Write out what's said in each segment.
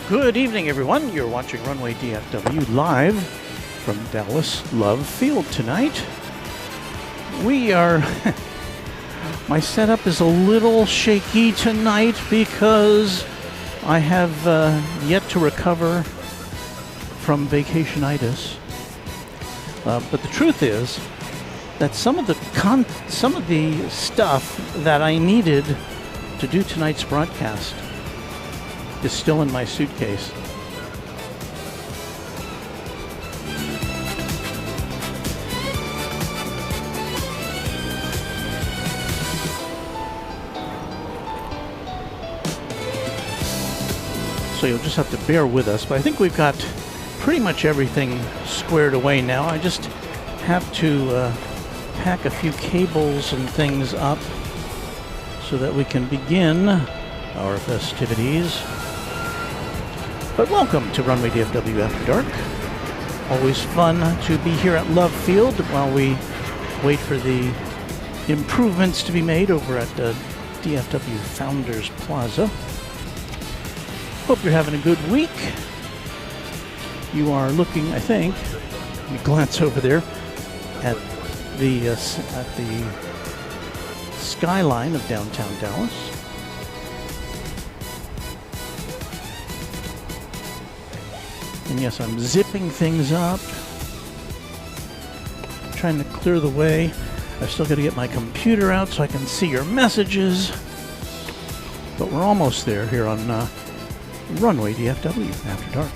Good evening, everyone. You're watching Runway DFW live from Dallas Love Field tonight. We are... my setup is a little shaky tonight because I have yet to recover from vacationitis. But the truth is that some of the stuff that I needed to do tonight's broadcast is still in my suitcase. So you'll just have to bear with us, but I think we've got pretty much everything squared away now. I just have to pack a few cables and things up so that we can begin our festivities. But welcome to Runway DFW After Dark. Always fun to be here at Love Field while we wait for the improvements to be made over at DFW Founders Plaza. Hope you're having a good week. You are looking, I think, let me glance over there at the skyline of downtown Dallas. And yes, I'm zipping things up, trying to clear the way. I've still got to get my computer out so I can see your messages. But we're almost there here on Runway DFW After Dark.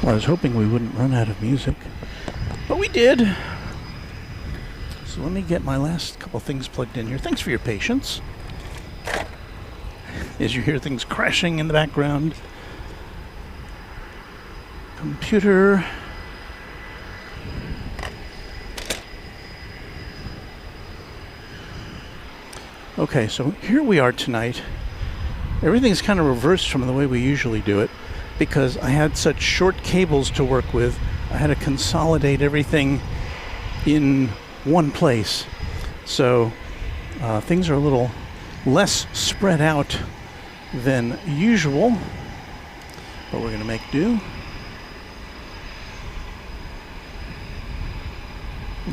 I was hoping we wouldn't run out of music, but we did. So let me get my last couple things plugged in here. Thanks for your patience. As you hear things crashing in the background. Computer. Okay, so here we are tonight. Everything's kind of reversed from the way we usually do it, because I had such short cables to work with. I had to consolidate everything in one place. So things are a little less spread out than usual, but we're gonna make do.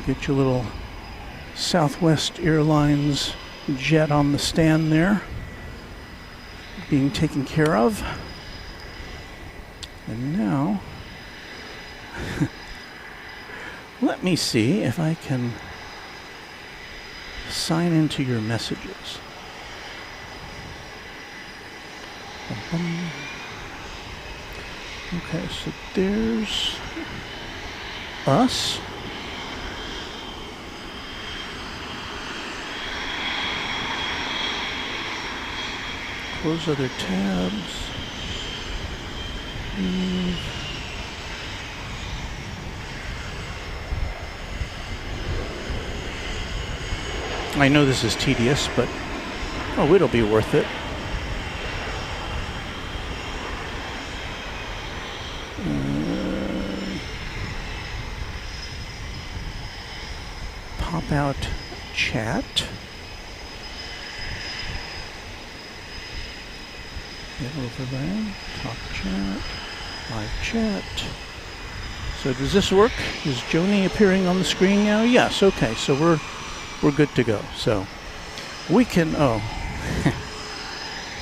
Get your little Southwest Airlines jet on the stand there, being taken care of. And now, let me see if I can sign into your messages. Okay, so there's us. Close other tabs. I know this is tedious, but it'll be worth it. Pop out chat. Get over there. Talk chat. Live chat. So does this work? Is Joni appearing on the screen now? Yes, okay, so we're good to go. So we can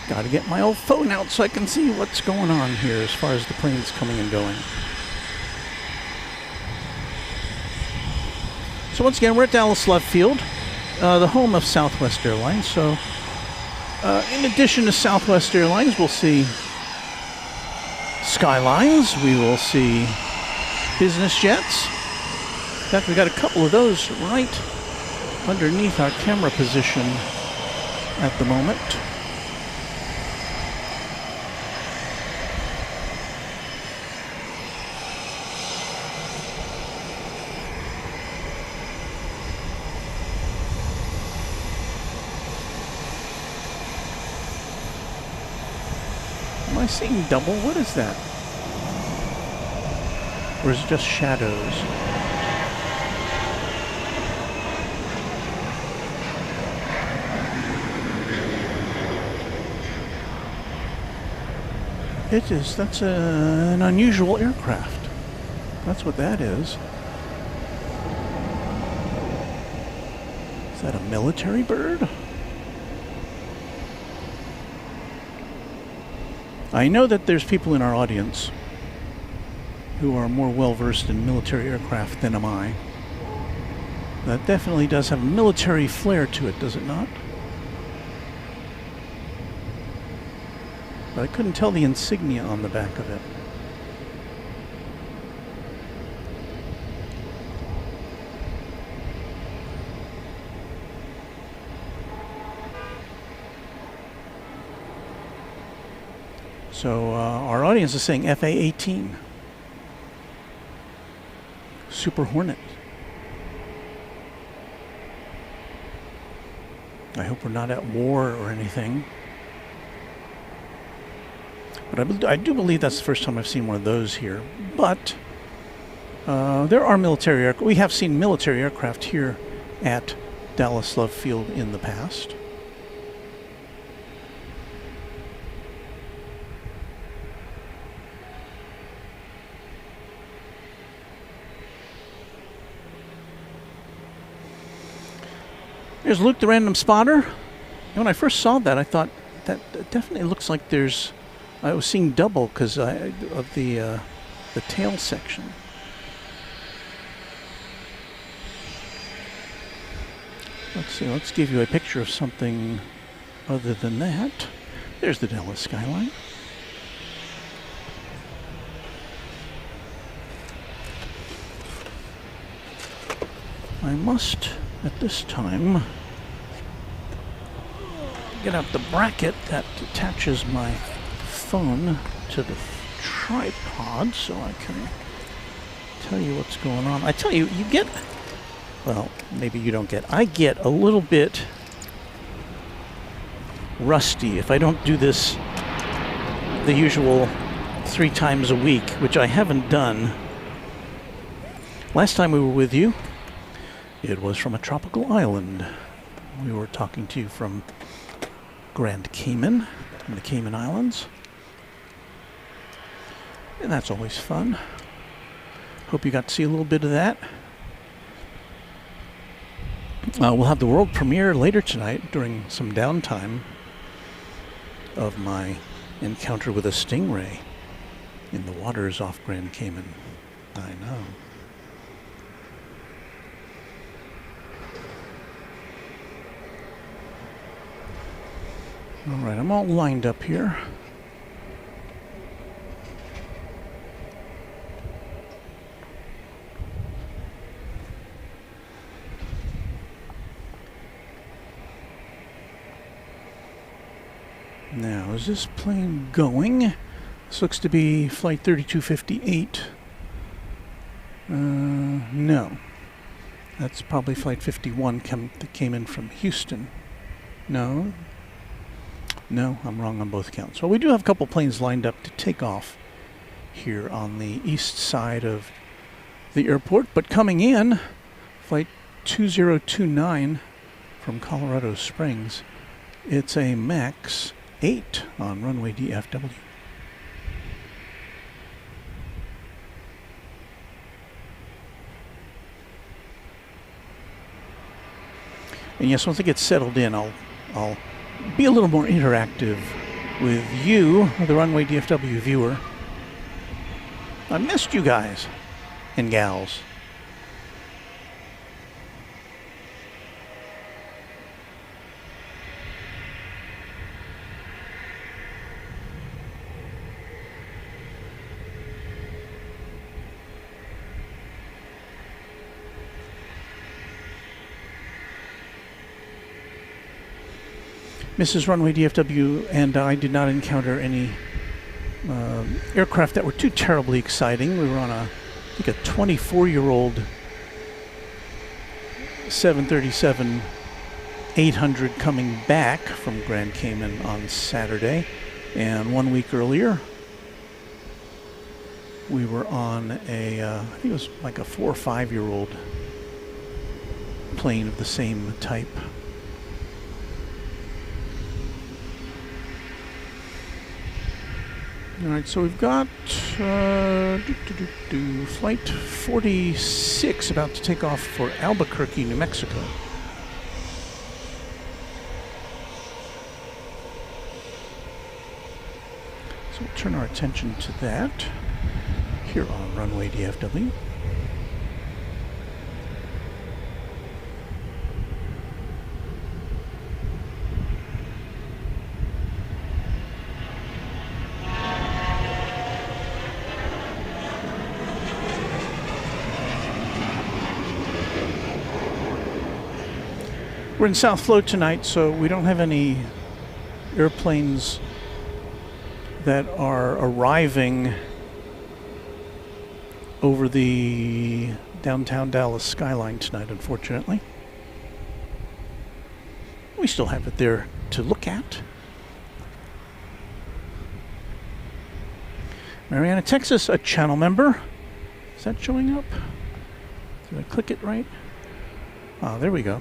gotta get my old phone out so I can see what's going on here as far as the planes coming and going. So once again, we're at Dallas Love Field, the home of Southwest Airlines. So in addition to Southwest Airlines, we'll see Skylines, we will see business jets. In fact, we got a couple of those right underneath our camera position at the moment. Am I seeing double? What is that? Or is it just shadows? It is. That's an unusual aircraft. That's what that is. Is that a military bird? I know that there's people in our audience who are more well-versed in military aircraft than am I. That definitely does have a military flair to it, does it not? But I couldn't tell the insignia on the back of it. So our audience is saying FA-18. Super Hornet. I hope we're not at war or anything. But I do believe that's the first time I've seen one of those here. But there are military aircraft. We have seen military aircraft here at Dallas Love Field in the past. There's Luke the Random Spotter. And when I first saw that, I thought that definitely looks like there's... I was seeing double because of the tail section. Let's see. Let's give you a picture of something other than that. There's the Dallas skyline. I must, at this time, get out the bracket that attaches my phone to the tripod so I can tell you what's going on. I tell you, you get, well, maybe you don't get, I get a little bit rusty if I don't do this the usual 3 times a week, which I haven't done. Last time we were with you, it was from a tropical island. We were talking to you from Grand Cayman, in the Cayman Islands. And that's always fun. Hope you got to see a little bit of that. We'll have the world premiere later tonight during some downtime of my encounter with a Stingray in the waters off Grand Cayman. I know. All right, I'm all lined up here. Now, is this plane going? This looks to be flight 3258. No. That's probably flight 51 that came in from Houston. No. No, I'm wrong on both counts. Well, we do have a couple planes lined up to take off here on the east side of the airport. But coming in, flight 2029 from Colorado Springs. It's a MAX 8 on Runway DFW. And yes, once it gets settled in, I'll be a little more interactive with you, the Runway DFW viewer. I missed you guys and gals. Mrs. Runway DFW and I did not encounter any aircraft that were too terribly exciting. We were on I think a 24-year-old 737-800 coming back from Grand Cayman on Saturday. And 1 week earlier, we were on I think it was like a 4 or 5-year-old plane of the same type. All right, so we've got flight 46 about to take off for Albuquerque, New Mexico. So we'll turn our attention to that here on Runway DFW. We're in South Flow tonight, so we don't have any airplanes that are arriving over the downtown Dallas skyline tonight, unfortunately. We still have it there to look at. Mariana, Texas, a channel member. Is that showing up? Did I click it right? Ah, there we go.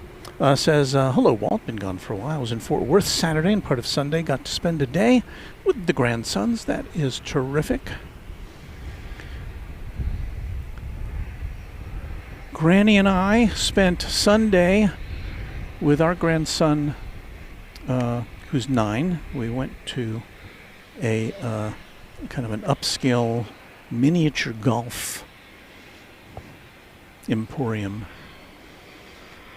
Says, hello, Walt. Been gone for a while. I was in Fort Worth Saturday and part of Sunday. Got to spend a day with the grandsons. That is terrific. Granny and I spent Sunday with our grandson, who's 9. We went to a kind of an upscale miniature golf emporium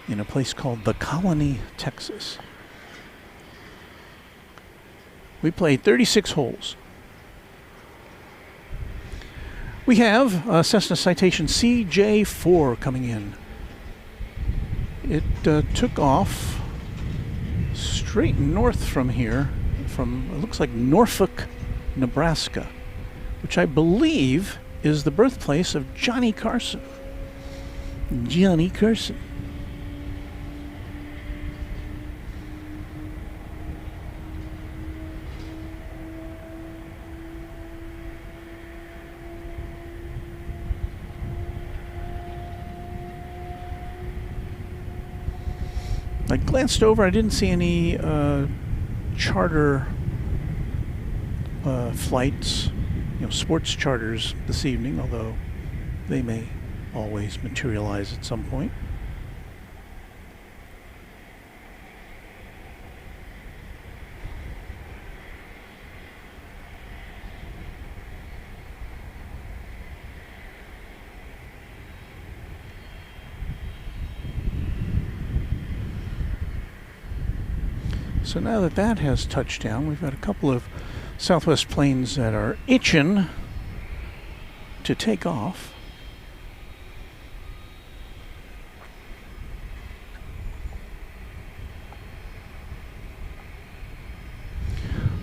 in a place called The Colony, Texas. We played 36 holes. We have Cessna Citation CJ4 coming in. It took off straight north from here, from, it looks like Norfolk, Nebraska, which I believe is the birthplace of Johnny Carson. Johnny Carson. I glanced over, I didn't see any charter flights, sports charters this evening, although they may always materialize at some point. So now that that has touched down, we've got a couple of Southwest planes that are itching to take off.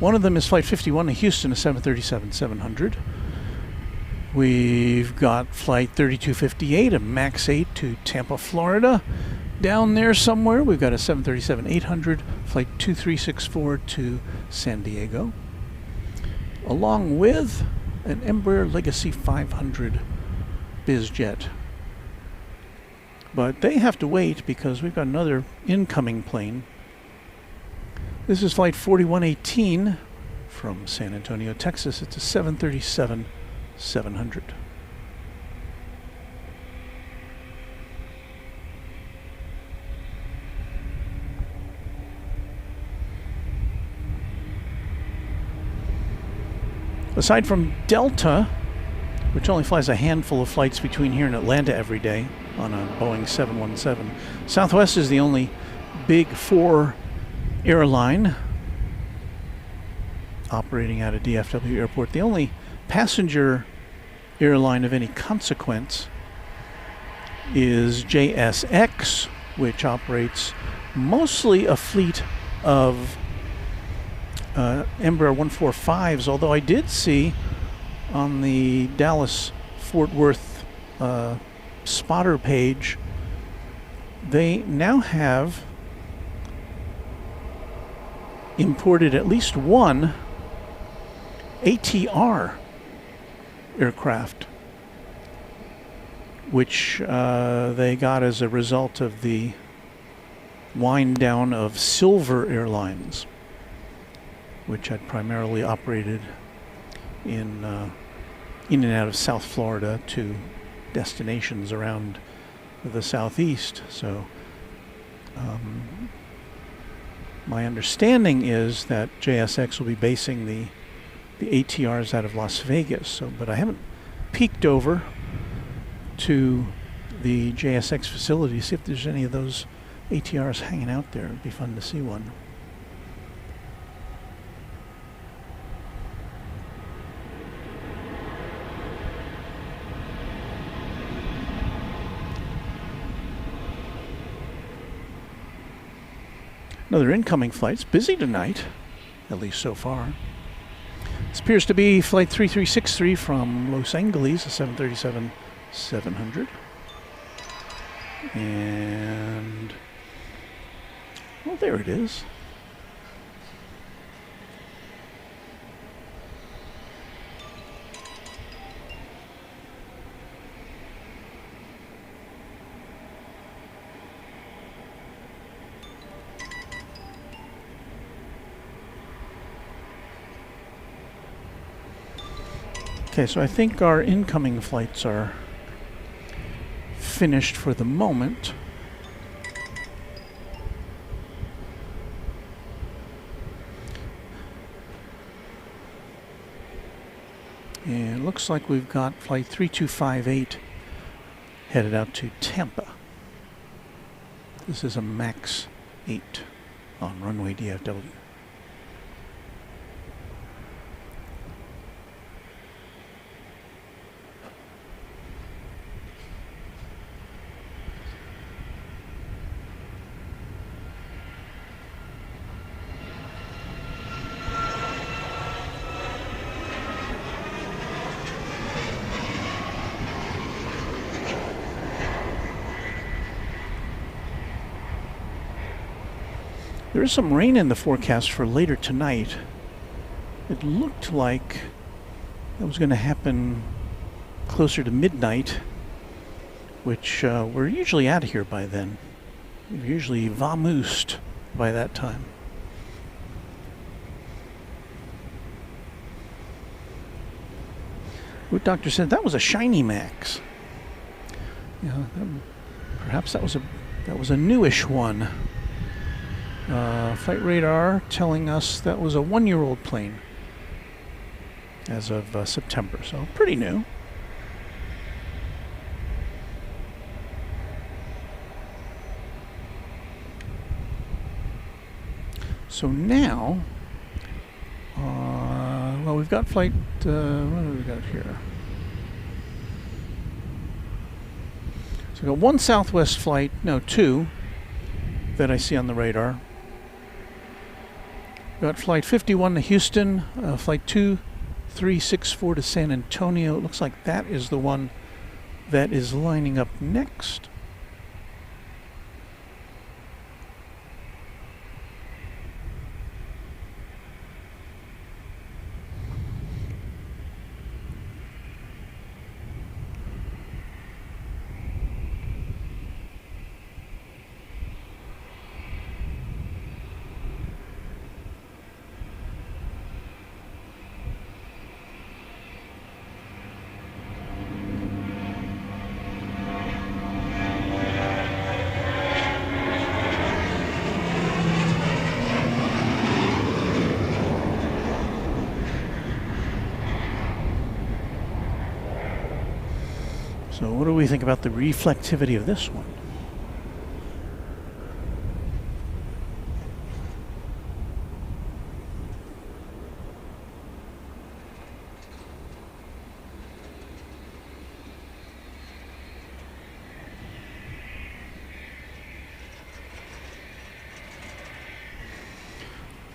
One of them is Flight 51 to Houston, a 737-700. We've got Flight 3258, a MAX 8 to Tampa, Florida. Down there somewhere, we've got a 737-800, Flight 2364 to San Diego, along with an Embraer Legacy 500 bizjet. But they have to wait because we've got another incoming plane. This is Flight 4118 from San Antonio, Texas. It's a 737-700. Aside from Delta, which only flies a handful of flights between here and Atlanta every day on a Boeing 717, Southwest is the only big 4 airline operating out of DFW Airport. The only passenger airline of any consequence is JSX, which operates mostly a fleet of Embraer 145s, although I did see on the Dallas-Fort Worth spotter page, they now have imported at least one ATR aircraft, which they got as a result of the wind down of Silver Airlines, which had primarily operated in and out of South Florida to destinations around the southeast. So my understanding is that JSX will be basing the ATRs out of Las Vegas. So, but I haven't peeked over to the JSX facility to see if there's any of those ATRs hanging out there. It'd be fun to see one. Another incoming flight's busy tonight, at least so far. This appears to be flight 3363 from Los Angeles, a 737-700. And, well, there it is. Okay, so I think our incoming flights are finished for the moment. And it looks like we've got flight 3258 headed out to Tampa. This is a MAX 8 on Runway DFW. There is some rain in the forecast for later tonight. It looked like that was going to happen closer to midnight, which we're usually out of here by then. We're usually vamoosed by that time. What doctor said that was a shiny Max. Yeah, perhaps that was a newish one. Flight radar telling us that was a 1-year-old plane as of September, so pretty new. So now, well, we've got flight, what have we got here? So we've got one Southwest flight, no, two, that I see on the radar. Got flight 51 to Houston, flight 2364 to San Antonio. It looks like that is the one that is lining up next. So what do we think about the reflectivity of this one?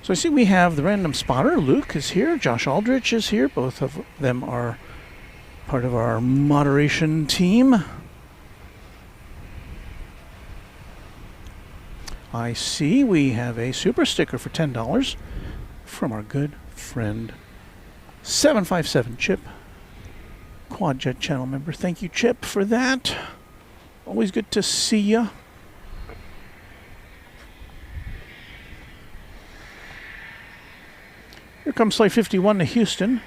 So I see we have the random spotter. Luke is here. Josh Aldrich is here. Both of them are part of our moderation team. I see we have a super sticker for $10 from our good friend 757 Chip, Quadjet channel member. Thank you, Chip, for that. Always good to see ya. Here comes Flight 51 to Houston.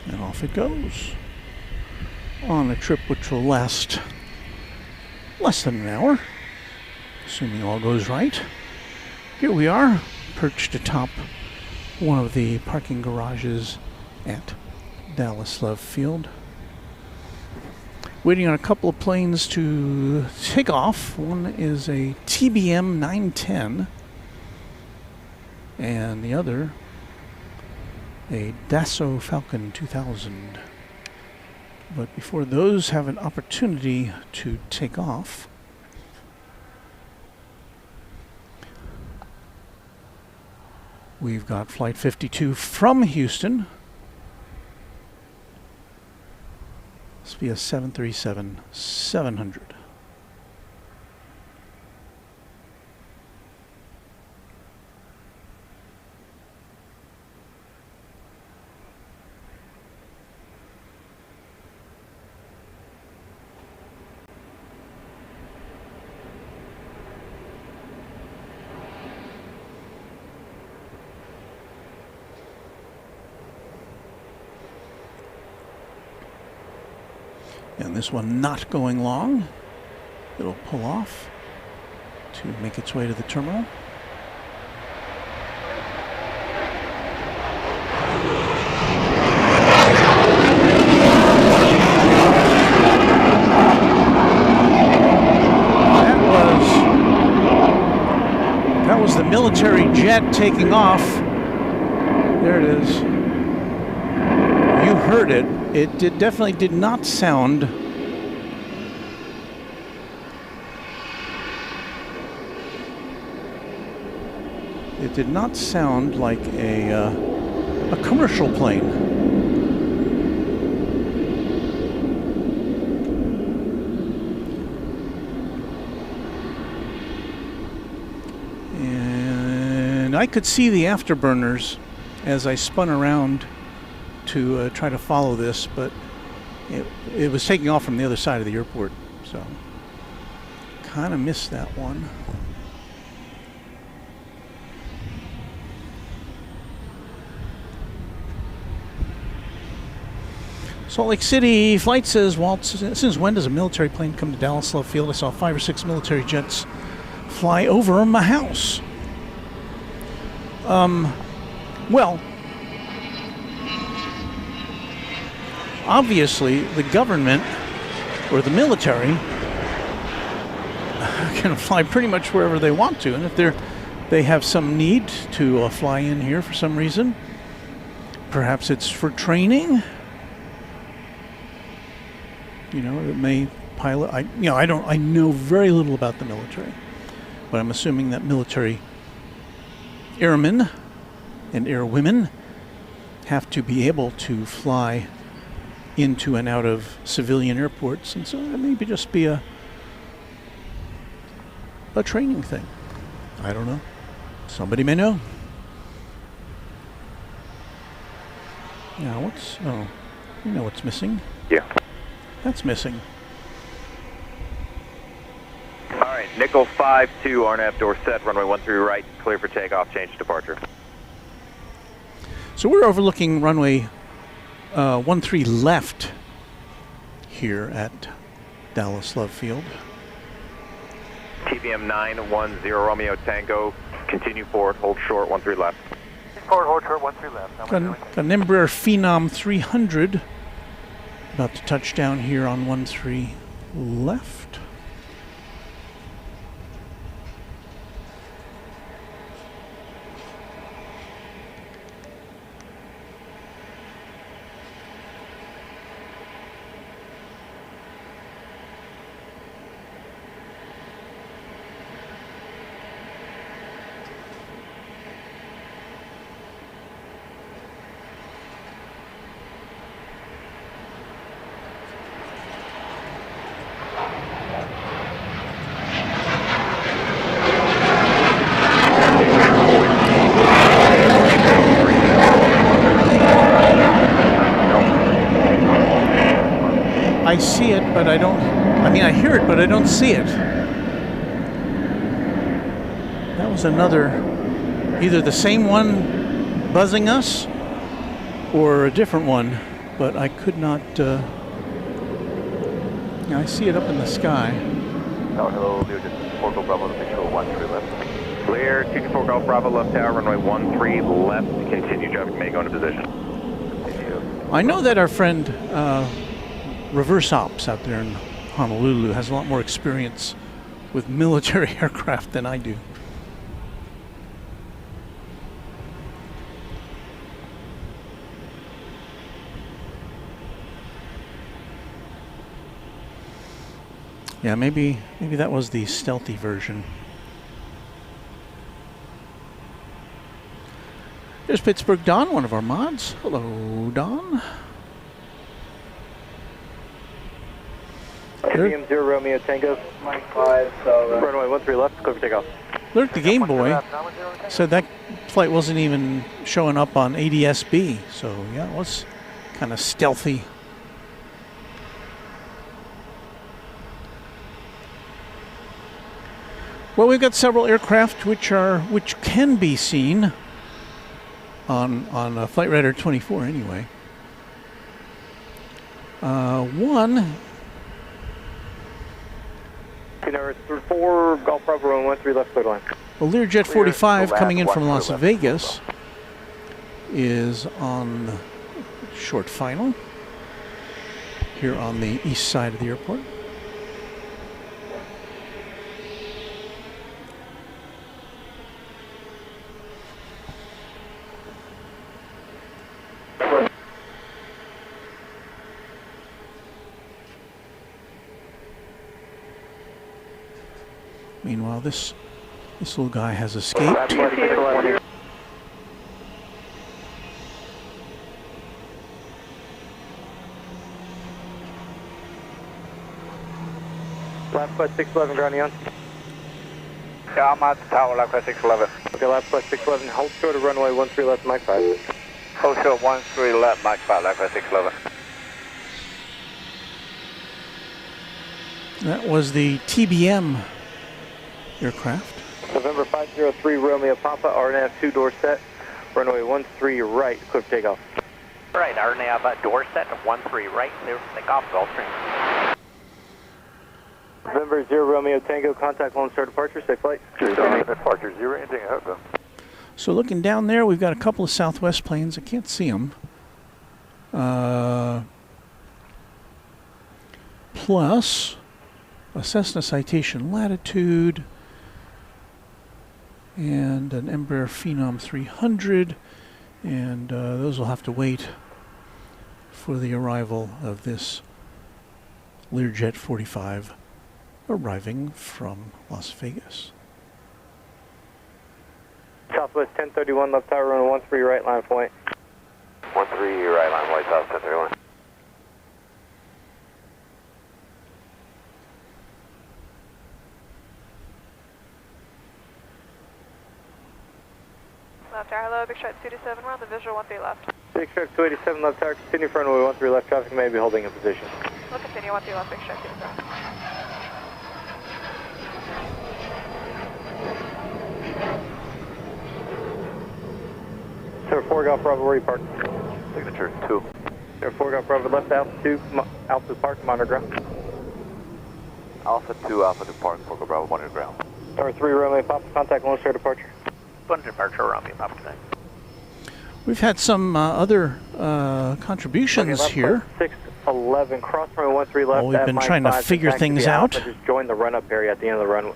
And off it goes on a trip which will last less than an hour, assuming all goes right. Here we are, perched atop one of the parking garages at Dallas Love Field, waiting on a couple of planes to take off. One is a TBM 910 and the other a Dassault Falcon 2000. But before those have an opportunity to take off, we've got Flight 52 from Houston. This will be a 737-700. And this one not going long. It'll pull off to make its way to the terminal. That was the military jet taking off. There it is. You heard it. It definitely did not sound like a commercial plane. And I could see the afterburners as I spun around to try to follow this, but it was taking off from the other side of the airport, so kind of missed that one. Salt Lake City flight says, Walt, since when does a military plane come to Dallas Love Field? I saw 5 or 6 military jets fly over my house. Well, obviously, the government or the military can fly pretty much wherever they want to, and if they have some need to fly in here for some reason, perhaps it's for training. You know, it may pilot. I know very little about the military, but I'm assuming that military airmen and airwomen have to be able to fly into and out of civilian airports, and so it may just be a training thing. I don't know. Somebody may know. Now you know what's missing? Yeah. That's missing. All right, Nickel 5-2, RNAV door set, runway 13 right, clear for takeoff, change departure. So we're overlooking runway 13 left here at Dallas Love Field. TBM 910 Romeo Tango, continue forward, hold short, 13 left. Ford Hornet 13 left. Got an Embraer Phenom 300 about to touch down here on 13 left. I see it, but I don't, I mean, I hear it, but I don't see it. That was another, either the same one buzzing us or a different one, but I could not, I see it up in the sky. Tower, hello, Lear, 4 Golf Bravo, official 13 left. Clear, 224 Golf Bravo, left tower, runway 13 left, continue traffic may go into position. I know that our friend, Reverse Ops out there in Honolulu has a lot more experience with military aircraft than I do. Yeah, maybe that was the stealthy version. There's Pittsburgh Don, one of our mods. Hello, Don. IBM 0 Romeo Tango, Mike 5, so runway 13 left, clear for takeoff. Lurk the Game Boy said that flight wasn't even showing up on ADS-B, so yeah, it was kind of stealthy. Well, we've got several aircraft which can be seen on Flight Radar 24 anyway. One. 4 Golf Bravo 13 left, clear line. Well, Learjet 45 coming in from Las Vegas is on the short final here on the east side of the airport. Meanwhile, this little guy has escaped. Left flight 611, grounding on. Yeah, I'm at the tower, left flight 611. Okay, left flight 611, hold short of runway 13 left, Mike 5. Hold short 13 left, Mike 5, left flight 611. That was the TBM aircraft. November 503 Romeo Papa, RNAV 2 door set, runway 13 right, clear for takeoff. Right, RNAV door set, 13 right, clear for takeoff, Gulfstream. November 0 Romeo Tango, contact Lone Star departure, safe flight. Departure 0, anything, okay. So looking down there, we've got a couple of Southwest planes. I can't see them. Plus a Cessna Citation Latitude and an Embraer Phenom 300, and those will have to wait for the arrival of this Learjet 45 arriving from Las Vegas. Southwest 1031 left tower, runway 13 right, line of white. 13 right line, white south 1031. Left tower, hello, big shot 227, we're on the visual 13 left. Big stroke 287 left tower, continue for runway 13 left, traffic may be holding in position. We'll continue 13 left, big shot 227. Sir 4 Golf Bravo, where you parked? Signature 2. Sir 4 Golf Bravo, left altitude, Alpha Park, monitor ground. Alpha 2, Alpha 2 Park, 4 Bravo, 1 ground. Tower 3 Romeo Papa, contact Lone Star departure. 1 departure, Romeo Papa, tonight. We've had some other contributions here. 611, cross runway 13 left. Well, we've been trying to figure things out. Just join the run-up area at the end of the run.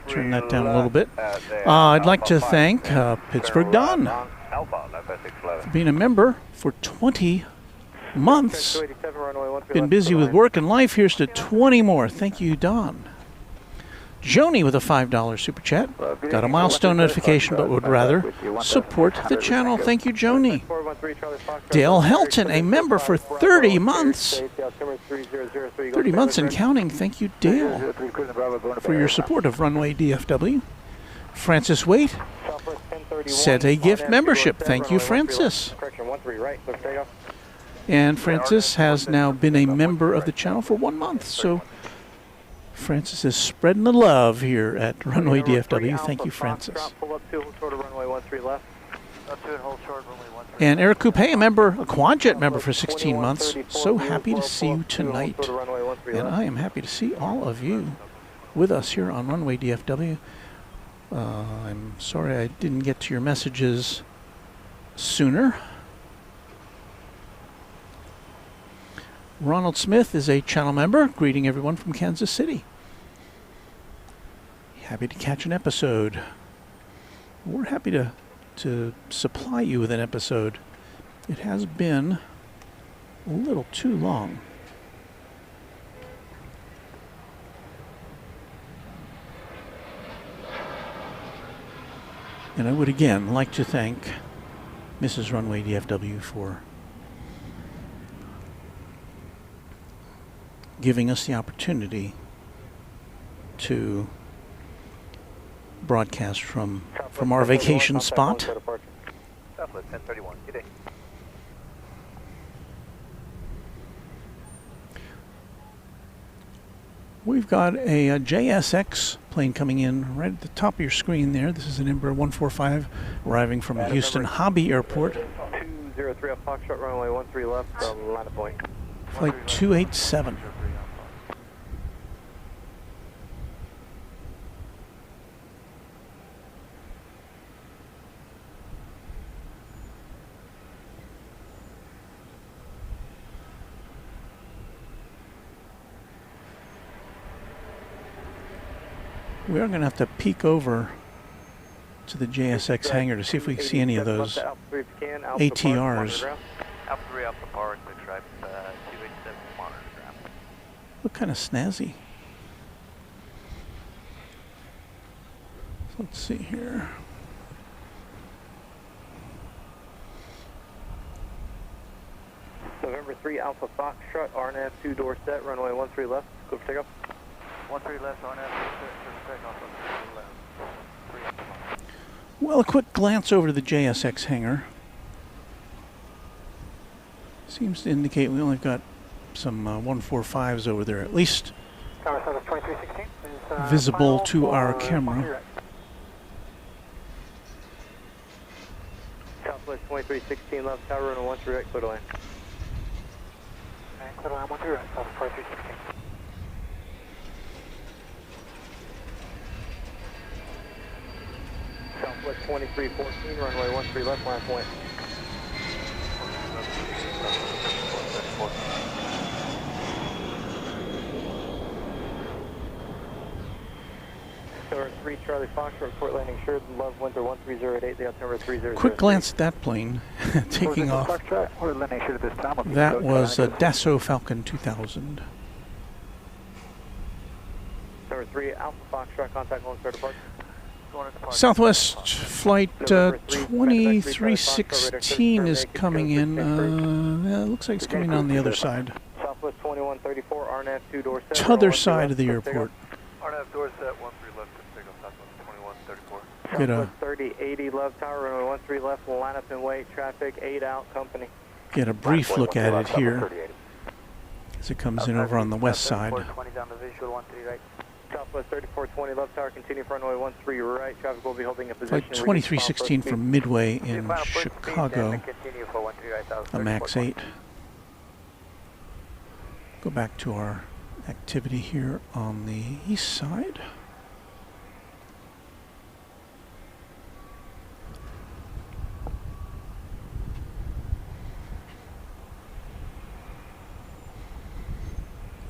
Turn that down a little bit. I'd like to thank Pittsburgh Don for being a member for 20 months. Been busy with work and life. Here's to 20 more. Thank you, Don. Joni with a $5 super chat. Got a milestone notification, but would rather support the channel. Thank you, Joni. Dale Helton, a member for 30 months. 30 months and counting. Thank you, Dale, for your support of Runway DFW. Francis Waite sent a gift membership. Thank you, Francis. And Francis has now been a member of the channel for 1 month, so Francis is spreading the love here at Runway DFW. Thank you, Francis. And Eric Coupe, a Quadjet member for 16 months. So happy to see you tonight. And I am happy to see all of you with us here on Runway DFW. I'm sorry I didn't get to your messages sooner. Ronald Smith is a channel member, greeting everyone from Kansas City. Happy to catch an episode. We're happy to supply you with an episode. It has been a little too long. And I would again like to thank Mrs. Runway DFW for giving us the opportunity to broadcast from our vacation spot. We've got a JSX plane coming in right at the top of your screen there. This is an Embraer 145 arriving from Houston Hobby Airport. 203 off Foxtrot, runway 13 left, line of point. Flight 287. We are going to have to peek over to the JSX hangar to see if we can see any of those ATRs. Look kind of snazzy. So let's see here. November 3 Alpha Foxtrot, RNAV 2-door set, runway 13 left, go for takeoff. 13 left, RNAV, Well, a quick glance over to the JSX hangar seems to indicate we only got some 145s over there, at least visible to our camera. Southwest 2316 left tower, runway 13 right, clear to land. Clear to land 13 right, Southwest 2316. Southwest 2314, runway 13 left, line point. Tower 3 Charlie Fox, report landing Sheridan Love, winter 13088, the altimeter 30. Quick glance at that plane taking off. That was a Dassault Falcon 2000. Tower 3 Alpha Foxtrot, contact launch start departure. Southwest flight 2316 is coming in. Yeah, it looks like it's coming on the other side. Southwest 2134, RNAV 2-door set. T'other side of the airport. RNAV door set, 13 left, take off Southwest 2134. Get a Southwest 3080 love tower, runway 13 left, line up and wait, traffic 8 out, company. get a brief look at it here as it comes in over on the west side. Southwest 3420 left tower, continue for runway 13 right. Traffic will be holding a position. Flight 2316 from Midway in Chicago, a MAX 8. Go back to our activity here on the east side.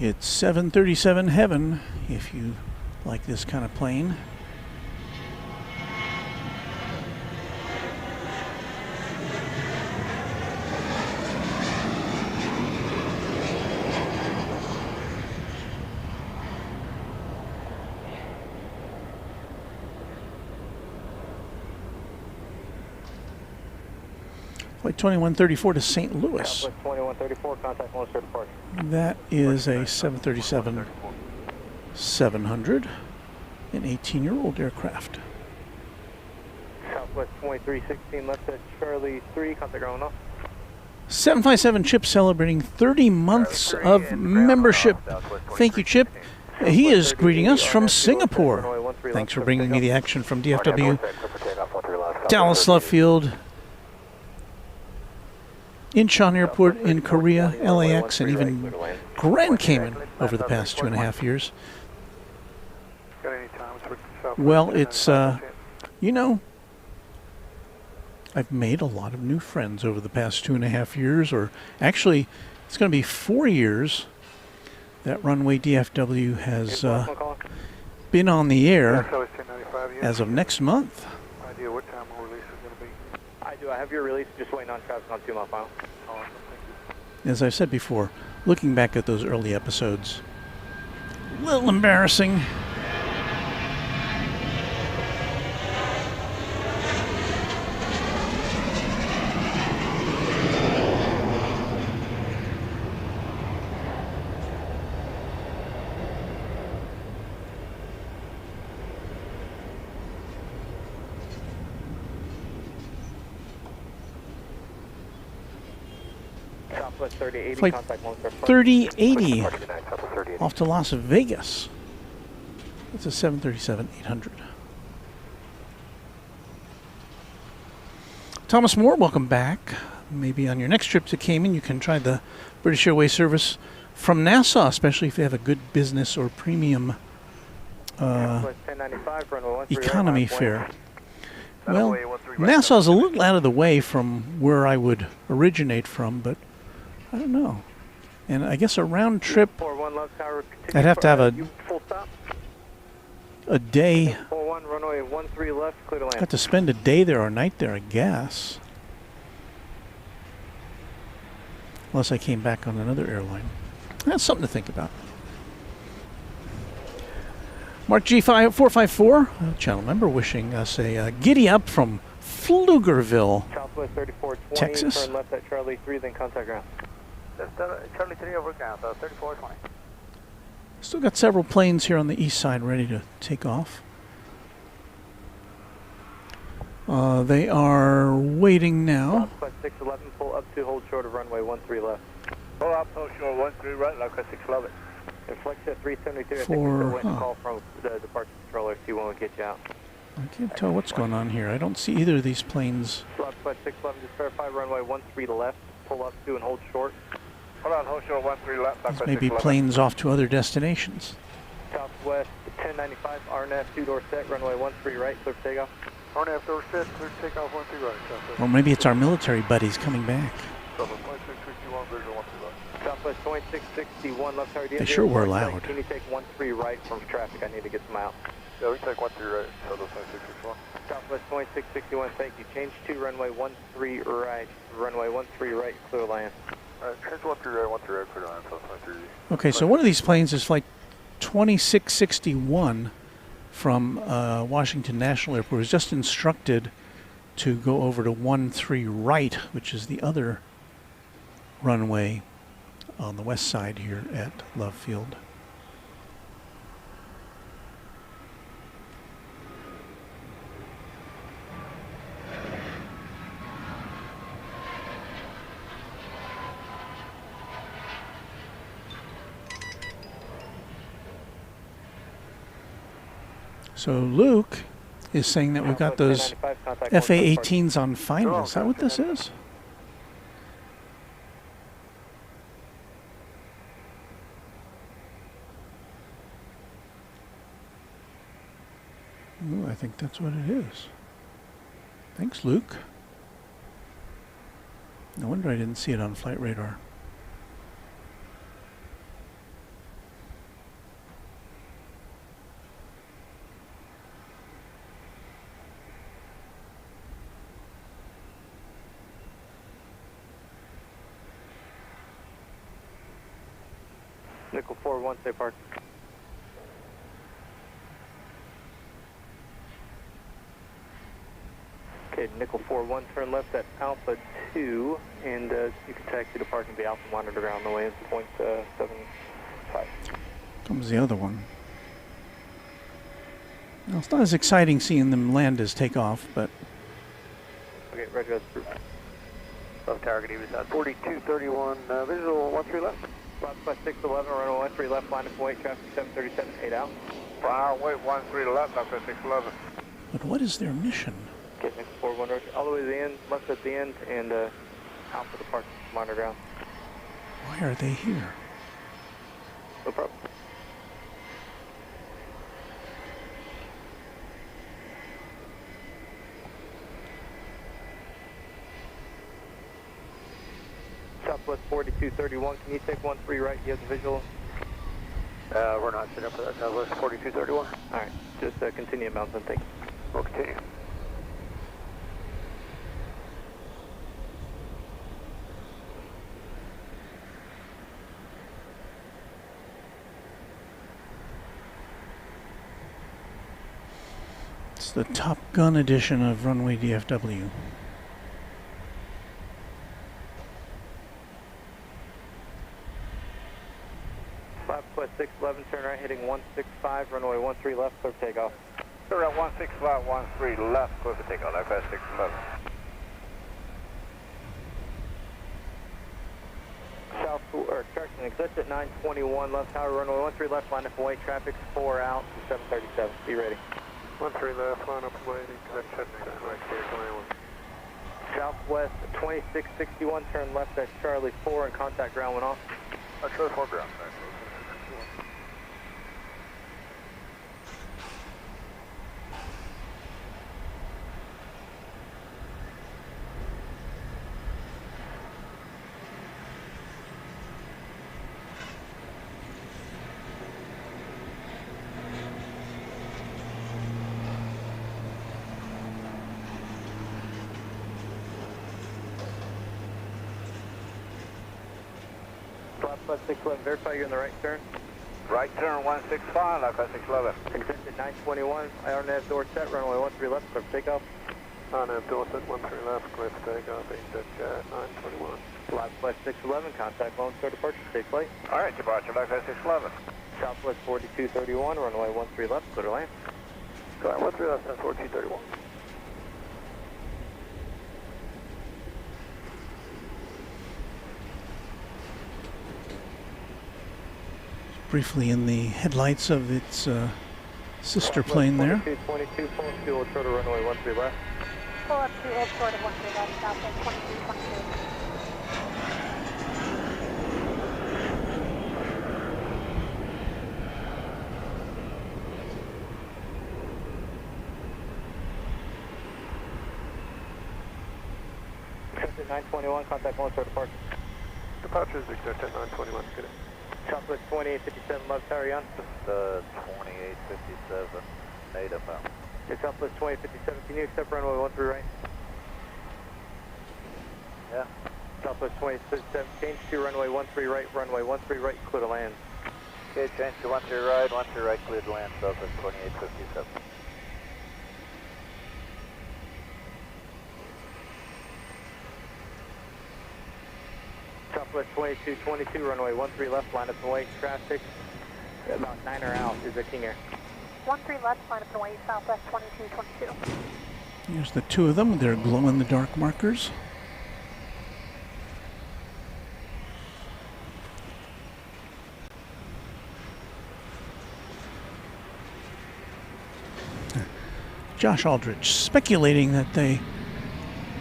It's 737 heaven if you like this kind of plane. Flight 2134 to St. Louis. Southwest 2134, contact Lone Star departure. That is a 737-700, an 18-year-old aircraft. Southwest 2316, left at Charlie 3, contact ground off. 757 Chip celebrating 30 months of membership. Thank you, Chip. He is greeting us from Singapore. Thanks for bringing me the action from DFW, Dallas Love Field, Incheon Airport in Korea, LAX, and even Grand Cayman over the past 2.5 years. Well, it's, you know, I've made a lot of new friends over the past 2.5 years, or actually, it's going to be 4 years that Runway DFW has been on the air as of next month. Idea what time our release is going to be? I do. I have your release. Just waiting on traffic on 2 mile final. Awesome, thank you. As I've said before, looking back at those early episodes, a little embarrassing. Southwest 3080, Flight contact Lone Star departure. 3080 off to Las Vegas. It's a 737-800. Thomas Moore, welcome back. Maybe on your next trip to Cayman, you can try the British Airways service from Nassau, especially if they have a good business or premium Southwest 1095, runway 13 economy right, fare. Well, Nassau's a little out of the way from where I would originate from, but I don't know. And I guess a round trip, 41 left tower, I'd have to have full stop. a day. 41 runway 13 left, clear to land. Got to spend a day there or night there, I guess. Unless I came back on another airline. That's something to think about. Mark G454, a channel member, wishing us a giddy up from Pflugerville, Southwest 3420, Texas. turn left at Charlie 3, then contact ground. Charlie 3 over ground, 3420. Still got several planes here on the east side ready to take off. They are waiting now. Southwest 611, pull up to hold short of runway 13 left. Pull up, hold short 13 right, Southwest 611. Deflect at 373, I think For- we're still waiting a call from the departure controller, see when we get you out. I can't tell what's going on here. I don't see either of these planes. Southwest 611, just verify runway 13 left, pull up to and hold short. Hold on, hold short 13 left, These Southwest may be 611. planes off to other destinations. Southwest 1095, RNF 2-door set, runway 13 right, clear for takeoff. RNF door set, clear to take off 13 right, Southwest. Or maybe it's our military buddies coming back. Southwest 2661, visual 13 right. Southwest 2661, left tower. They sure were loud. Can you take 13 right from traffic? I need to get them out. Yeah, we can take 13 right, Southwest 2661. Southwest 2661, thank you. Change to runway 13 right. Runway 13 right, clear land. Alright, change 13 right, 13 right, clear to land, Southwest 23. Okay, so one of these planes is flight 2661 from Washington National Airport. Was just instructed to go over to 13 right, which is the other runway on the west side here at Love Field. So Luke is saying that we've got those FA-18s on final. Is that what this is? Ooh, I think that's what it is. Thanks, Luke. No wonder I didn't see it on flight radar. Nickel 4-1, stay parked. Okay, Nickel 4-1, turn left at Alpha 2, and you can taxi to parking the Alpha monitor on the way in .75. Comes the other one. Well, it's not as exciting seeing them land as take off, but... Okay, Roger, that's approved. Left tower, good evening, 4231, visual 13 left. Left by 611, runway 13 left, line of weight, traffic 737, 8 out. Wow, wait, 13 left, left by 611. But what is their mission? Okay, Nickel 4-1, Roger. All the way to the end, left at the end, and Alpha the parking monitor ground. Why are they here? No problem. Southwest 4231, can you take 13 right? You have the visual? We're not set up for that, Southwest 4231. Alright, just continue inbound, then thank you. We'll continue. It's the Top Gun edition of Runway DFW. Southwest 611, turn right, heading 165, runway 13 left, clear for takeoff. We're at 16513 left, clear for takeoff, left past 611. Correction, exit at 921, left tower, runway 13 left, line up and wait, traffic 4 out, 737, be ready. 13 left, line up and waiting, connection, right clear to land. Southwest 2661, turn left at Charlie 4 and contact ground went off. Charlie 4 ground, sorry. Southwest 611, verify you're in the right turn. Right turn 165, left past 611. Exit at 921, IRNAV door set, runway 13 left, clear for takeoff. IRNAV door set 13 left, clear for takeoff, exit 921. Southwest 611, contact Lone Star departure, stay flight. Alright, departure, left past 611. Southwest 4231, runway 13 left, clear to land. Sorry, 13 left, 4231. Briefly in the headlights of its sister plane there. 22, full fuel, short of runway 13 left. Pull up to hold short of 13 left, Southwest 2222. Exit 921, contact Lone Star departure. Departure is exit at 921, good. Southwest 2857, left tower, you on? 2857, native out. Okay, Southwest 2857, can you accept runway 13 right? Yeah. Southwest 2857, change to runway 13 right, runway 13 right, clear to land. Okay, change to 13 right, 13 right, cleared to land, Southwest 2857. Southwest 2222, runway 13 left, line up and wait, traffic, about 9 are out, is a King Air. 13 left, line up and wait, Southwest 2222. Here's the two of them with their glow-in-the-dark markers. Josh Aldrich speculating that they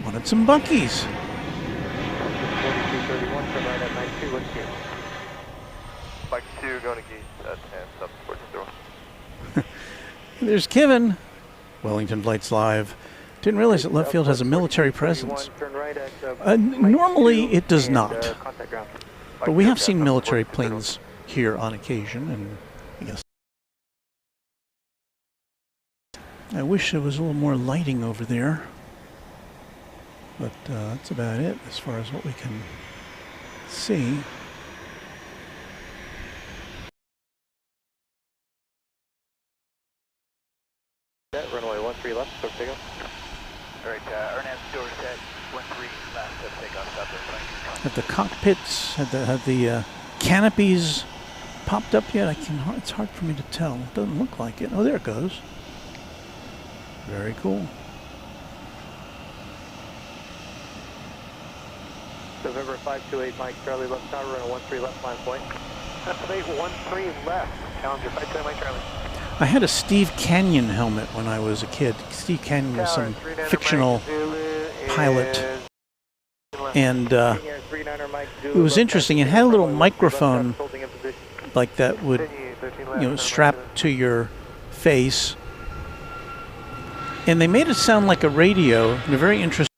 wanted some Buc-ee's. 4231, turn right at 92, what's here? Mike 2 going to gate at 10, Southwest 42. There's Kevin. Wellington Flights Live. Didn't realize that left field has a military presence. Turn right at, Normally it does and, not, contact ground. but we have seen military planes here on occasion, and I guess I wish there was a little more lighting over there, but that's about it as far as what we can see. Runway 13 left, clear for takeoff. Alright, Ernest door set, 13 left, takeoff, Southwest. Have the cockpits, have the canopies popped up yet? It's hard for me to tell. It doesn't look like it. Oh, there it goes. Very cool. November 528, Mike Charlie, left tower, runway 13 left, line point. Estimate 13 left, Challenger 520, Mike Charlie. I had a Steve Canyon helmet when I was a kid. Steve Canyon was some fictional pilot. And it was interesting. It had a little microphone like that would, strap to your face. And they made it sound like a radio in a very interesting.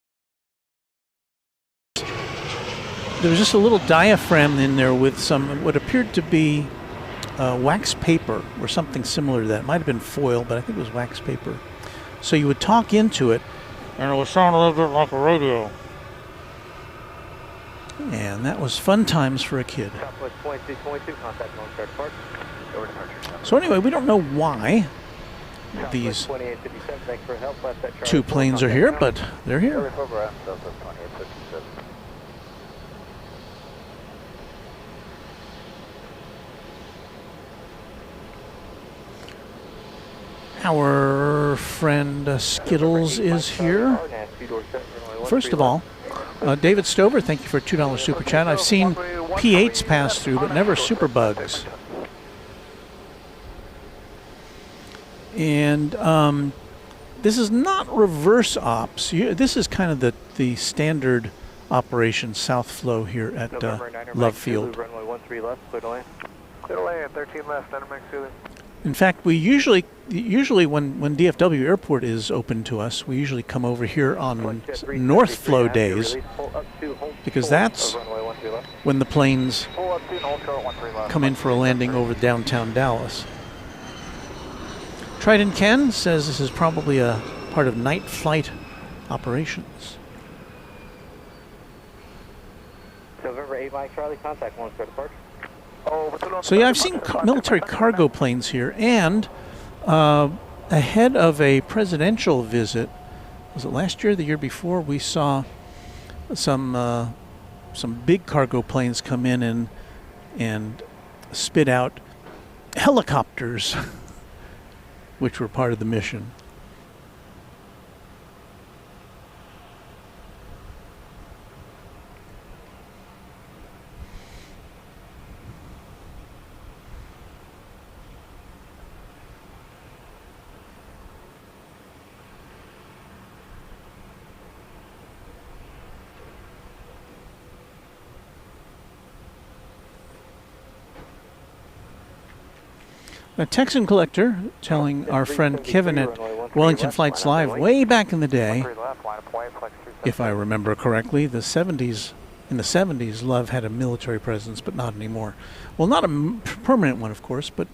There was just a little diaphragm in there with some what appeared to be wax paper or something similar to that. It might have been foil, but I think it was wax paper. So you would talk into it, and it would sound a little bit like a radio. And that was fun times for a kid. Southwest 2222, contact on start park. Over departure. So anyway, we don't know why these two planes are here, but they're here. Our friend Skittles is here. First of all, David Stover, thank you for a $2 super chat. I've seen P8s pass through, but never superbugs. And this is not reverse ops. This is kind of the standard operation south flow here at Love Field. Runway 13 left, clear to land. Clear to land, 13 left, Dynamax Zulu. In fact, we usually when DFW Airport is open to us, we usually come over here on north flow days because that's when the planes come in for a landing over downtown Dallas. Trident Ken says this is probably a part of night flight operations. November 8 Mike Charlie, contact one start park. So yeah, I've seen military cargo planes here, and ahead of a presidential visit, was it last year or the year before, we saw some big cargo planes come in and spit out helicopters, which were part of the mission. A Texan collector telling our friend Kevin at Wellington Flights Live way back in the day, if I remember correctly, in the 70s, Love had a military presence, but not anymore. Well, not a permanent one, of course, but,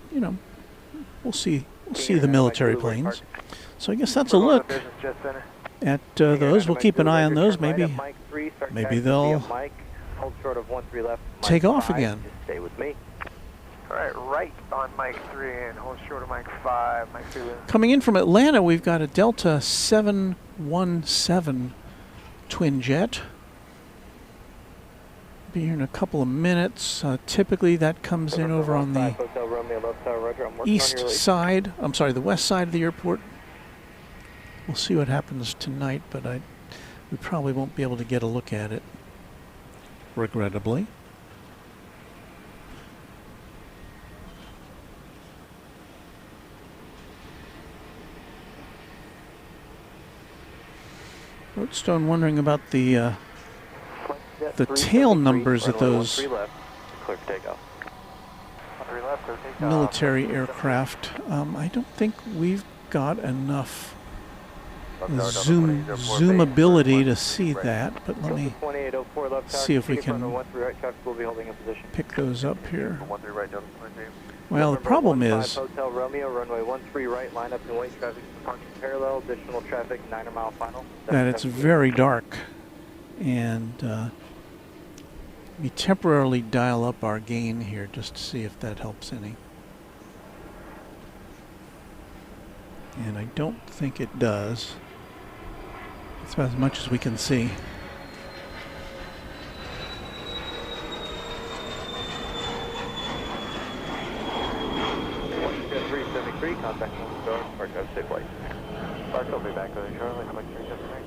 we'll see the military planes. So I guess that's a look at those. We'll keep an eye on those. Maybe they'll take off again. Stay with me. Alright, right on Mike 3 and hold short of Mike 5, Mike 2. Coming in from Atlanta, we've got a Delta 717 twin jet. Be here in a couple of minutes. Typically that comes in over on the east side, the west side of the airport. We'll see what happens tonight, but we probably won't be able to get a look at it, regrettably. Roadstone wondering about the tail numbers of those military aircraft. I don't think we've got enough zoomability to see that, but let me see if we can pick those up here. Well, the problem is Hotel Romeo, runway 13 right, line up and wait, traffic departure parallel, additional traffic, 9 mile final. That it's very dark, and we temporarily dial up our gain here just to see if that helps any. And I don't think it does. It's about as much as we can see. Contact on the door. Mark, have a safe flight. Mark, will be back with you shortly. How much 373?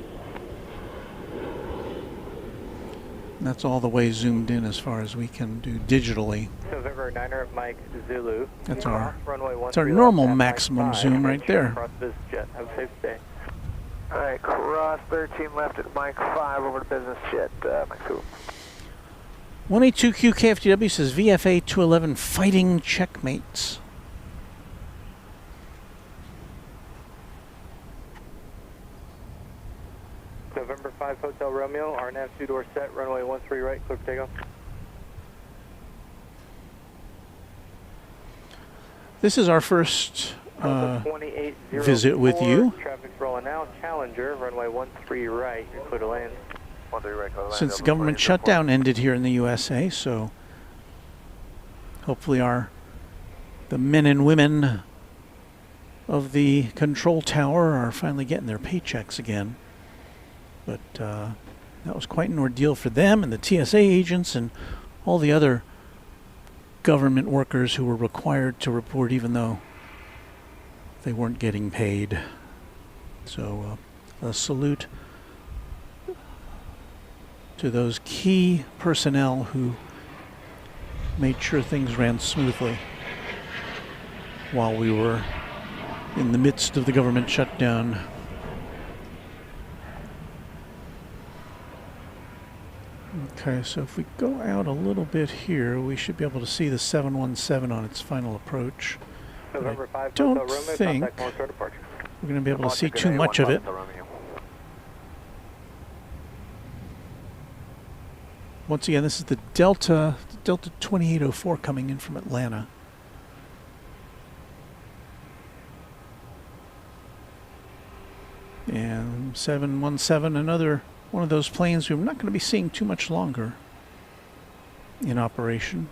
That's all the way zoomed in as far as we can do digitally. November 9er, Mike Zulu. That's our, runway it's our normal maximum zoom right there. Cross BizJet. Have a safe day. Alright, cross 13 left at Mike 5 over to business jet, Mike 2. 182Q KFTW says VFA 211 fighting checkmates. November 5 Hotel Romeo, RNAV 2-door set, runway 13 right, clear for takeoff. This is our first visit with you. Traffic's rolling out, Challenger, runway 13 right, you're clear to land. 13 right, clear to land. Since the government shutdown ended here in the USA, so hopefully the men and women of the control tower are finally getting their paychecks again. But that was quite an ordeal for them and the TSA agents and all the other government workers who were required to report even though they weren't getting paid. So a salute to those key personnel who made sure things ran smoothly while we were in the midst of the government shutdown. Okay, so if we go out a little bit here, we should be able to see the 717 on its final approach. November 5 I don't Hotel Romeo, think contact North Shore departure. we're going to be able to see too much of it. Once again, this is the Delta 2804 coming in from Atlanta. And 717, another one of those planes we're not going to be seeing too much longer in operation.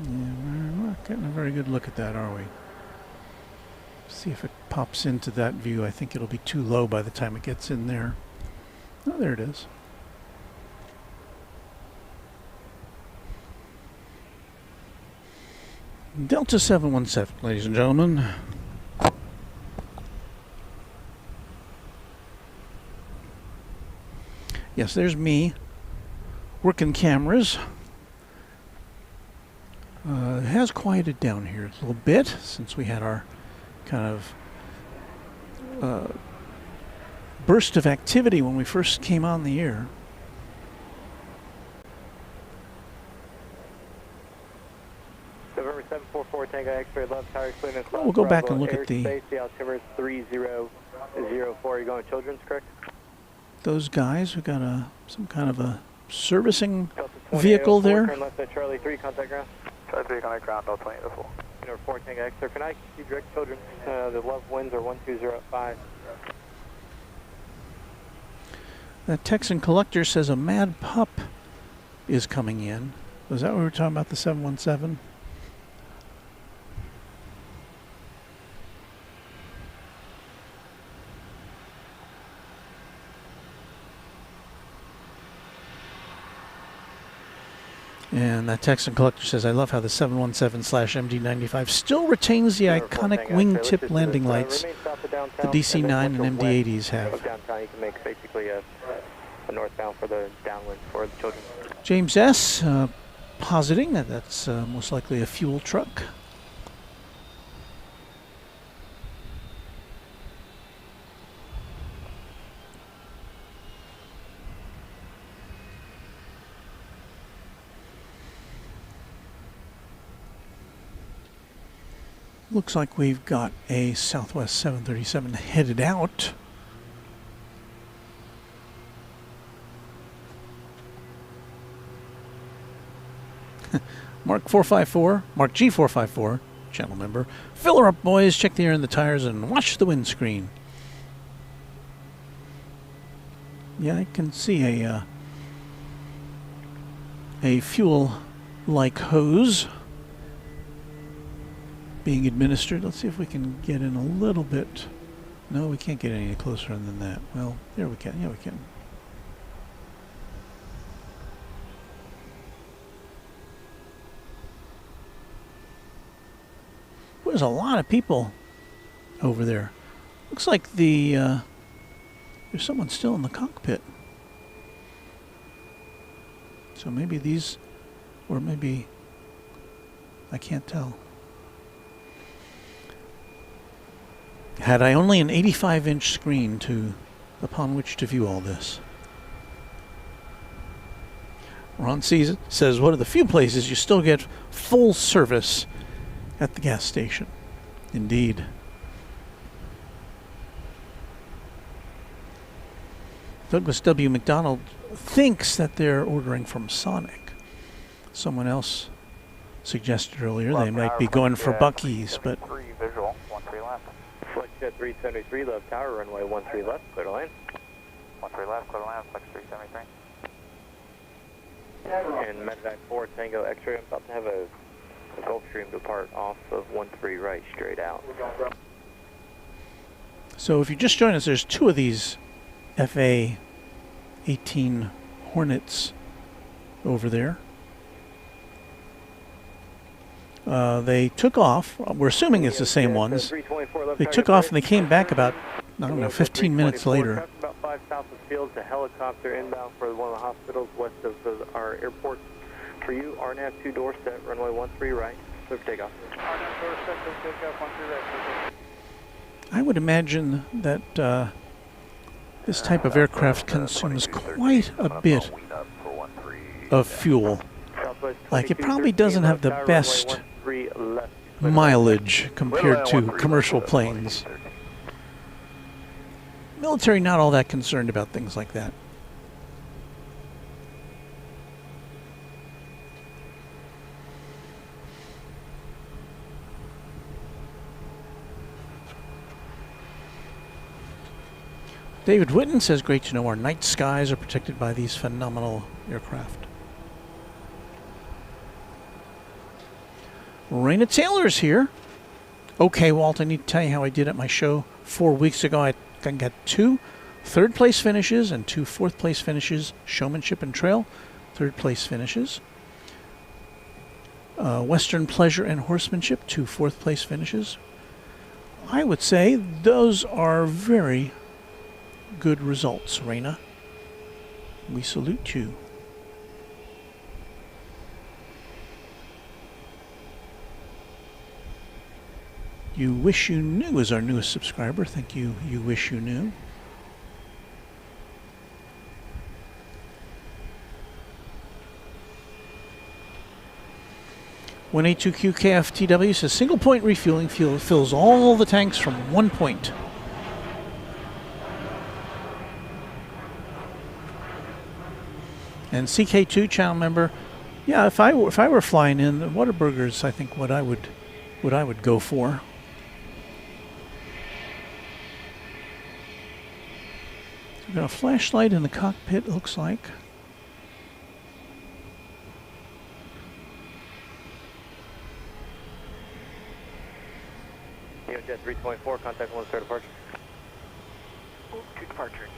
Yeah, we're not getting a very good look at that, are we? See if it pops into that view. I think it'll be too low by the time it gets in there. Oh, there it is. Delta 717, ladies and gentlemen. Yes, there's me working cameras. It has quieted down here a little bit since we had our kind of burst of activity when we first came on the air. November 744 Tango X-ray left tire cleaning. We'll go back and look at the altimeter is 3004. You're going Children's, correct? Those guys who got some kind of a servicing vehicle there. Turn left at Charlie 3, contact ground. Charlie 3, contact ground, Delta 2804. Number 4 Tango X-ray. Can I see direct Children's? The love winds are 12085. That Texan collector says a mad pup is coming in. Was that what we were talking about, the 717? And that Texan collector says, I love how the 717/MD95 still retains the iconic wingtip landing lights the DC-9 and MD-80s have. Downtown, you can make basically a northbound for the downwind for the children. James S. Positing that that's most likely a fuel truck. Looks like we've got a Southwest 737 headed out. Mark 454, Mark G454, channel member. Fill her up, boys. Check the air in the tires and watch the windscreen. Yeah, I can see a fuel-like hose being administered. Let's see if we can get in a little bit. No, we can't get any closer than that. Well, there we can. Yeah, we can. There's a lot of people over there. Looks like there's someone still in the cockpit. So maybe these, or maybe, I can't tell. Had I only an 85-inch screen upon which to view all this. Ron says, one of the few places you still get full service at the gas station. Indeed. Douglas W. McDonald thinks that they're ordering from Sonic. Someone else suggested earlier they might be going for Buc-ee's, but... Visual, 13 left. Flexjet 373 left tower, runway 13 left, clear to land. 13 left, clear to land, Flex 373. And Medevac 4 Tango X-ray, I'm about to have a Gulfstream depart off of 13 right, straight out. So if you just joined us, there's two of these FA-18 Hornets over there. They took off. We're assuming it's the same ones. They took off and they came back about, I don't know, 15 minutes later. About 5 south of Fields, a helicopter inbound for one of the hospitals west of our airport. For you, RNAV 2 door set, runway 13 right, clear for takeoff. RNAV door set, clear for takeoff, 13 right. I would imagine that this type of aircraft consumes quite a bit of fuel. Like, it probably doesn't have the best mileage compared to commercial planes. Military not all that concerned about things like that. David Whitten says, great to know our night skies are protected by these phenomenal aircraft. Raina Taylor's here. Okay, Walt, I need to tell you how I did at my show 4 weeks ago. I got 2 third-place finishes and 2 fourth-place finishes, showmanship and trail, third-place finishes. Western Pleasure and Horsemanship, 2 fourth-place finishes. I would say those are very good results, Raina. We salute you. You Wish You Knew is our newest subscriber. Thank you, You Wish You Knew. $182QKFTW says single point refueling fills all the tanks from one point. And CK2 channel member, yeah, if I were flying in, the Whataburger's I think what I would go for. We've got a flashlight in the cockpit, it looks like. Jet 324, contact 1 star departure. To departure.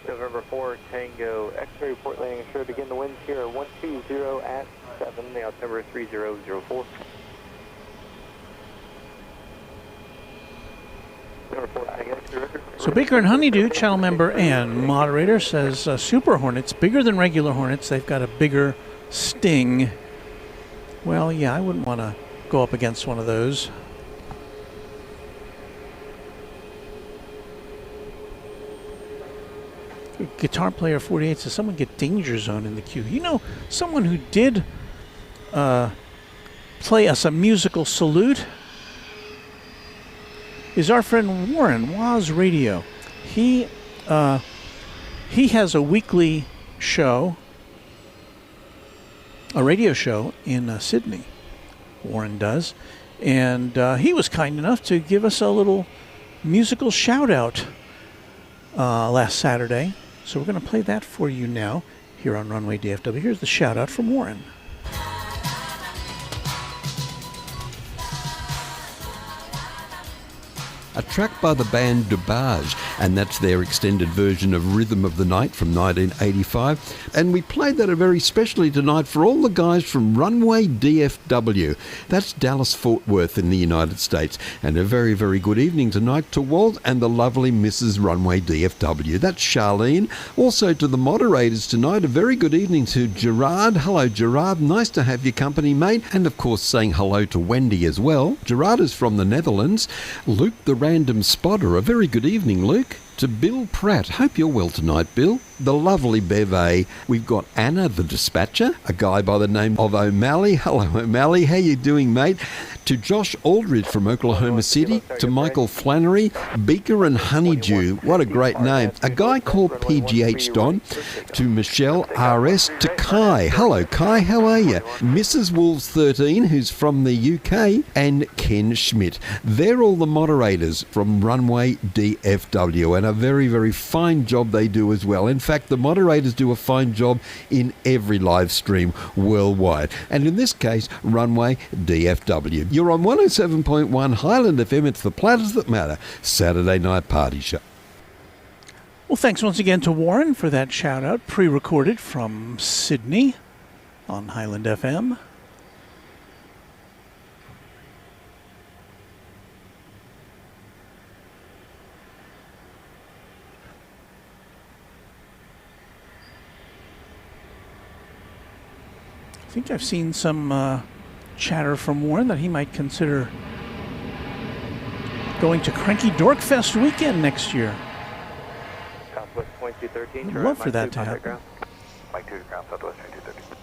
November 4 Tango X-ray report landing assured. Again, the winds here are 120 at 7, the altimeter 3004. So Baker and Honeydew, channel member and moderator, says Super Hornets, bigger than regular Hornets. They've got a bigger sting. Well, yeah, I wouldn't want to go up against one of those. Guitar Player 48 says someone get Danger Zone in the queue. You know, someone who did play us a musical salute is our friend Warren, Waz Radio. He has a weekly show, a radio show in Sydney. Warren does. And he was kind enough to give us a little musical shout out last Saturday. So we're going to play that for you now here on Runway DFW. Here's the shout out from Warren. A track by the band DuBarge, and that's their extended version of Rhythm of the Night from 1985. And we played that very specially tonight for all the guys from Runway DFW. That's Dallas-Fort Worth in the United States. And a very, very good evening tonight to Walt and the lovely Mrs. Runway DFW. That's Charlene. Also to the moderators tonight, a very good evening to Gerard. Hello, Gerard. Nice to have your company, mate. And of course, saying hello to Wendy as well. Gerard is from the Netherlands. Luke the Random Spotter, a very good evening, Luke. To Bill Pratt, hope you're well tonight, Bill. The lovely Beve. We've got Anna the Dispatcher, a guy by the name of O'Malley. Hello, O'Malley. How you doing, mate? To Josh Aldridge from Oklahoma City. To Michael Flannery. Beaker and Honeydew. What a great name. A guy called PGH Don. To Michelle RS. To Kai. Hello, Kai. How are you? Mrs. Wolves 13, who's from the UK. And Ken Schmidt. They're all the moderators from Runway DFW. And a very, very fine job they do as well. In fact, the moderators do a fine job in every live stream worldwide. And in this case, Runway DFW. You're on 107.1 Highland FM. It's the Platters That Matter Saturday Night Party Show. Well, thanks once again to Warren for that shout-out, pre-recorded from Sydney on Highland FM. I think I've seen some chatter from Warren that he might consider going to Cranky Dorkfest weekend next year. Southwest 2213. I'd love for that to happen. Mike 2 to ground, Southwest 2213.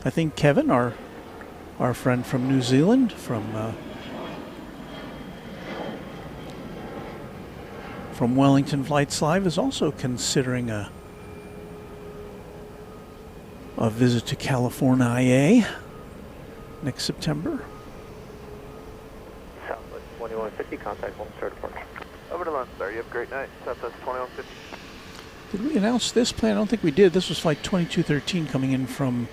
I think Kevin, our friend from New Zealand, from Wellington Flights Live, is also considering a visit to California IA next September. Southwest 2150, contact one start departure. Over to lunch, sir. You have a great night. Southwest 2150. Did we announce this plane? I don't think we did. This was flight 2213 coming in from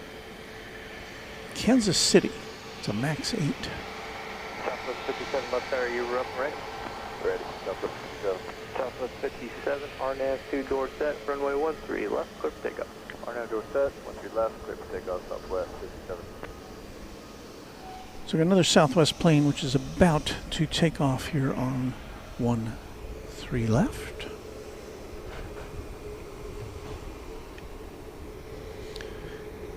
Kansas City. It's a MAX 8. Southwest 57, left side, are you up and ready? Ready. Southwest 57. Southwest 57, RNAV 2 door set, runway 13 left, clear for takeoff. RNAV door set, 13 left, clear for takeoff, Southwest 57. So we got another Southwest plane which is about to take off here on 13 left.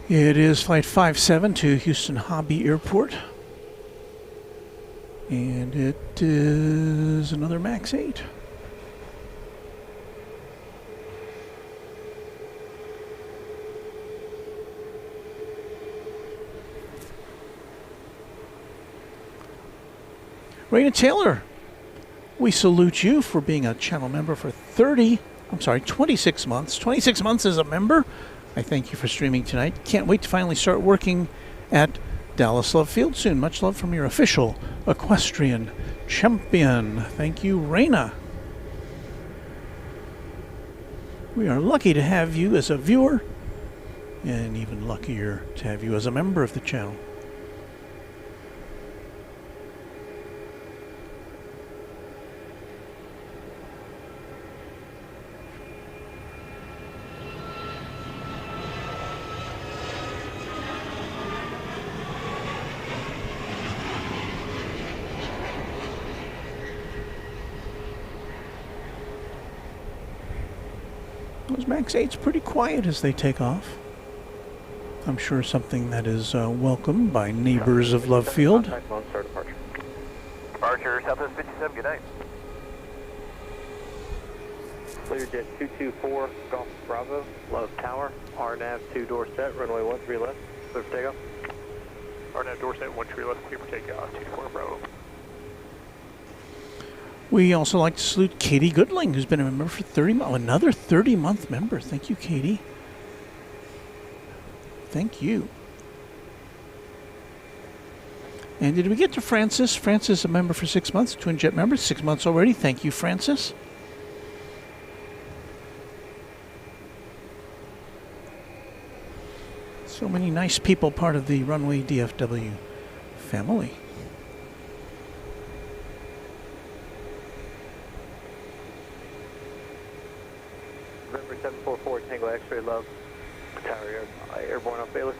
It is flight 57 to Houston Hobby Airport. And it is another MAX 8. Raina Taylor, we salute you for being a channel member for 26 months. 26 months as a member. I thank you for streaming tonight. Can't wait to finally start working at Dallas Love Field soon. Much love from your official equestrian champion. Thank you, Raina. We are lucky to have you as a viewer, and even luckier to have you as a member of the channel. Those MAX 8's pretty quiet as they take off. I'm sure something that is welcomed by neighbors of Love Field. Contact one start departure. Departure, Southwest 57, good night. Learjet 224, Golf Bravo, Love Tower, RNAV 2 door set, runway 13 left, clear for takeoff. RNAV door set, 13 left, clear for takeoff, 24 Bravo. We also like to salute Katie Goodling, who's been a member for 30 months. Another 30-month member. Thank you, Katie. Thank you. And did we get to Francis? Francis, a member for 6 months, Twin Jet member, 6 months already. Thank you, Francis. So many nice people part of the Runway DFW family. November 744 Tango X-ray Love, Tower Airborne off Baylor.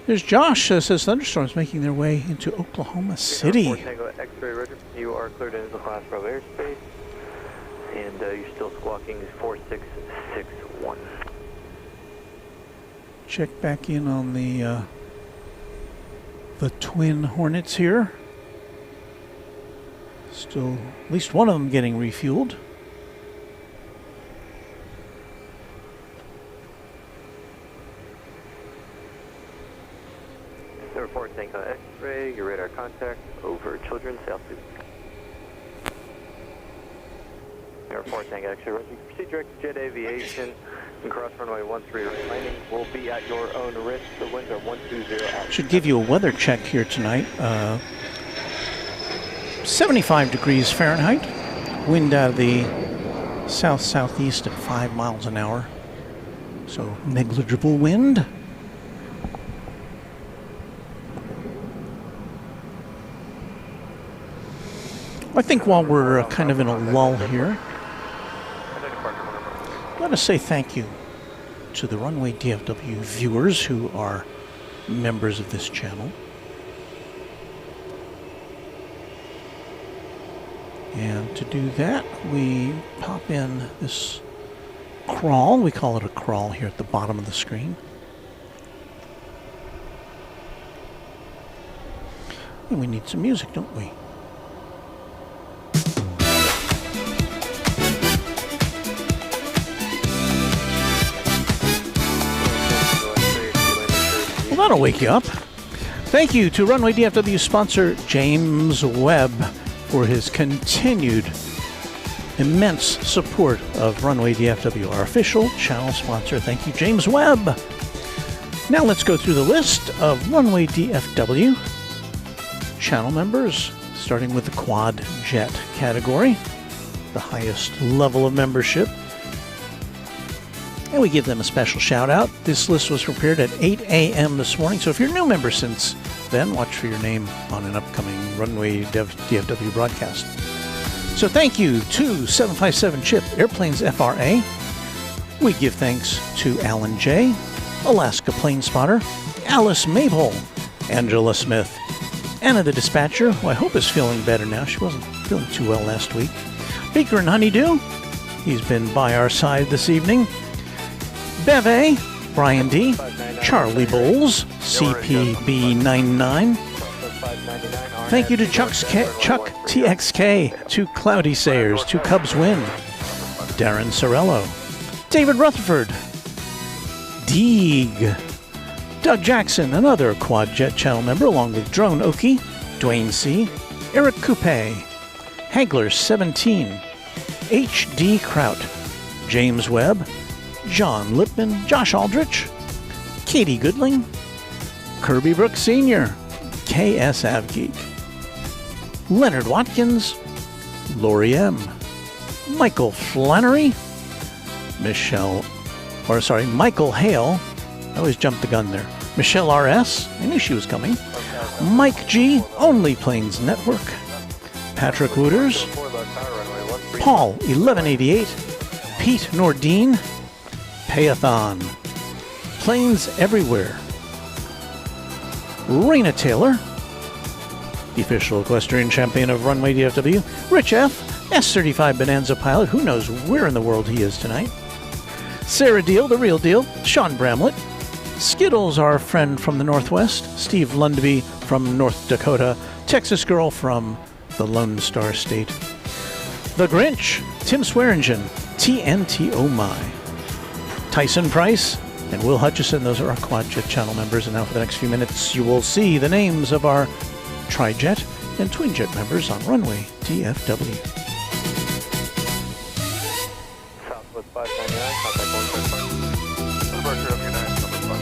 There's Josh, says thunderstorms making their way into Oklahoma City. Tango X-ray Roger. You are cleared into class Bravo airspace, and you're still squawking 4661. Check back in on the Twin Hornets here. Still at least one of them getting refueled. Report Tango X-ray, your radar contact over Children's South Loop. Report Tango X-ray, Roger. Proceed direct to Jet Aviation and cross runway 13 right. Landing will be at your own risk. The winds are 120 out. Should give you a weather check here tonight. 75 degrees Fahrenheit. Wind out of the south-southeast at 5 miles an hour. So negligible wind. I think while we're kind of in a lull here, let us say thank you to the Runway DFW viewers who are members of this channel. And to do that, we pop in this crawl. We call it a crawl here at the bottom of the screen. And we need some music, don't we? Well, that'll wake you up. Thank you to Runway DFW sponsor James Webb for his continued immense support of Runway DFW, our official channel sponsor. Thank you, James Webb. Now let's go through the list of Runway DFW channel members, starting with the Quad Jet category, the highest level of membership. And we give them a special shout out. This list was prepared at 8 a.m. this morning, so if you're a new member since then, watch for your name on an upcoming Runway DFW broadcast. So thank you to 757 Chip Airplanes FRA. We give thanks to Alan J, Alaska Plane Spotter, Alice Mabel, Angela Smith, Anna the Dispatcher, who I hope is feeling better now. She wasn't feeling too well last week. Baker and Honeydew, he's been by our side this evening. Beve, Brian D, Charlie Bowles, CPB99. Thank you to Chuck TXK, to Cloudy Sayers, to Cubs Win, Darren Sorello, David Rutherford, Deeg, Doug Jackson, another Quad Jet channel member, along with Drone Oki, Dwayne C, Eric Coupe, Hagler17, HD Kraut, James Webb, John Lipman, Josh Aldrich, Katie Goodling, Kirby Brooks Sr., KS Avgeek, Leonard Watkins, Lori M, Michael Flannery, Michael Hale, I always jumped the gun there, Michelle RS, I knew she was coming, Mike G, Only Planes Network, Patrick Wooters, Paul 1188, Pete Nordine, Payathon, Planes Everywhere, Raina Taylor, the official equestrian champion of Runway DFW, Rich F, S35 Bonanza pilot, who knows where in the world he is tonight, Sarah Deal, the real deal, Sean Bramlett, Skittles, our friend from the Northwest, Steve Lundby from North Dakota, Texas Girl from the Lone Star State, The Grinch, Tim Swearingen, TNT Oh My, Tyson Price, and Will Hutchison. Those are our Quad Jet channel members. And now for the next few minutes, you will see the names of our Tri-Jet and Twin Jet members on Runway DFW. Southwest 599, contact 175. Departure of your 9, Southwest 5.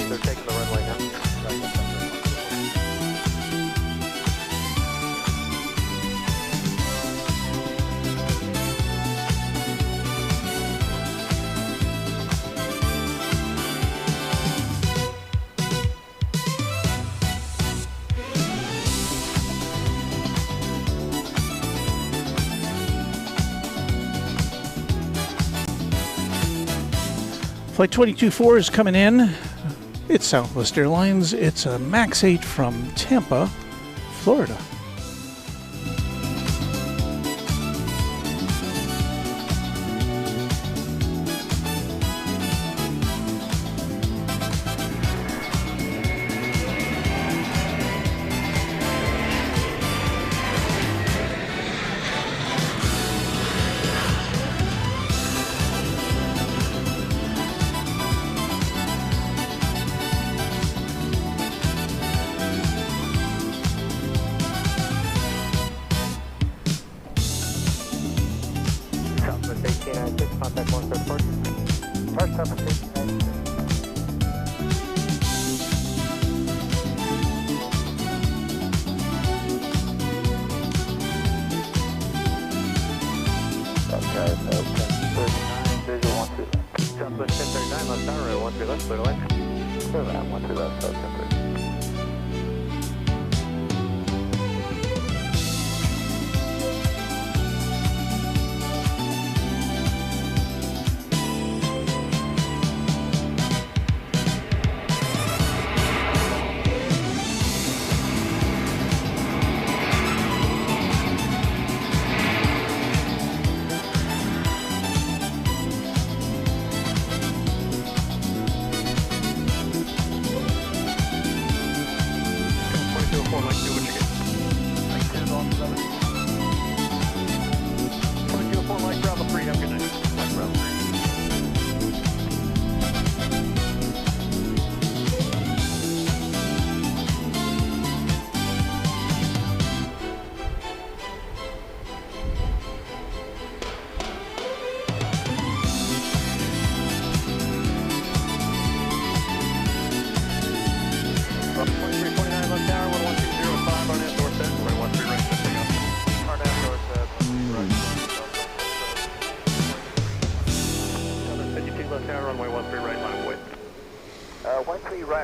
They're taking the runway now. Flight 224 is coming in. It's Southwest Airlines. It's a MAX 8 from Tampa, Florida. Southwest 1896, contact 134. First Southwest 1896. Okay, 1039, visual 1 Southwest 1039, left tower, 1 left, clear to land. Clear to land, 1 left, South 1039.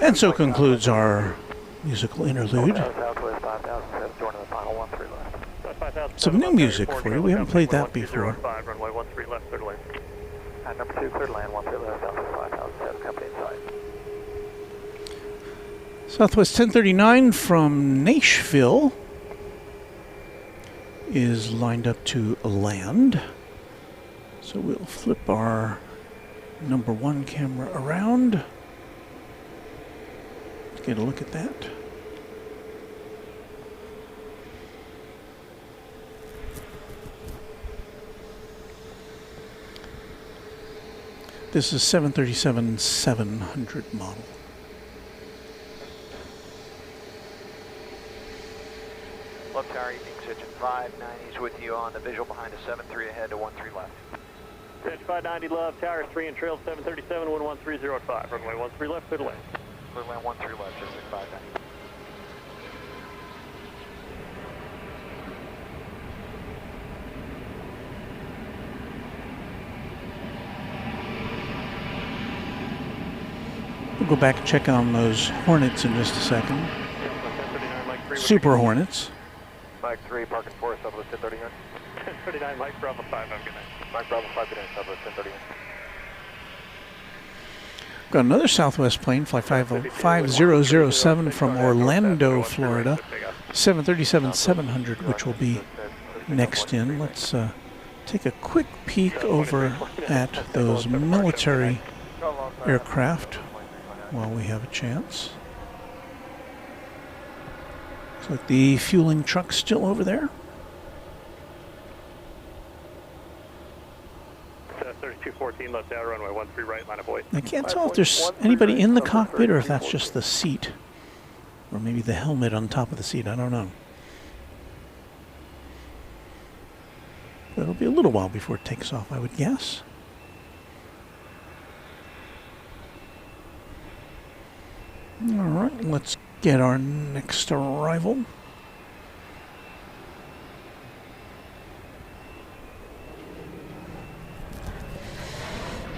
And so concludes our musical interlude. Some new music for you. We haven't played that before. Number 2, clear to land, 13 left, Southwest 5000, company inside. Southwest 1039 from Nashville is lined up to land. So we'll flip our number 1 camera around. Let's get a look at that. This is 737-700 model. Left tower, evening, Engine 590 is with you on the visual behind us, 73 ahead to 13 left. Engine 590 left, tower 3 and trail 737, 11305, runway 13 left, clear to land. Clear to land 13 left, just 590. We'll go back and check on those Hornets in just a second. Super Hornets. Mike 3, parking 4, Southwest 1039. 1039, Mike Bravo 5, have a good night. Mike Bravo 5, good night, Southwest 1039. Got another Southwest plane, flight 5007 from Orlando, Florida. 737-700, which will be next in. Let's take a quick peek over at those military aircraft while we have a chance. Looks like the fueling truck's still over there. 3214 left out, runway 13 right, line of void. I can't tell if there's anybody in the cockpit or if that's just the seat. Or maybe the helmet on top of the seat, I don't know. But it'll be a little while before it takes off, I would guess. All right, let's get our next arrival.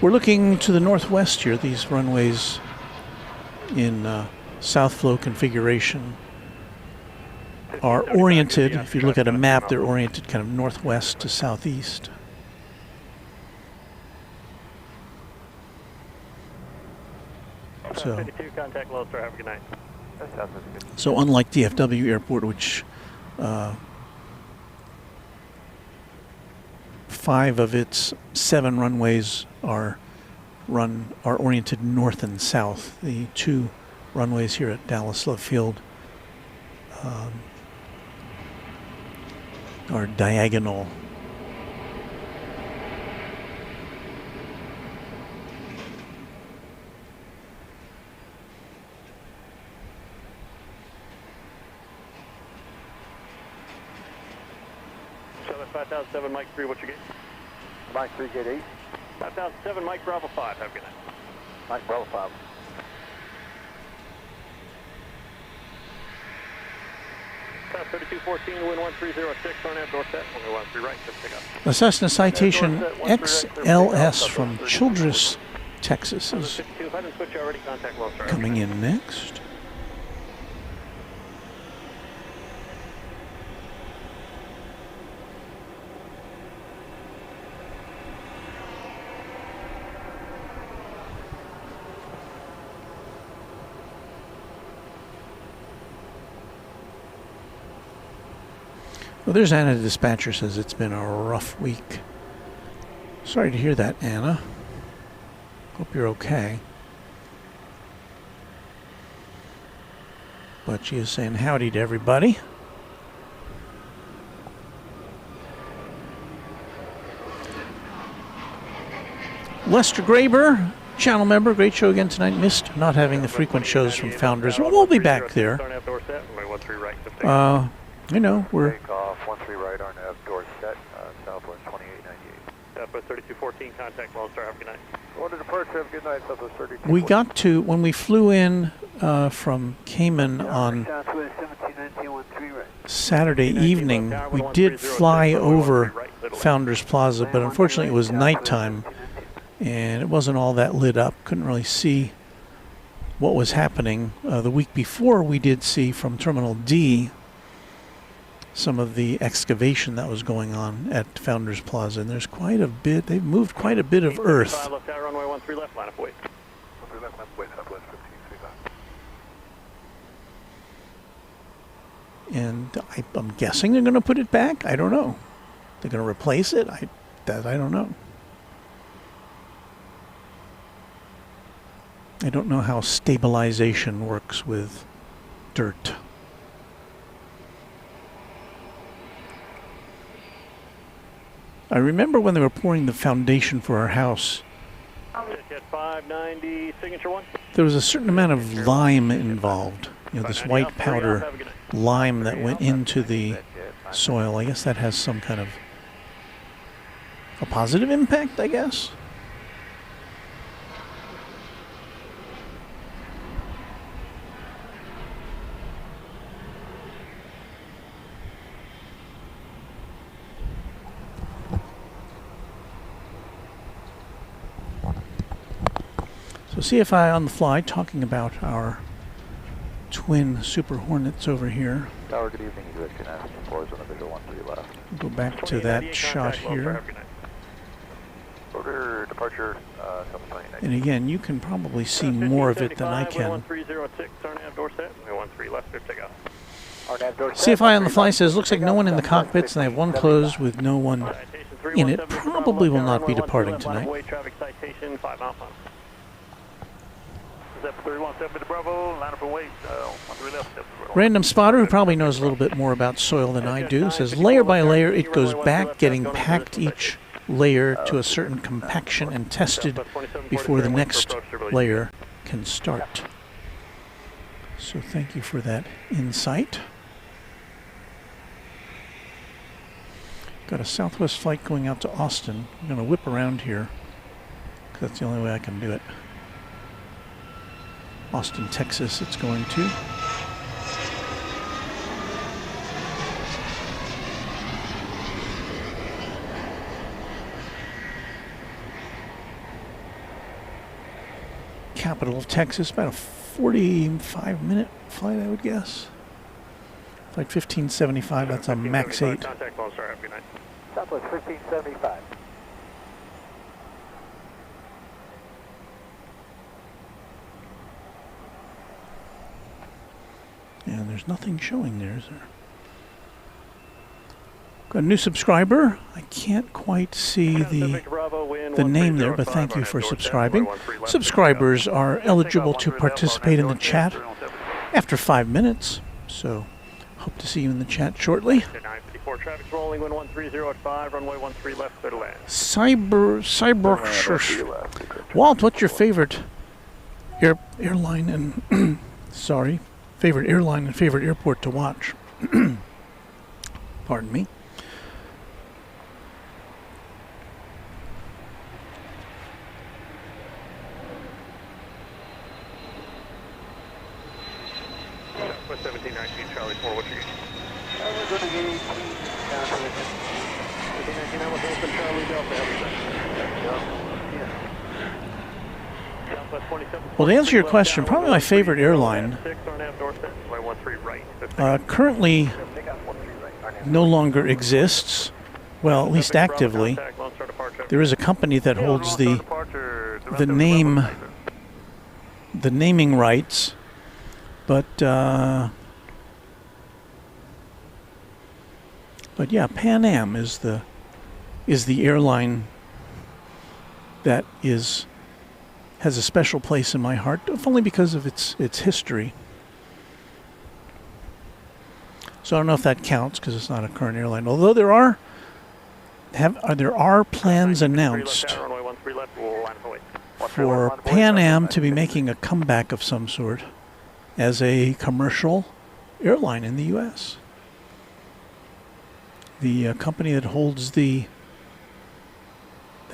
We're looking to the northwest here. These runways in south flow configuration are oriented, if you look at a map, they're oriented kind of northwest to southeast. So, 52, contact Lone-Star, have a good night. so unlike DFW Airport, which 5 of its 7 runways are oriented north and south. The 2 runways here at Dallas Love Field are diagonal. Southern 5007, Mike 3, what's your gate? Mike 3, gate 8. 5007, Mike Bravo 5, have a good night. Mike Bravo 5. South 3214, wind 1306, RNAV door set, 113 right, just pick up. A Cessna Citation XLS from Childress, Texas is 52, if I didn't switch already, contact Lone-Star. coming in next. Well, there's Anna, the dispatcher, says it's been a rough week. Sorry to hear that, Anna. Hope you're okay. But she is saying howdy to everybody. Lester Graber, channel member, great show again tonight. Missed not having the frequent shows from Founders. Well, we'll be back there. You know, we're Takeoff 13 right, RNAV door set, Southwest 2898. Southwest 3214, contact Lone-Star, have a good night. Order departure, have a good night, Southwest 3214. we got to, when we flew in from Cayman on Southwest 1719, 13 right. Saturday evening, we did fly over Founders Plaza, but unfortunately it was nighttime and it wasn't all that lit up. Couldn't really see what was happening. The week before, we did see from Terminal D some of the excavation that was going on at Founders Plaza, and there's quite a bit, they've moved quite a bit of earth. Left tower, runway 13 left, line up wait. 13 left, line up wait, Southwest 1535. And I'm guessing they're going to put it back. I don't know. They're going to replace it. I don't know. I don't know how stabilization works with dirt. I remember when they were pouring the foundation for our house, Jet 590, signature 1. there was a certain amount of lime involved. You know, this white powder lime that went into the soil. I guess that has some kind of a positive impact, I guess. So CFI on the fly, talking about our twin Super Hornets over here. Tower, good evening. You guys can ask some floors on the visual 13 left. We'll go back to that shot here. Order departure, Southwest 2898. And again, you can probably see more of it than I can. 1306, RNAV door set, 13 left, clear takeoff. CFI on the fly says, looks like no one in the cockpits, and they have one closed with no one in it. Probably will not be departing tonight. Traffic citation, 5 mile final. 317 to Bravo, line up and wait, 13 left. Random spotter, who probably knows a little bit more about soil than I do, says layer by layer it goes back, getting packed each layer to a certain compaction and tested before the next layer can start. So thank you for that insight. Got a Southwest flight going out to Austin. I'm going to whip around here because that's the only way I can do it. Austin, Texas it's going to. Capital of Texas, about a 45-minute flight, I would guess. Flight 1575, that's a max 8. Contact Lone Star, have a good night. Southwest 1575. And there's nothing showing there, is there? Got a new subscriber. I can't quite see the name there, but thank you for subscribing. Subscribers are eligible to participate in the chat after 5 minutes, so hope to see you in the chat shortly. 954 traffic's rolling, wind 130 at 5, runway 13 left, clear to land. Cyber. Walt, what's your favorite airline and favorite airline and favorite airport to watch? Pardon me. Southwest 1719, Charlie 4, what's your gauge? We're going to get 18 down to the 1719, I'm with Open Charlie Delta, have a good night. Southwest 27. Well, to answer your question, probably my favorite airline currently no longer exists. Well, at least actively. There is a company that holds the naming rights, but yeah, Pan Am is the airline that has a special place in my heart, if only because of its history. So I don't know if that counts because it's not a current airline. Although there are plans announced for Pan Am to be making a comeback of some sort as a commercial airline in the U.S. The company that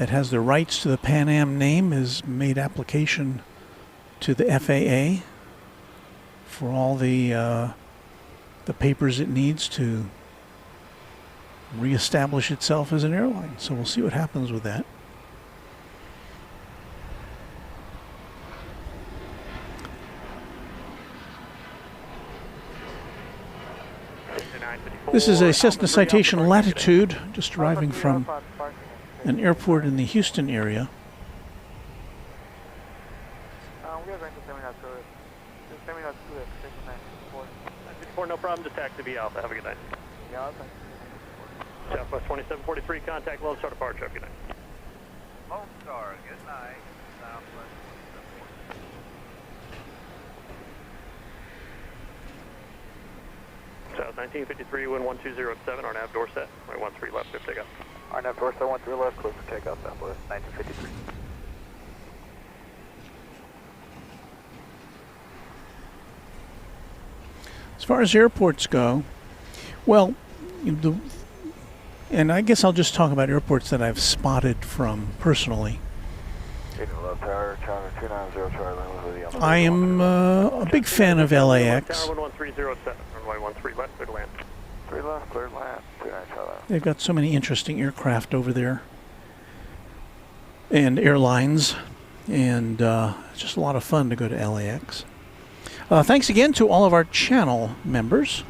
has the rights to the Pan Am name has made application to the FAA for all the papers it needs to reestablish itself as an airline. So we'll see what happens with that. This is a Cessna Citation Latitude, just arriving from an airport in the Houston area. No problem, just taxi V Alpha. Have a good night. Southwest 2743, contact Lone Star departure. Have a good night. Lone Star, good night. Southwest 2743. South 1953, wind 120 at 7, RNAV door set. Runway 13 left, clear for takeoff. RNAV door set 13 left, clear for takeoff, Southwest 1953. As far as airports go, well, and I guess I'll just talk about airports that I've spotted from personally. I am a big fan of LAX. They've got so many interesting aircraft over there and airlines, and it's just a lot of fun to go to LAX. Thanks again to all of our channel members,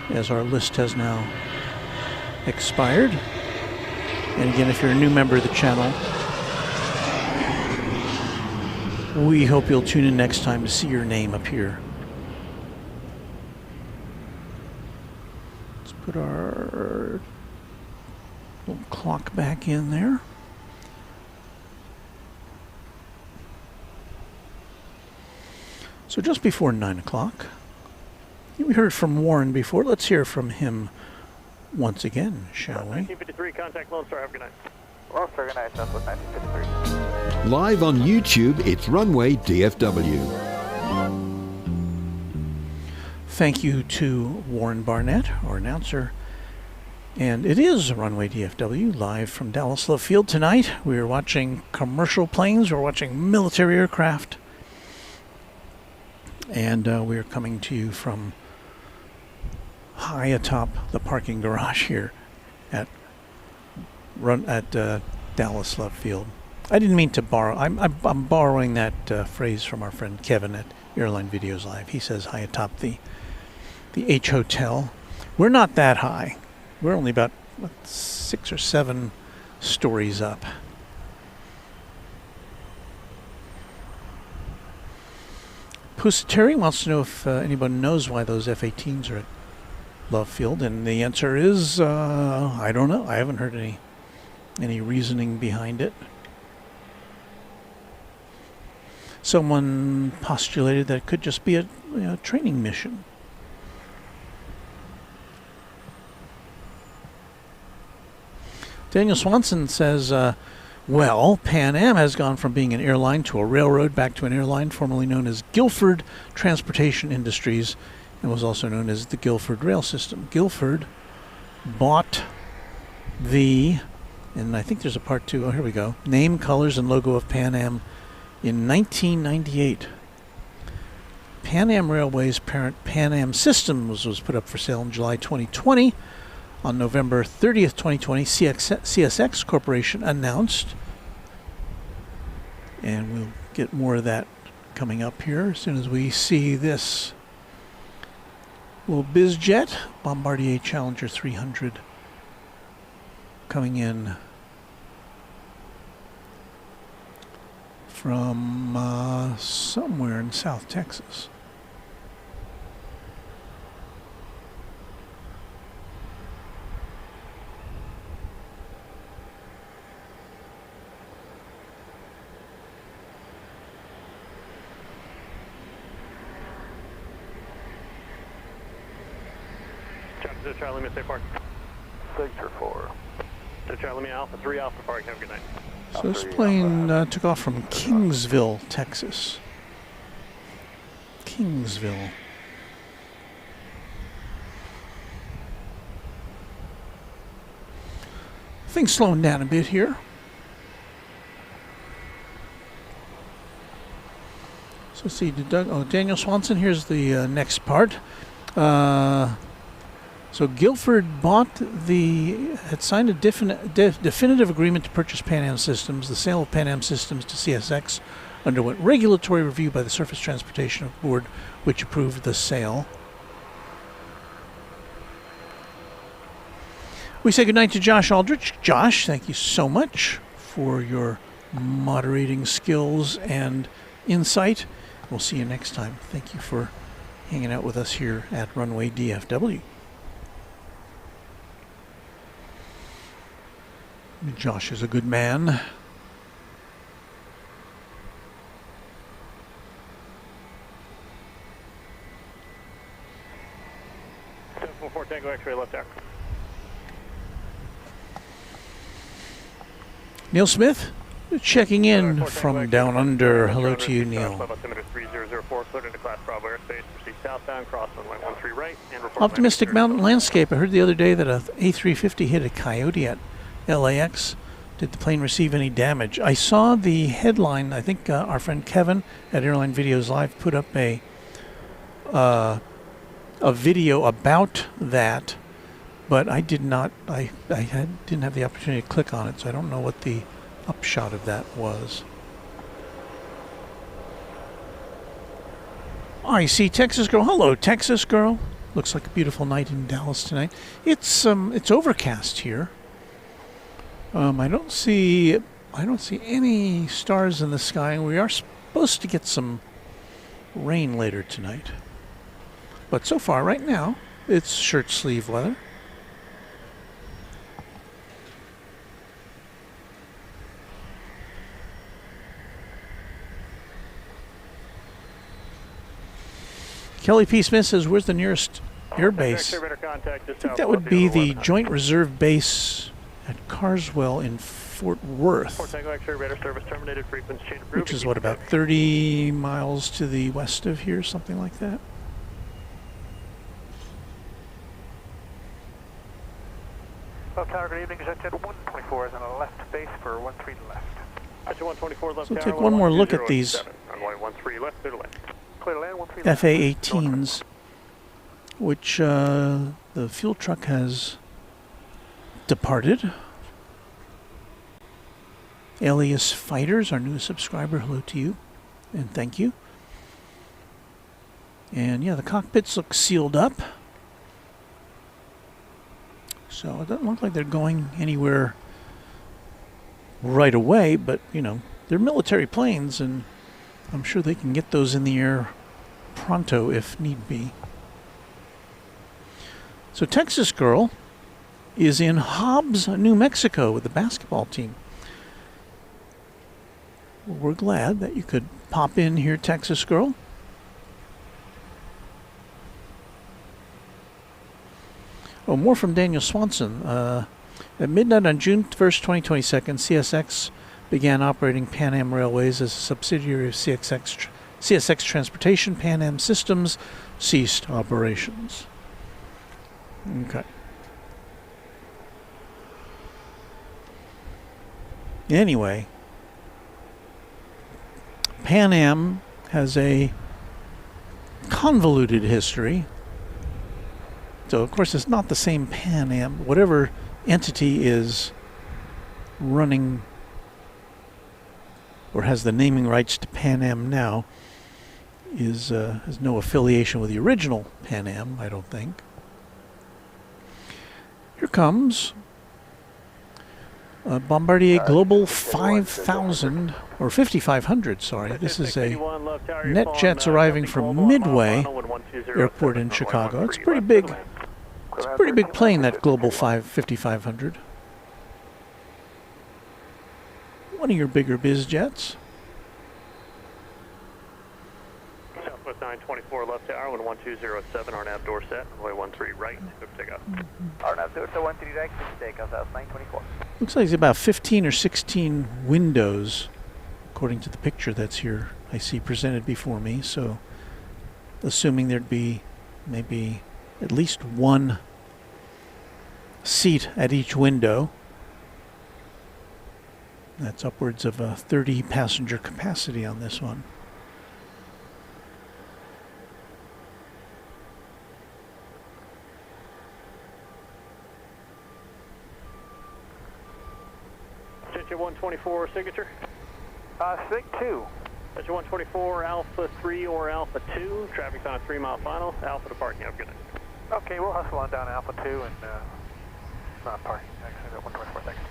as our list has now expired. And again, if you're a new member of the channel, we hope you'll tune in next time to see your name appear. Let's put our little clock back in there. So just before 9 o'clock, we heard from Warren before. Let's hear from him once again, shall we? 1953, contact Lone Star. Have a good night. Lone Star, good night, Southwest 1953. Live on YouTube, it's Runway DFW. Thank you to Warren Barnett, our announcer. And it is Runway DFW, live from Dallas Love Field tonight. We are watching commercial planes. We're watching military aircraft. And we're coming to you from high atop the parking garage here at Dallas Love Field. I didn't mean to borrow. I'm borrowing that phrase from our friend Kevin at Airline Videos Live. He says high atop the H Hotel. We're not that high. We're only about 6 or 7 stories up. Terry wants to know if anyone knows why those F-18s are at Love Field, and the answer is I don't know. I haven't heard any reasoning behind it. Someone postulated that it could just be a training mission. Daniel Swanson says, well, Pan Am has gone from being an airline to a railroad back to an airline, formerly known as Guilford Transportation Industries, and was also known as the Guilford Rail System. Guilford bought and I think there's a part 2, here we go, name, colors, and logo of Pan Am in 1998. Pan Am Railway's parent Pan Am Systems was put up for sale in July 2020. On November 30th, 2020, CSX Corporation announced, and we'll get more of that coming up here as soon as we see this little bizjet, Bombardier Challenger 300, coming in from somewhere in South Texas. Charlie, Miss Park. Sector 4. So Charlie, Alpha 3, Alpha Park. Have a good night. So this plane took off from Kingsville, Texas. Kingsville. Things slowing down a bit here. So let's see, Daniel Swanson, here's the next part. So Guilford had signed a definitive agreement to purchase Pan Am Systems. The sale of Pan Am Systems to CSX underwent regulatory review by the Surface Transportation Board, which approved the sale. We say goodnight to Josh Aldrich. Josh, thank you so much for your moderating skills and insight. We'll see you next time. Thank you for hanging out with us here at Runway DFW. Josh is a good man. Tango X-ray left arc. Neil Smith, checking in from down under. Hello to you, Neil. Optimistic Mountain Landscape. I heard the other day that a A350 hit a coyote at LAX. Did the plane receive any damage? I saw the headline. I think our friend Kevin at Airline Videos Live put up a video about that, but I did not. I didn't have the opportunity to click on it, so I don't know what the upshot of that was. I see Texas Girl. Hello, Texas Girl. Looks like a beautiful night in Dallas tonight. It's overcast here. I don't see any stars in the sky, and we are supposed to get some rain later tonight. But so far, right now, it's shirt sleeve weather. Kelly P. Smith says, where's the nearest air base? I think that would be the Joint Reserve Base at Carswell in Fort Worth, which is, what, about 30 miles to the west of here, something like that. Well, Tower, good evening. Jet 124 is on a left base for 13 left. Jet 124 left. So we'll take one more look at these FA-18s, which the fuel truck has departed. Alias Fighters, our newest subscriber, hello to you, and thank you. And yeah, the cockpits look sealed up. So it doesn't look like they're going anywhere right away, but, you know, they're military planes, and I'm sure they can get those in the air pronto if need be. So Texas Girl is in Hobbs, New Mexico with the basketball team. Well, we're glad that you could pop in here, Texas Girl. Oh, more from Daniel Swanson. At midnight on June 1st, 2022, CSX began operating Pan Am Railways as a subsidiary of CSX Transportation. Pan Am Systems ceased operations. Okay. Anyway, Pan Am has a convoluted history. So, of course, it's not the same Pan Am. Whatever entity is running or has the naming rights to Pan Am now has no affiliation with the original Pan Am, I don't think. Here comes Bombardier Global 5000, or 5500, sorry. This is a NetJets arriving from Midway Airport in Chicago. It's pretty big. It's a pretty big plane, that Global 5500. One of your bigger biz jets. Southwest 924 left tower, 1207, RNAV door set, runway 13 right, clear for takeoff. RNAV door set 13 right, clear for takeoff, South 924. Looks like it's about 15 or 16 windows, according to the picture that's here, I see presented before me. So, assuming there'd be maybe at least one seat at each window. That's upwards of a 30 passenger capacity on this one. Jet 124 signature? Sig 2. Jet 124 Alpha 3 or Alpha 2. Traffic's on a 3-mile final. Alpha to parking. Have a good night. Okay, we'll hustle on down Alpha 2 and not parking. Actually, 124 seconds.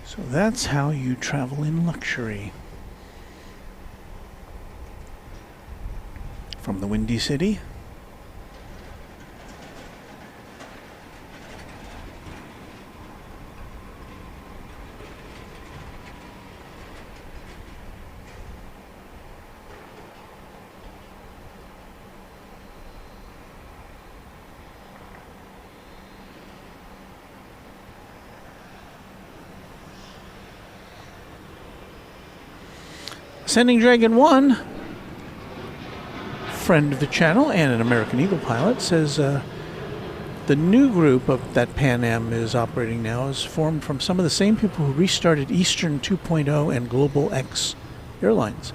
So that's how you travel in luxury. From the Windy City. Sending Dragon 1, friend of the channel and an American Eagle pilot, says the new group of that Pan Am is operating now is formed from some of the same people who restarted Eastern 2.0 and Global X Airlines.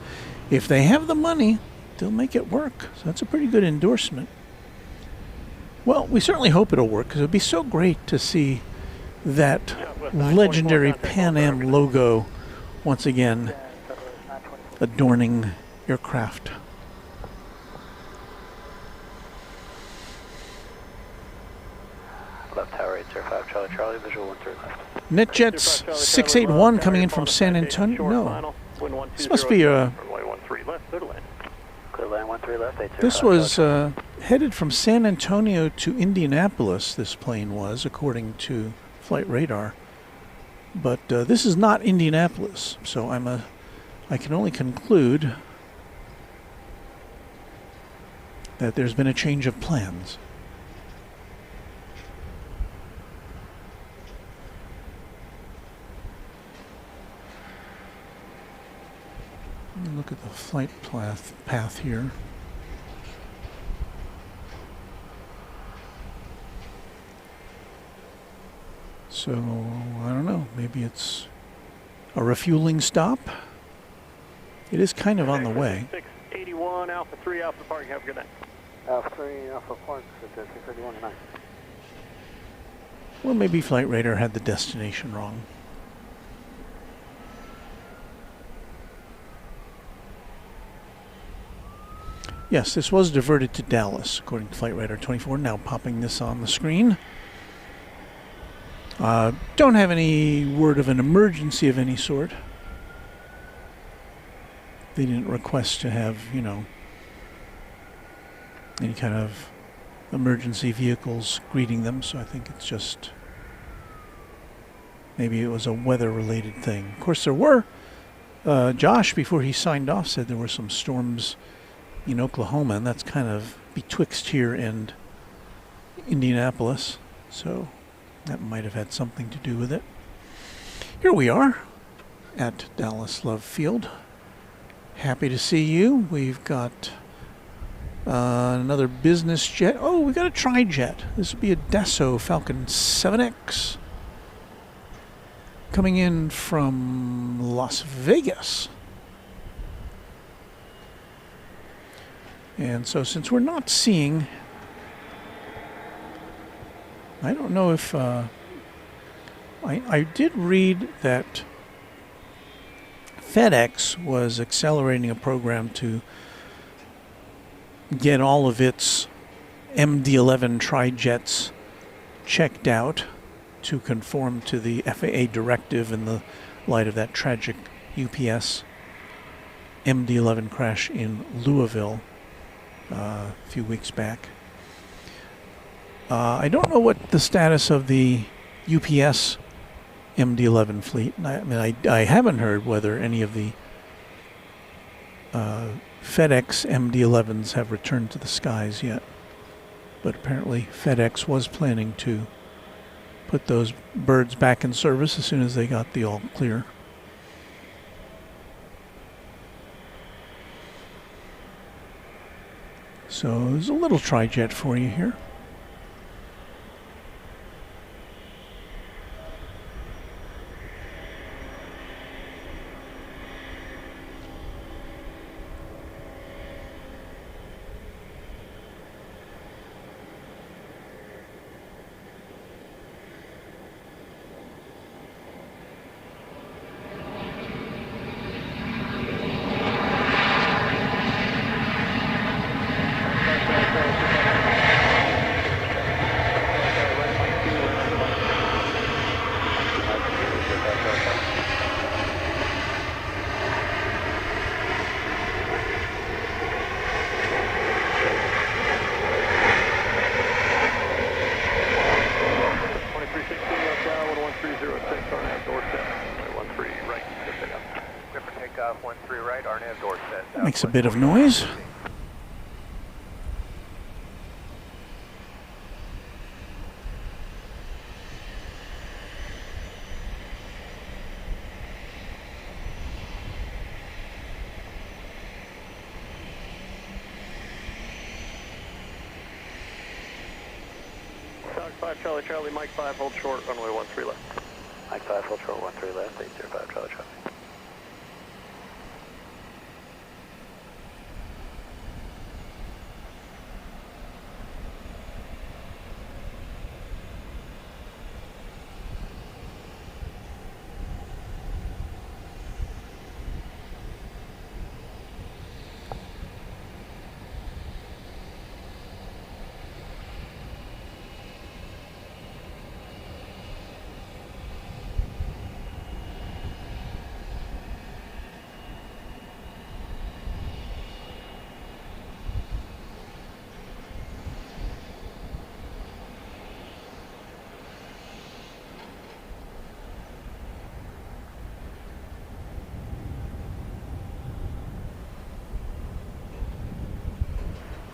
If they have the money, they'll make it work. So that's a pretty good endorsement. Well, we certainly hope it'll work, because it would be so great to see that legendary Pan Am logo once again adorning aircraft. Left tower 805 Charlie Charlie, visual 13 left. NetJets 681 coming in from San Antonio. No, this must be a. Clear line 13 left. This was headed from San Antonio to Indianapolis. This plane was, according to flight radar. But this is not Indianapolis, so I can only conclude that there's been a change of plans. Let me look at the flight path here. So, I don't know, maybe it's a refueling stop. It is kind of on the way. 681 Alpha 3 Alpha Park, have a good night. Alpha 3 Alpha Park, 631 tonight. Well, maybe Flight Radar had the destination wrong. Yes, this was diverted to Dallas, according to Flight Radar 24. Now popping this on the screen. Don't have any word of an emergency of any sort. They didn't request to have, you know, any kind of emergency vehicles greeting them, so I think it's just maybe it was a weather-related thing. Of course, there were. Josh, before he signed off, said there were some storms in Oklahoma, and that's kind of betwixt here and Indianapolis, so that might have had something to do with it. Here we are at Dallas Love Field. Happy to see you. We've got another business jet. Oh, we got a tri-jet. This would be a Dassault Falcon 7X coming in from Las Vegas. And so since we're not seeing, I don't know if I did read that FedEx was accelerating a program to get all of its MD-11 tri-jets checked out to conform to the FAA directive in the light of that tragic UPS MD-11 crash in Louisville a few weeks back. I don't know what the status of the UPS MD-11 fleet. I mean, I haven't heard whether any of the FedEx MD-11s have returned to the skies yet. But apparently FedEx was planning to put those birds back in service as soon as they got the all clear. So there's a little tri-jet for you here. Makes a bit of noise. Stock 5 Charlie Charlie, Mike 5, hold short, runway 13 left. Mike 5, hold short, 13 left, 805 Charlie Charlie.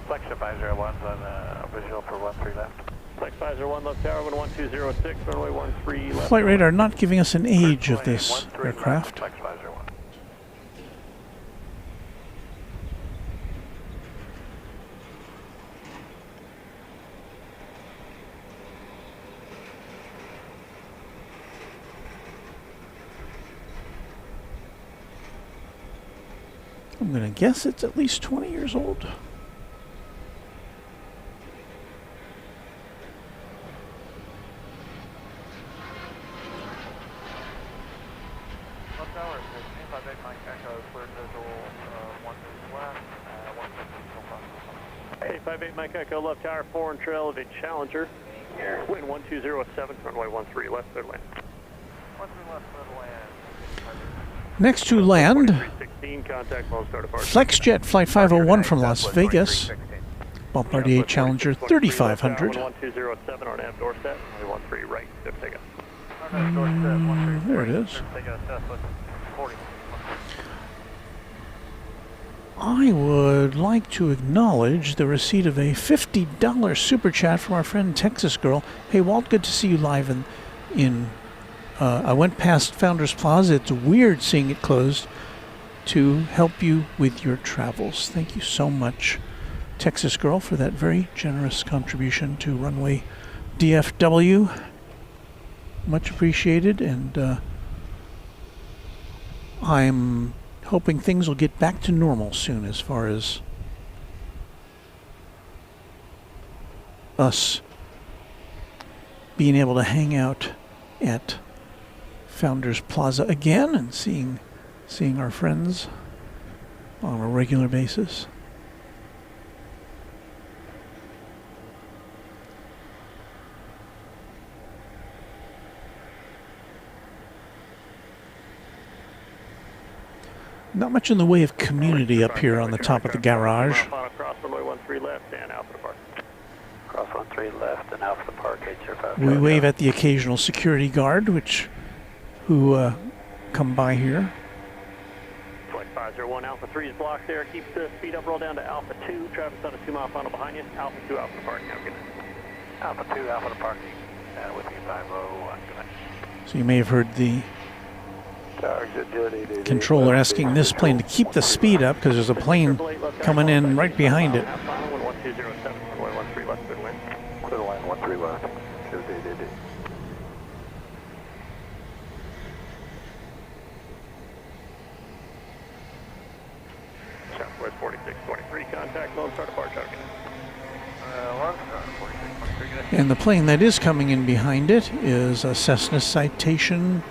Flex advisor 1's on visual for 13 left. Flex advisor 1 left tower, 1206, runway 13 left. Flight Radar not giving us an age of this aircraft. Flex advisor 1. I'm going to guess it's at least 20 years old. Hey, 58 Mike Echo, left tower, 4 and trail of a Challenger. Wind 1207, runway 13 left, third land. 13 left, third land. Next to land, 16, contact phone start departure. FlexJet Flight 501 from Las Vegas. Bombardier Challenger 3500. 1207 on nav doorstep, runway 13 right, step takeoff. There it is. I would like to acknowledge the receipt of a $50 super chat from our friend Texas Girl. Hey Walt, good to see you live in I went past Founders Plaza. It's weird seeing it closed to help you with your travels. Thank you so much, Texas Girl, for that very generous contribution to Runway DFW. Much appreciated, and I'm hoping things will get back to normal soon as far as us being able to hang out at Founders Plaza again and seeing our friends on a regular basis. Not much in the way of community up here on the top of the garage. Cross runway 13 left and Alpha to park. Cross 13 left and Alpha to park, 805. We wave at the occasional security guard, who come by here. Flight 501 Alpha 3 is blocked there. Keep the speed up, roll down to Alpha 2. Traffic's on a 2-mile funnel behind you. Alpha 2, Alpha to parking. Have a good night. Alpha 2, Alpha to parking. With me 501. Good night. So you may have heard the controller asking this plane to keep the speed up because there's a plane coming in right behind it. Final 1207, runway 13 left, clear to land. Clear to land, 13 left. Southwest 4623, contact mode, start departure. Okay. And the plane that is coming in behind it is a Cessna Citation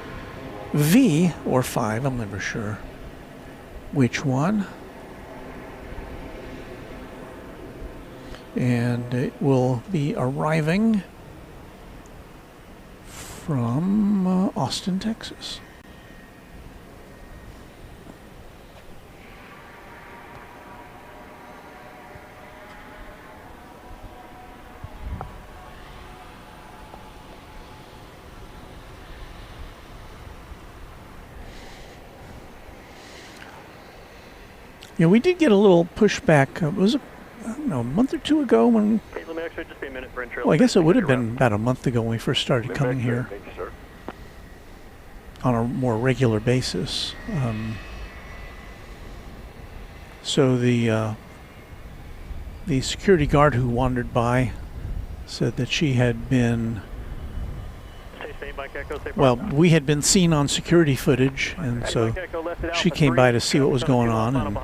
V or 5, I'm never sure which one. And it will be arriving from Austin, Texas. Yeah, we did get a little pushback. Was it, I don't know, a month or two ago when... Hey, let me actually just be a minute for intro. Well, I guess it would have been about a month ago when we first started coming here on a more regular basis. So the security guard who wandered by said that she had been... Well, we had been seen on security footage, and so she came by to see what was going on, and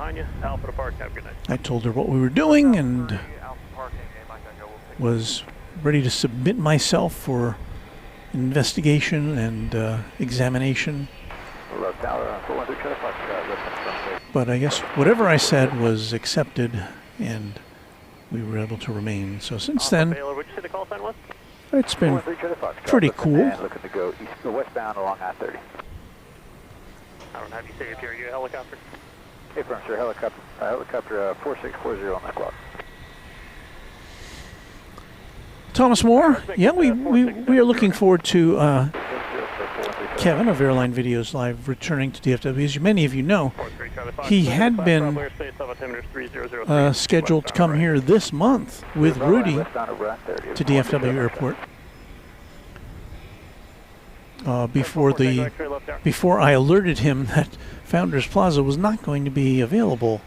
I told her what we were doing and was ready to submit myself for investigation and examination. But I guess whatever I said was accepted, and we were able to remain. So since then, it's been pretty cool. Looking to go east or westbound along I-30. I don't have you say if you're a helicopter. Hey, from sir, helicopter 4640 on that clock. Thomas Moore, yeah, we are looking forward to Kevin of Airline Videos Live returning to DFW. As many of you know, he had been scheduled to come here this month with Rudy to DFW Airport before I alerted him that Founders Plaza was not going to be available.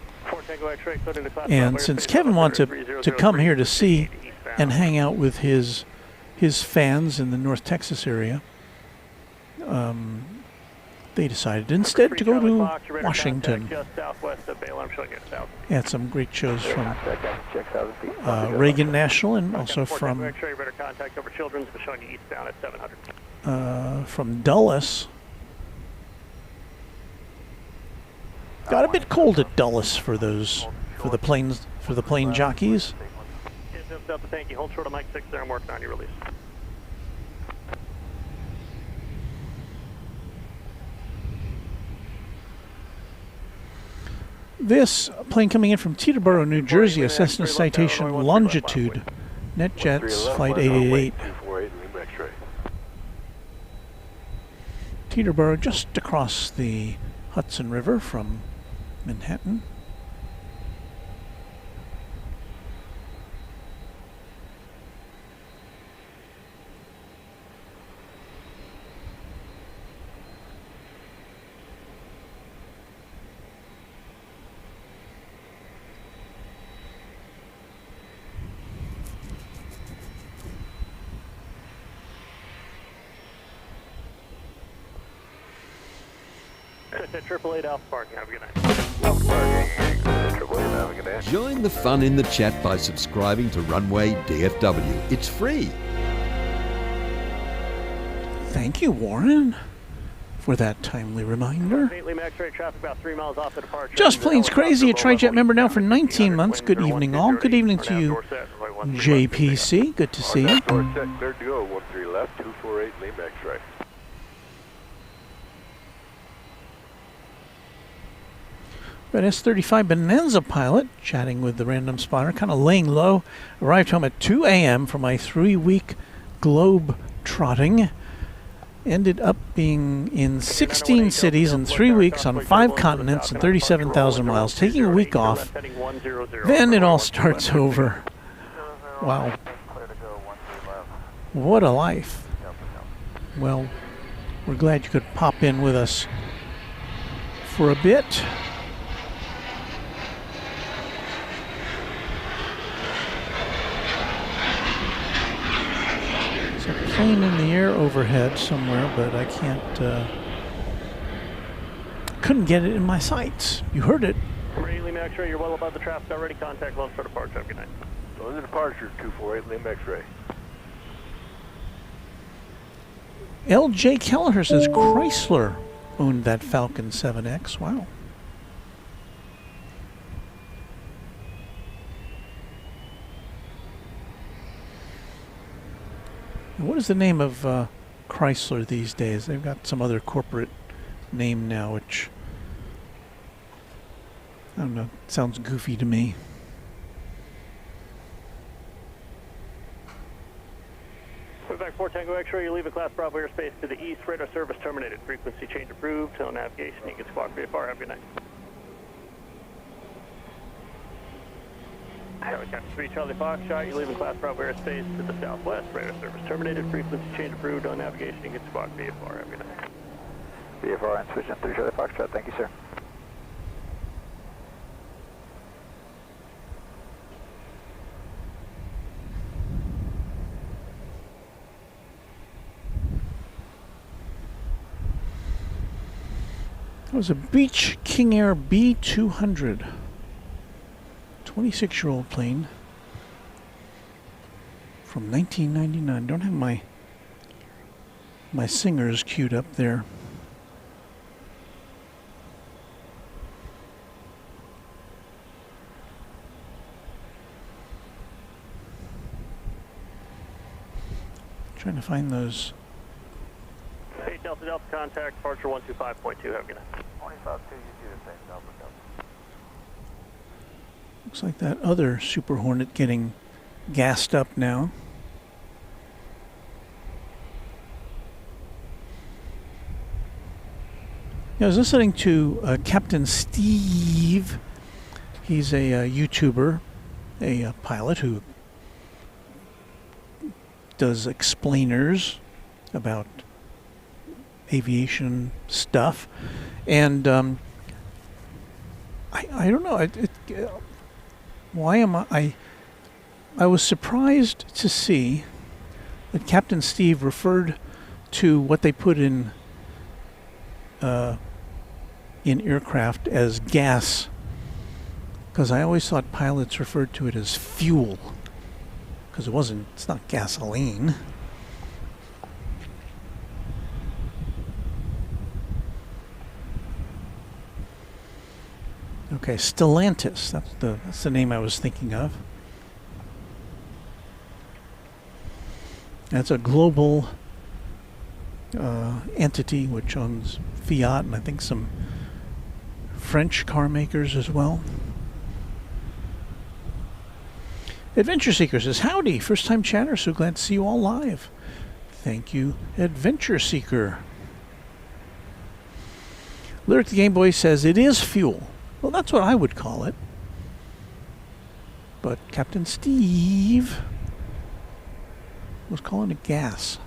And since Kevin wanted to come here to see and hang out with his they decided instead to go to Washington. Just southwest of Baylor. I'm showing you south. Had some great shows from Check 1,000 feet. Reagan National and also from X-ray radar contact over Children's. I'm showing you eastbound at 700. from Dulles. Got a bit cold at Dulles for the plane jockeys. Delta, thank you. Hold short of Mike 6 there. I'm working on your release. This plane coming in from Teterboro, New Jersey, a Cessna Citation Longitude, NetJets Flight 888. Teterboro, just across the Hudson River from Manhattan. Triple eight Alpha Parking. Have a good night. Join the fun in the chat by subscribing to Runway DFW. It's free. Thank you, Warren, for that timely reminder. Traffic about 3 miles off the departure. Just Plains Crazy, a TriJet member now for 19 months. Good evening, all. Good evening to you, JPC. Good to see you. Cleared to go. 13 left, 248 Lima X-ray. Got S-35 Bonanza pilot chatting with the random spotter, kind of laying low. Arrived home at 2 a.m. for my 3-week globe trotting. Ended up being in 16 cities in 3 weeks on 5 continents and 37,000 miles, taking a week off. Then it all starts over. Wow. What a life. Well, we're glad you could pop in with us for a bit. There's a plane in the air overhead somewhere, but I can't, couldn't get it in my sights. You heard it. Lima X-ray, you're well above the traffic already. Contact Lone Star departure. Have a good night. Lone departure, 248 Lima X-ray. L.J. Kelleher says Chrysler owned that Falcon 7X. Wow. What is the name of Chrysler these days? They've got some other corporate name now, which, I don't know, sounds goofy to me. Back 4 Tango X-ray, you leave a class Bravo airspace to the east. Radar service terminated. Frequency change approved. Tell navigation. You can squawk VFR. Have a good night. Captain 3 Charlie Foxtrot, you're leaving class Bravo airspace to the southwest. Radar service terminated. Frequency change approved. On navigation, you can squawk VFR. Have a good night. VFR and switch on 3 Charlie Foxtrot. Thank you, sir. It was a Beech King Air B200. 26-year-old plane from 1999. Don't have my singers queued up there. Trying to find those. 8 Delta Delta contact, departure 125.2. Have a good night. 25.2, you do the same, Delta Delta. Looks like that other Super Hornet getting gassed up now. I was listening to Captain Steve. He's a YouTuber, a pilot who does explainers about aviation stuff, and I don't know. Why am I was surprised to see that Captain Steve referred to what they put in in aircraft as gas, because I always thought pilots referred to it as fuel, because it's not gasoline. Okay, Stellantis, that's the name I was thinking of. That's a global entity which owns Fiat and I think some French car makers as well. Adventure Seeker says, howdy, first time chatter, so glad to see you all live. Thank you, Adventure Seeker. Lyric the Game Boy says, it is fuel. Well, that's what I would call it. But Captain Steve was calling it gas.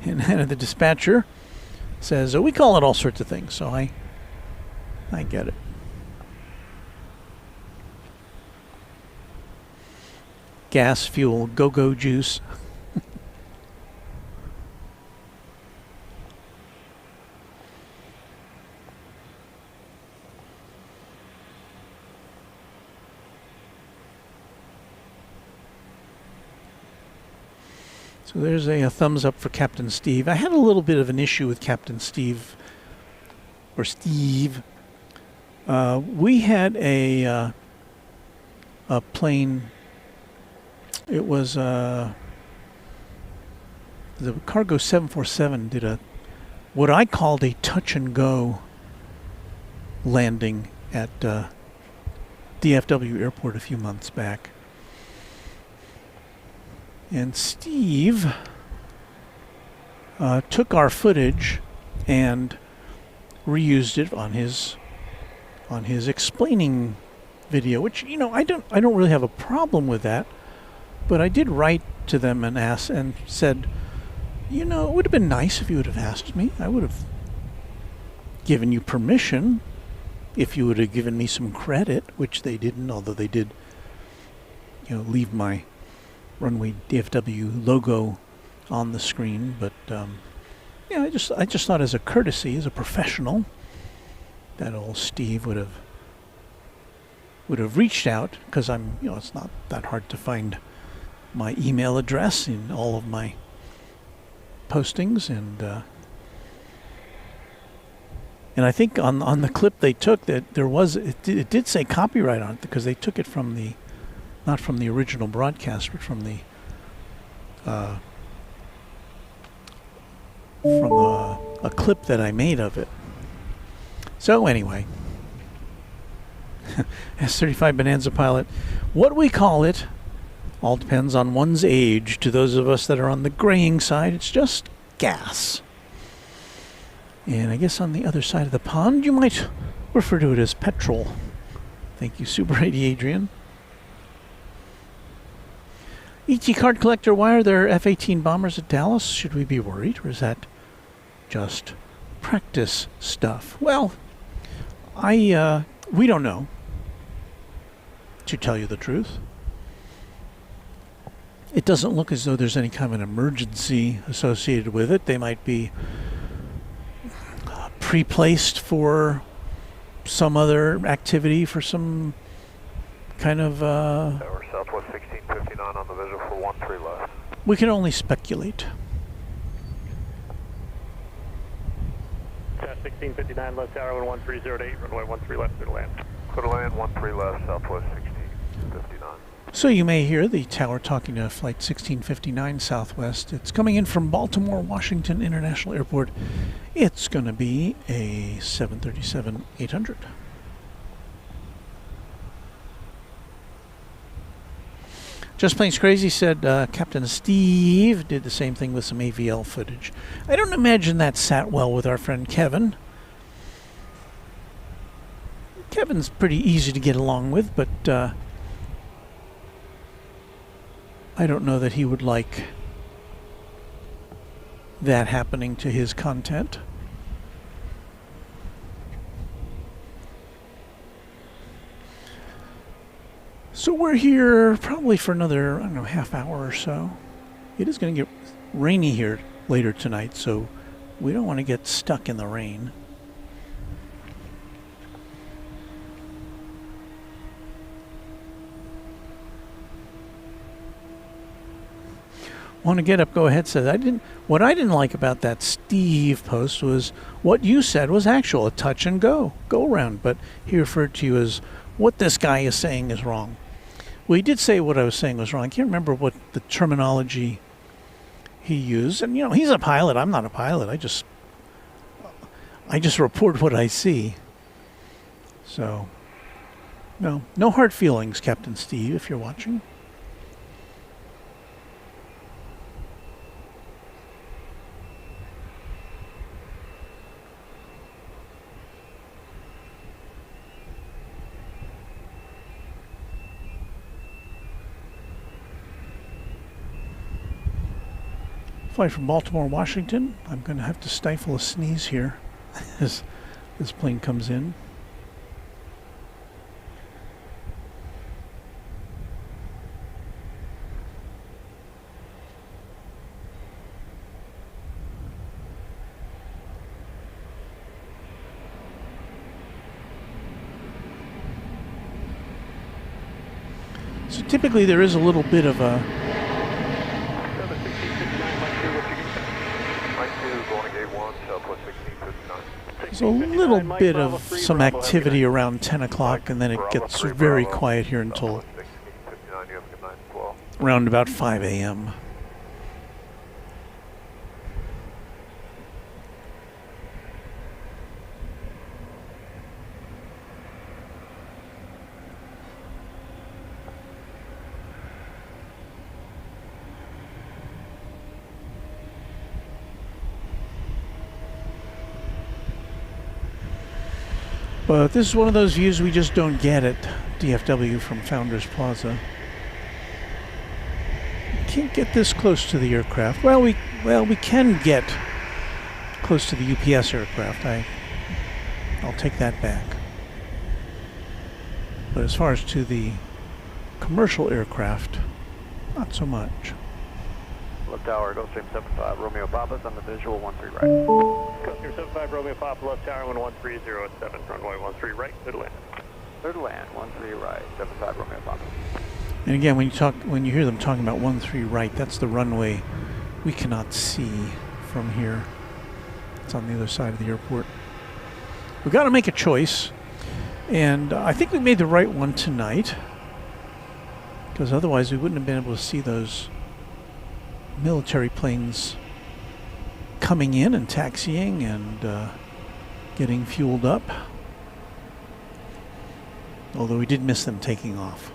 And then the dispatcher says, oh, we call it all sorts of things, so I get it. Gas, fuel, go-go juice. So there's a thumbs up for Captain Steve. I had a little bit of an issue with Captain Steve, or Steve. We had a plane. It was the Cargo 747 did what I called a touch and go landing at DFW Airport a few months back. And Steve took our footage and reused it on his explaining video, which, you know, I don't really have a problem with that, but I did write to them and asked and said, you know, it would have been nice if you would have asked me. I would have given you permission if you would have given me some credit, which they didn't, although they did, you know, leave my Runway DFW logo on the screen. But yeah, I just thought as a courtesy, as a professional, that old Steve would have reached out, because it's not that hard to find my email address in all of my postings, and I think on the clip they took that it did say copyright on it, because they took it from not from the original broadcast, but from a clip that I made of it. So anyway, S35 Bonanza Pilot, what we call it all depends on one's age. To those of us that are on the graying side, it's just gas. And I guess on the other side of the pond, you might refer to it as petrol. Thank you, Super 80 Adrian. E.T. Card Collector, why are there F-18 bombers at Dallas? Should we be worried, or is that just practice stuff? Well, we don't know, to tell you the truth. It doesn't look as though there's any kind of an emergency associated with it. They might be pre-placed for some other activity, for some kind of... Tower Southwest 1659 on the visual for 13 left. We can only speculate. 1659 left tower, 13008, runway 13 left, clear to land. Clear to land, 13 left, Southwest 1659. So you may hear the tower talking to Flight 1659 Southwest. It's coming in from Baltimore Washington International Airport. It's going to be a 737-800. Just Plains Crazy said Captain Steve did the same thing with some AVL footage. I don't imagine that sat well with our friend Kevin. Kevin's pretty easy to get along with, but I don't know that he would like that happening to his content. So we're here probably for another, I don't know, half hour or so. It is going to get rainy here later tonight, so We don't want to get stuck in the rain. Want to get up, go ahead, says. What I didn't like about that Steve post was what you said was actual, a touch and go around, but he referred to you as what this guy is saying is wrong. Well, he did say what I was saying was wrong. I can't remember what the terminology he used. And, he's a pilot. I'm not a pilot. I just report what I see. So, no hard feelings, Captain Steve, if you're watching. Flight from Baltimore, Washington. I'm going to have to stifle a sneeze here as this plane comes in. So typically there is a little bit of a there's a little bit of some activity around 10 o'clock, and then it gets very quiet here until around about 5 a.m. But this is one of those views we just don't get at DFW from Founders Plaza. We can't get this close to the aircraft. Well, we can get close to the UPS aircraft. I'll take that back. But as far as to the commercial aircraft, not so much. Left tower, Gulfstream 75, Romeo Papa's on the visual 13 right. Gulfstream 75, Romeo Papa, left tower, 11307, runway 13 right, clear to land. Clear to land, 13 right, 75, Romeo Papa. And again, when you hear them talking about 13 right, that's the runway we cannot see from here. It's on the other side of the airport. We've got to make a choice, and I think we made the right one tonight, because otherwise we wouldn't have been able to see those military planes coming in and taxiing and getting fueled up. Although we did miss them taking off.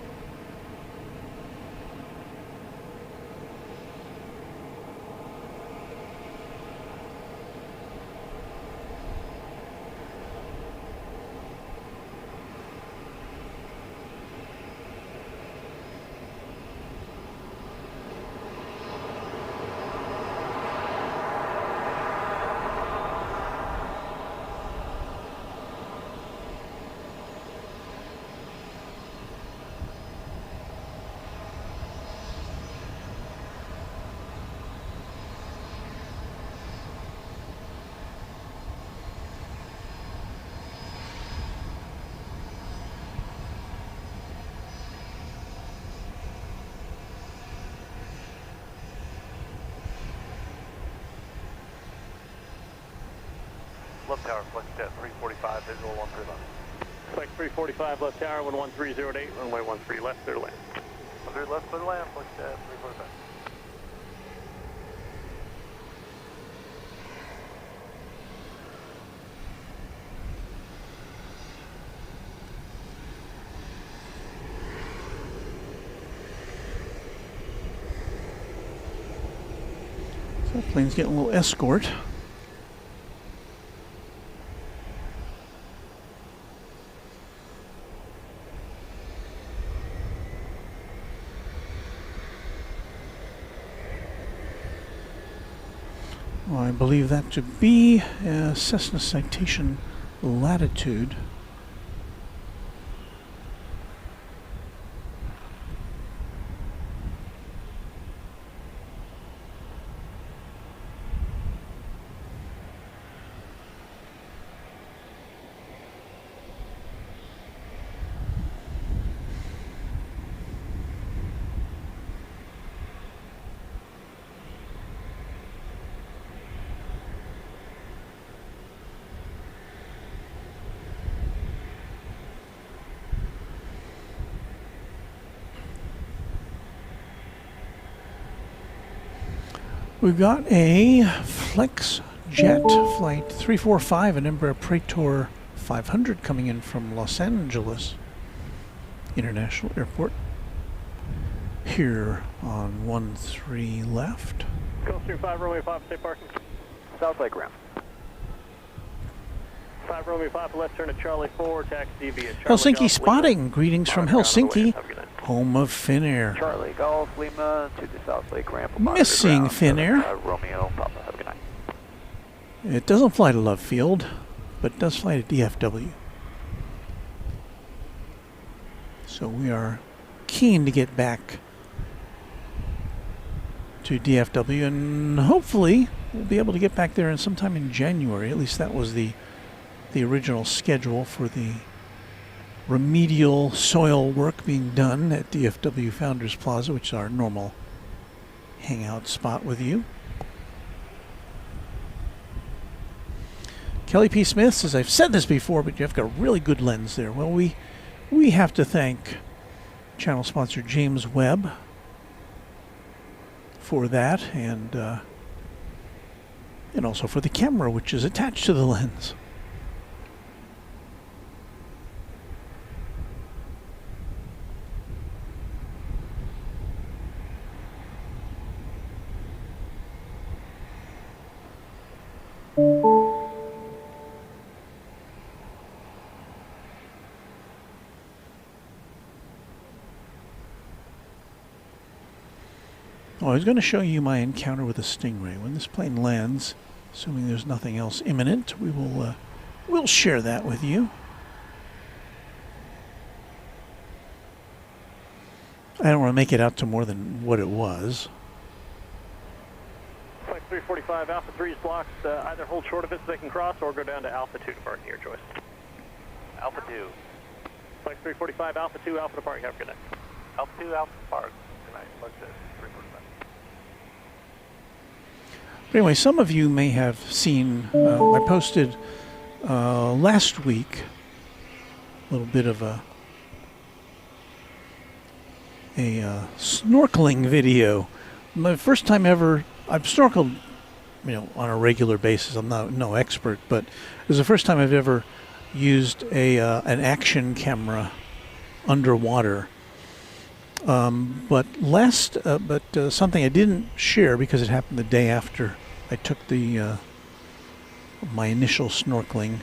Left tower, flex jet 345, visual 13 left. Flex 345, left tower, 11308, runway 13 left, clear to land. 13 left, clear to land, flex jet 345. So that plane's getting a little escort. I believe that to be a Cessna Citation Latitude. We've got a Flex Jet Flight 345, an Embraer Praetor 500 coming in from Los Angeles International Airport. Here on 13 left. Gulfstream 5, Romeo 5, stay parking. South Lake ramp. 5 Romeo 5, left turn to Charlie 4, taxi via Charlie Helsinki Golf, spotting. Lima. Greetings from Ground on the way. Helsinki, Have a good night. home of Finnair. Charlie Golf Lima to the South Lake ramp. Missing Finnair. Romeo Papa. Have a good night. It doesn't fly to Love Field, but it does fly to DFW. So we are keen to get back to DFW, and hopefully we'll be able to get back there in sometime in January. At least that was the original schedule for the remedial soil work being done at DFW Founders Plaza, which is our normal hangout spot with you. Kelly P. Smith says, I've said this before, but you've got a really good lens there. Well, we have to thank channel sponsor James Webb for that, and also for the camera, which is attached to the lens. I was going to show you my encounter with a Stingray. When this plane lands, assuming there's nothing else imminent, we'll share that with you. I don't want to make it out to more than what it was. Flight 345, Alpha 3 is blocked. Either hold short of it so they can cross, or go down to Alpha 2 departing your choice. Alpha 2. Flight 345, Alpha 2, Alpha departing. Have a good night. Alpha 2, Alpha Park. Good night. What's this? 345. But anyway, some of you may have seen, I posted last week a little bit of a snorkeling video. My first time ever, I've snorkeled, on a regular basis. I'm no expert, but it was the first time I've ever used an action camera underwater. But something I didn't share because it happened the day after I took my initial snorkeling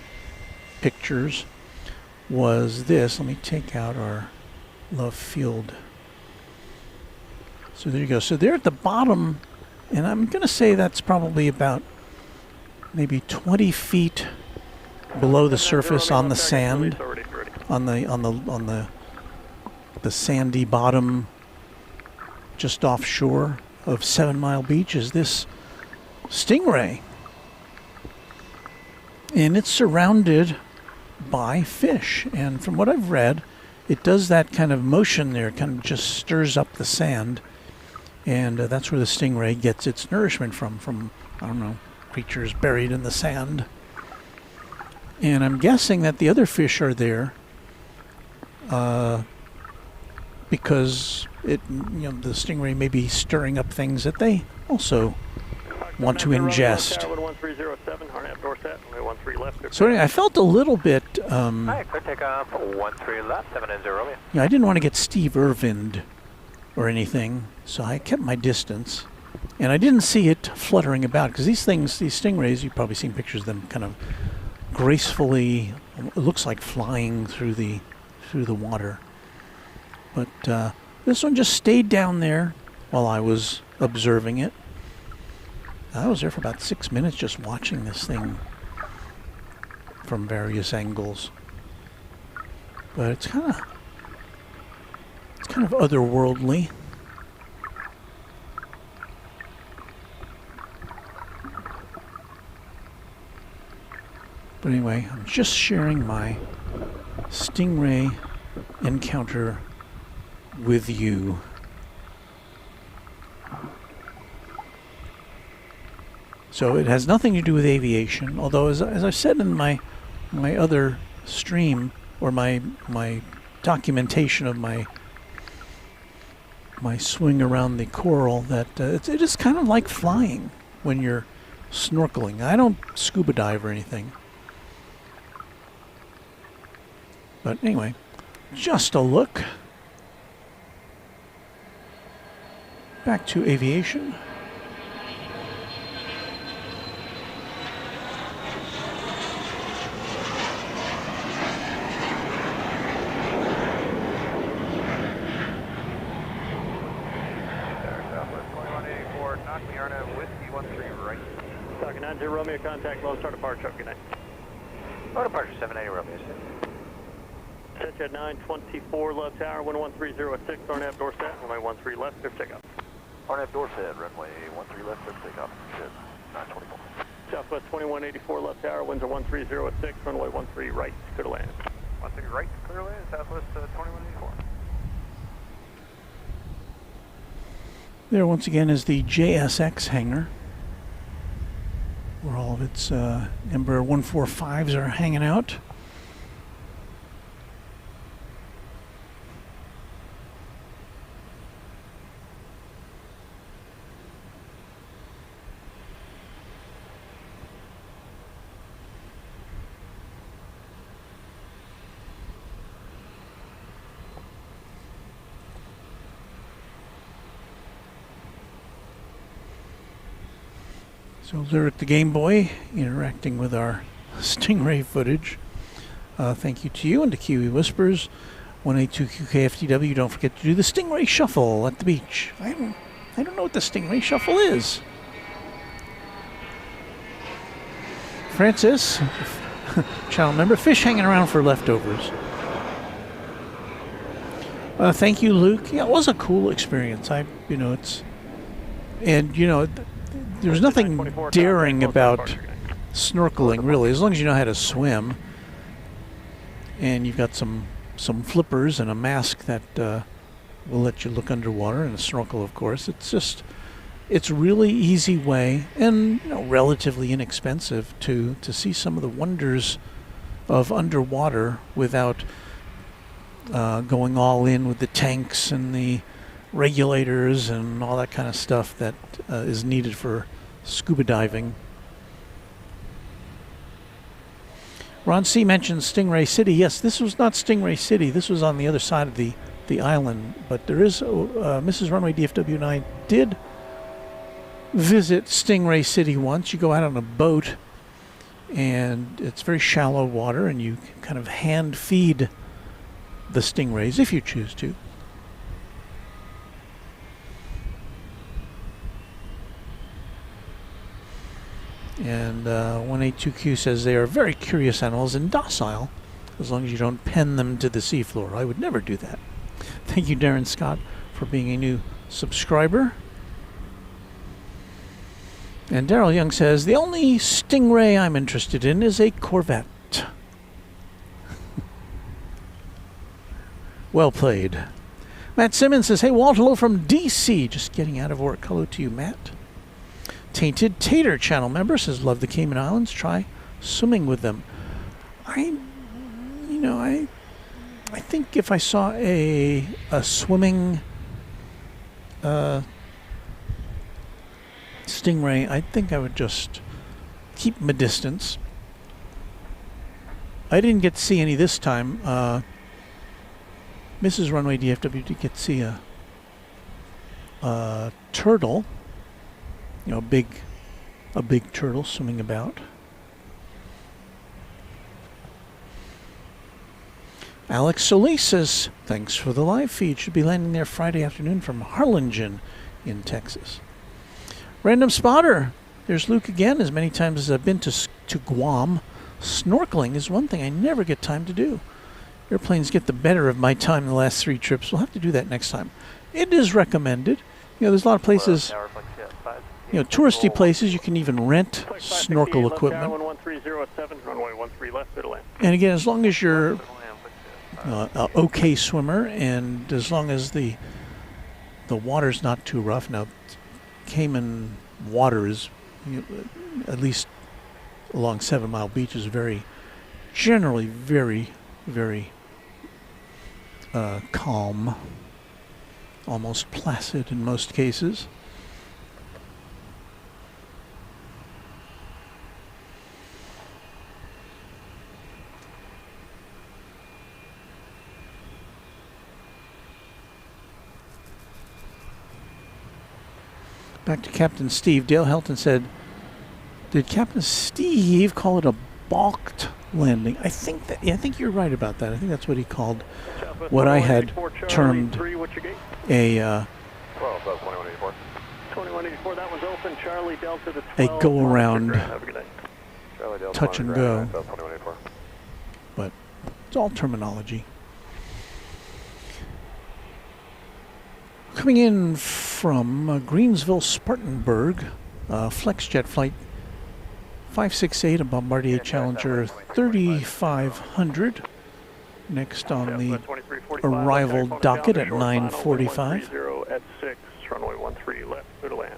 pictures was this. Let me take out our Love Field. So there you go. So they're at the bottom, and I'm going to say that's probably about maybe 20 feet below the surface on the sand, on the sandy bottom just offshore of 7 Mile Beach is this Stingray. And it's surrounded by fish. And from what I've read, it does that kind of motion there, kind of just stirs up the sand. And that's where the Stingray gets its nourishment from, I don't know, creatures buried in the sand. And I'm guessing that the other fish are there because the Stingray may be stirring up things that they also want to ingest. So anyway, I felt a little bit. Hi, clear takeoff 13 left, 790 Romeo. I didn't want to get Steve Irvin'd or anything, so I kept my distance, and I didn't see it fluttering about because these Stingrays, you've probably seen pictures of them kind of gracefully. It looks like flying through the water. But this one just stayed down there while I was observing it. I was there for about 6 minutes just watching this thing from various angles. But it's kind of otherworldly. But anyway, I'm just sharing my Stingray encounter with you. So it has nothing to do with aviation, although as I said in my other stream, or my documentation of my my swing around the coral that it is kind of like flying when you're snorkeling. I don't scuba dive or anything. But anyway, just a look. Back to aviation. Talking 90 Romeo, contact low, start departure, good night. Low departure, 780 Romeo. Set at 924 left tower, 11306, RNAV door set, runway 13 left, clear for takeoff. RNAV door set, runway 13 left, clear for takeoff. Shit, 924. Southwest 2184 left tower, winds are 1306, runway 13 right, clear to land. 13 right, clear to land, Southwest 2184. There once again is the JSX hangar, where all of its Embraer 145s are hanging out. So Lyric the Game Boy interacting with our Stingray footage. Thank you to you and to Kiwi Whispers. 182QKFTW, don't forget to do the Stingray Shuffle at the beach. I don't know what the Stingray Shuffle is. Francis, channel member, fish hanging around for leftovers. Thank you, Luke. Yeah, it was a cool experience. There's nothing daring about snorkeling, really, as long as you know how to swim. And you've got some flippers and a mask that will let you look underwater, and a snorkel, of course. It's really easy way and relatively inexpensive to see some of the wonders of underwater without going all in with the tanks and the regulators and all that kind of stuff that is needed for scuba diving. Ron C. mentioned Stingray City. Yes, this was not Stingray City. This was on the other side of the island. But there is Mrs. Runway DFW and I did visit Stingray City once. You go out on a boat, and it's very shallow water, and you can kind of hand feed the stingrays if you choose to. And 182Q says they are very curious animals and docile, as long as you don't pen them to the seafloor. I would never do that. Thank you, Darren Scott, for being a new subscriber. And Daryl Young says, the only Stingray I'm interested in is a Corvette. Well played. Matt Simmons says, hey, Walt, hello from DC. Just getting out of work. Hello to you, Matt. Tainted Tater channel member says, love the Cayman Islands. Try swimming with them. I think if I saw a swimming stingray, I think I would just keep my distance. I didn't get to see any this time. Mrs. Runway DFW did get to see a turtle. A big turtle swimming about. Alex Solis says, thanks for the live feed. Should be landing there Friday afternoon from Harlingen in Texas. Random Spotter. There's Luke again. As many times as I've been to Guam, snorkeling is one thing I never get time to do. Airplanes get the better of my time the last 3 trips. We'll have to do that next time. It is recommended. There's a lot of places, touristy places, you can even rent snorkel equipment. And again, as long as you're an okay swimmer, and as long as the water's not too rough. Now, Cayman water is, at least along 7 Mile Beach, is generally very, very calm. almost placid in most cases. Back to Captain Steve. Dale Helton said, did Captain Steve call it a balked landing? I think you're right about that. I think that's what he called what I had termed a 2184, that was open. Charlie Delta to 12. A go around Have a good night. touch and go. But it's all terminology. Coming in from Greensville, Spartanburg, FlexJet flight 568, a Bombardier Challenger 3500. Next on the arrival docket at 9:45. At 6, runway 13 left, clear to land.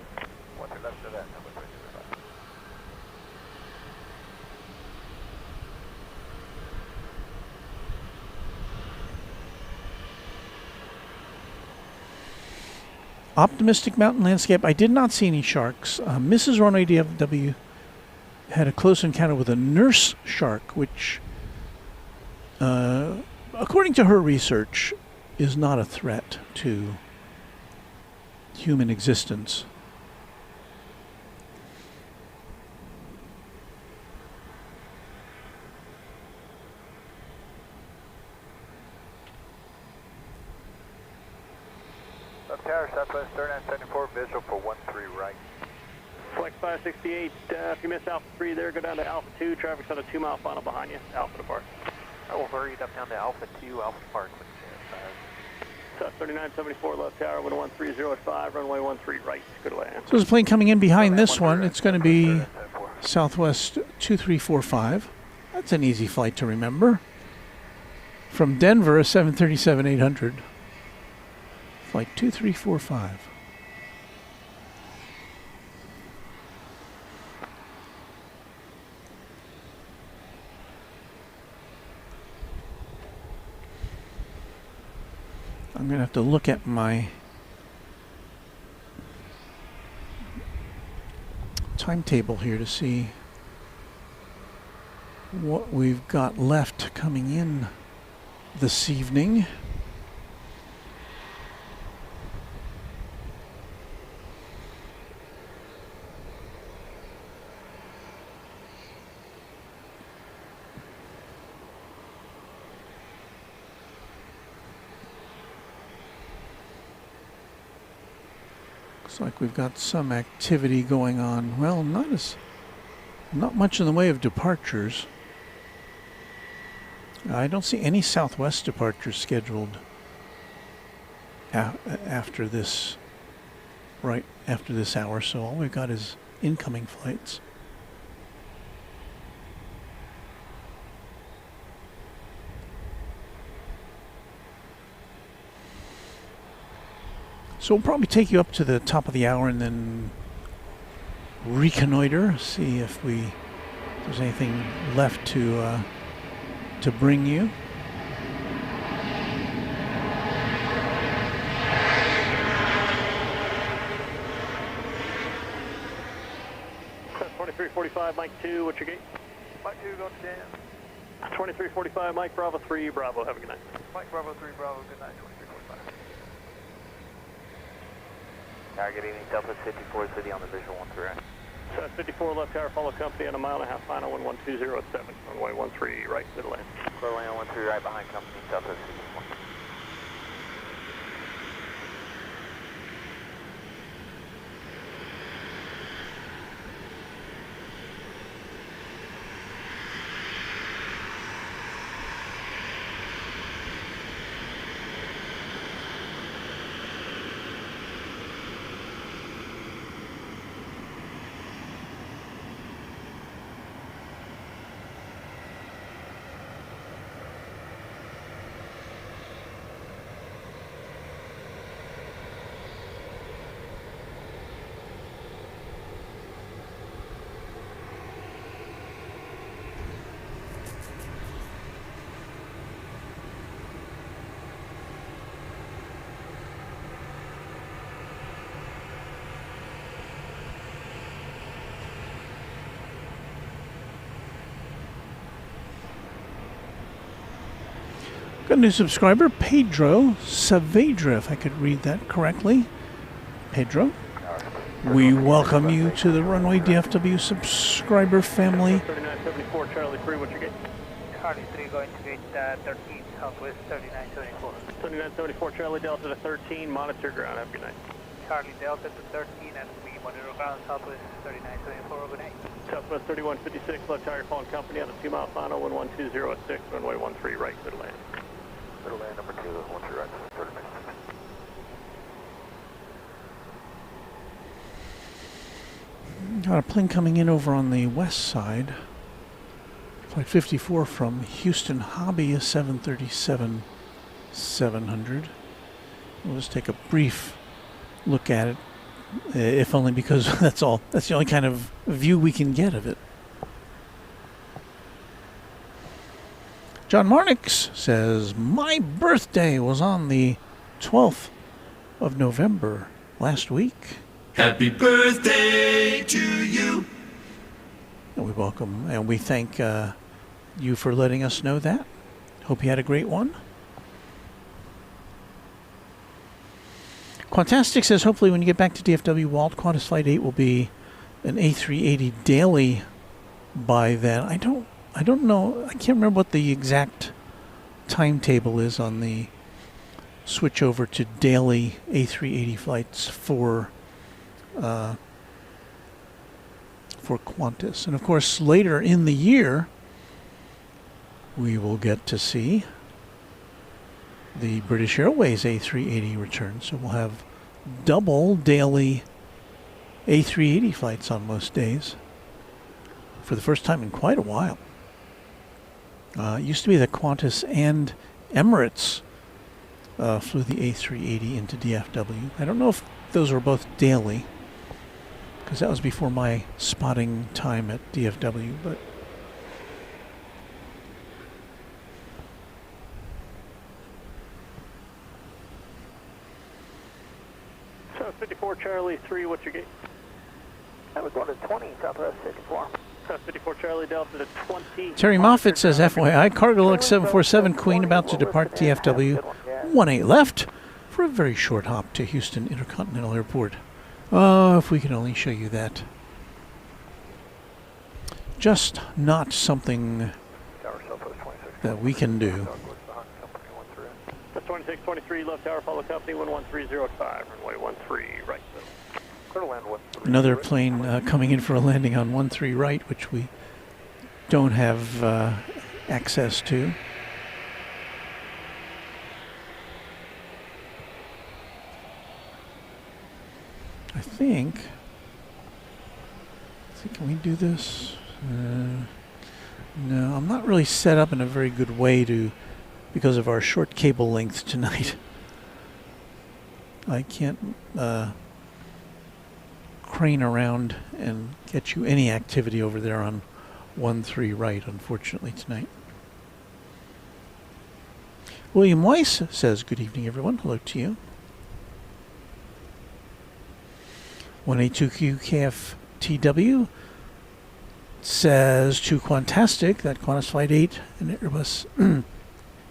Optimistic mountain landscape. I did not see any sharks. Mrs. Runway DFW had a close encounter with a nurse shark, which, according to her research, is not a threat to human existence. Left tower, Southwest Airlines 74, visual for 13 right. Flex 568, if you miss Alpha 3 there, go down to Alpha 2, traffic's on a 2-mile final behind you, Alpha depart. I will hurry it up down to Alpha 2, Alpha Park. South 3974, left tower, 130 at 5, runway 13 right, good to land. So there's a plane coming in behind this one. It's going to be Southwest 2345. That's an easy flight to remember. From Denver, a 737-800. Flight 2345. I'm going to have to look at my timetable here to see what we've got left coming in this evening. Looks like we've got some activity going on. Well, not much in the way of departures. I don't see any Southwest departures scheduled after this, right after this hour. So all we've got is incoming flights. So we'll probably take you up to the top of the hour and then reconnoiter, see if there's anything left to bring you. That's 2345, Mike 2, what's your gate? Mike 2, go to Dan. 2345, Mike Bravo 3, Bravo, have a good night. Mike Bravo 3, Bravo, good night, 2345. Tower, good evening, Southwest 54 City on the visual 13 right. South 54, left tower, follow company on a 1.5 mile final, 120 at 7, runway 13 right, good to land. Clear land 13 right behind company, Southwest 54. Got a new subscriber, Pedro Saavedra, if I could read that correctly. Pedro, we welcome you to the Runway DFW subscriber family. 3974 Charlie 3, what's your gate? Charlie 3 going to gate 13, Southwest 3974. 3974 Charlie Delta to 13, monitor ground, have a good night. Charlie Delta to 13 and we monitor ground Southwest 3974, good night. Southwest 3156, left tower, calling company on a 2-mile final, 11206, runway 13 right, good land. Good land, number 2, 13 right, 30 minutes. Got a plane coming in over on the west side. Flight 54 from Houston Hobby, a 737-700. We'll just take a brief look at it, if only because that's the only kind of view we can get of it. John Marnix says, my birthday was on the 12th of November last week. Happy birthday to you. And we welcome and we thank you for letting us know that. Hope you had a great one. Quantastic says, hopefully when you get back to DFW, Walt, Qantas Flight 8 will be an A380 daily by then. I don't know. I can't remember what the exact timetable is on the switch over to daily A380 flights for Qantas. And of course, later in the year, we will get to see the British Airways A380 return. So we'll have double daily A380 flights on most days for the first time in quite a while. It used to be that Qantas and Emirates flew the A380 into DFW. I don't know if those were both daily, because that was before my spotting time at DFW, but South 54 Charlie 3, what's your gate? I was going to 20, Southwest 64. South 54 Charlie Delta to 20. Terry Moffitt says, FYI, Cargo Lux 747 Queen about to depart DFW. 18 left for a very short hop to Houston Intercontinental Airport. Oh, if we could only show you that. Just not something that we can do. That's 2623, left tower, follow company 11305, runway 13 right. Another plane coming in for a landing on 13 right, which we don't have access to. I think, can we do this? No, I'm not really set up in a very good way to, because of our short cable length tonight. I can't crane around and get you any activity over there on 13 right, unfortunately, tonight. William Weiss says, good evening, everyone. Hello to you. 182QKFTW says to Quantastic that Qantas Flight 8 and Airbus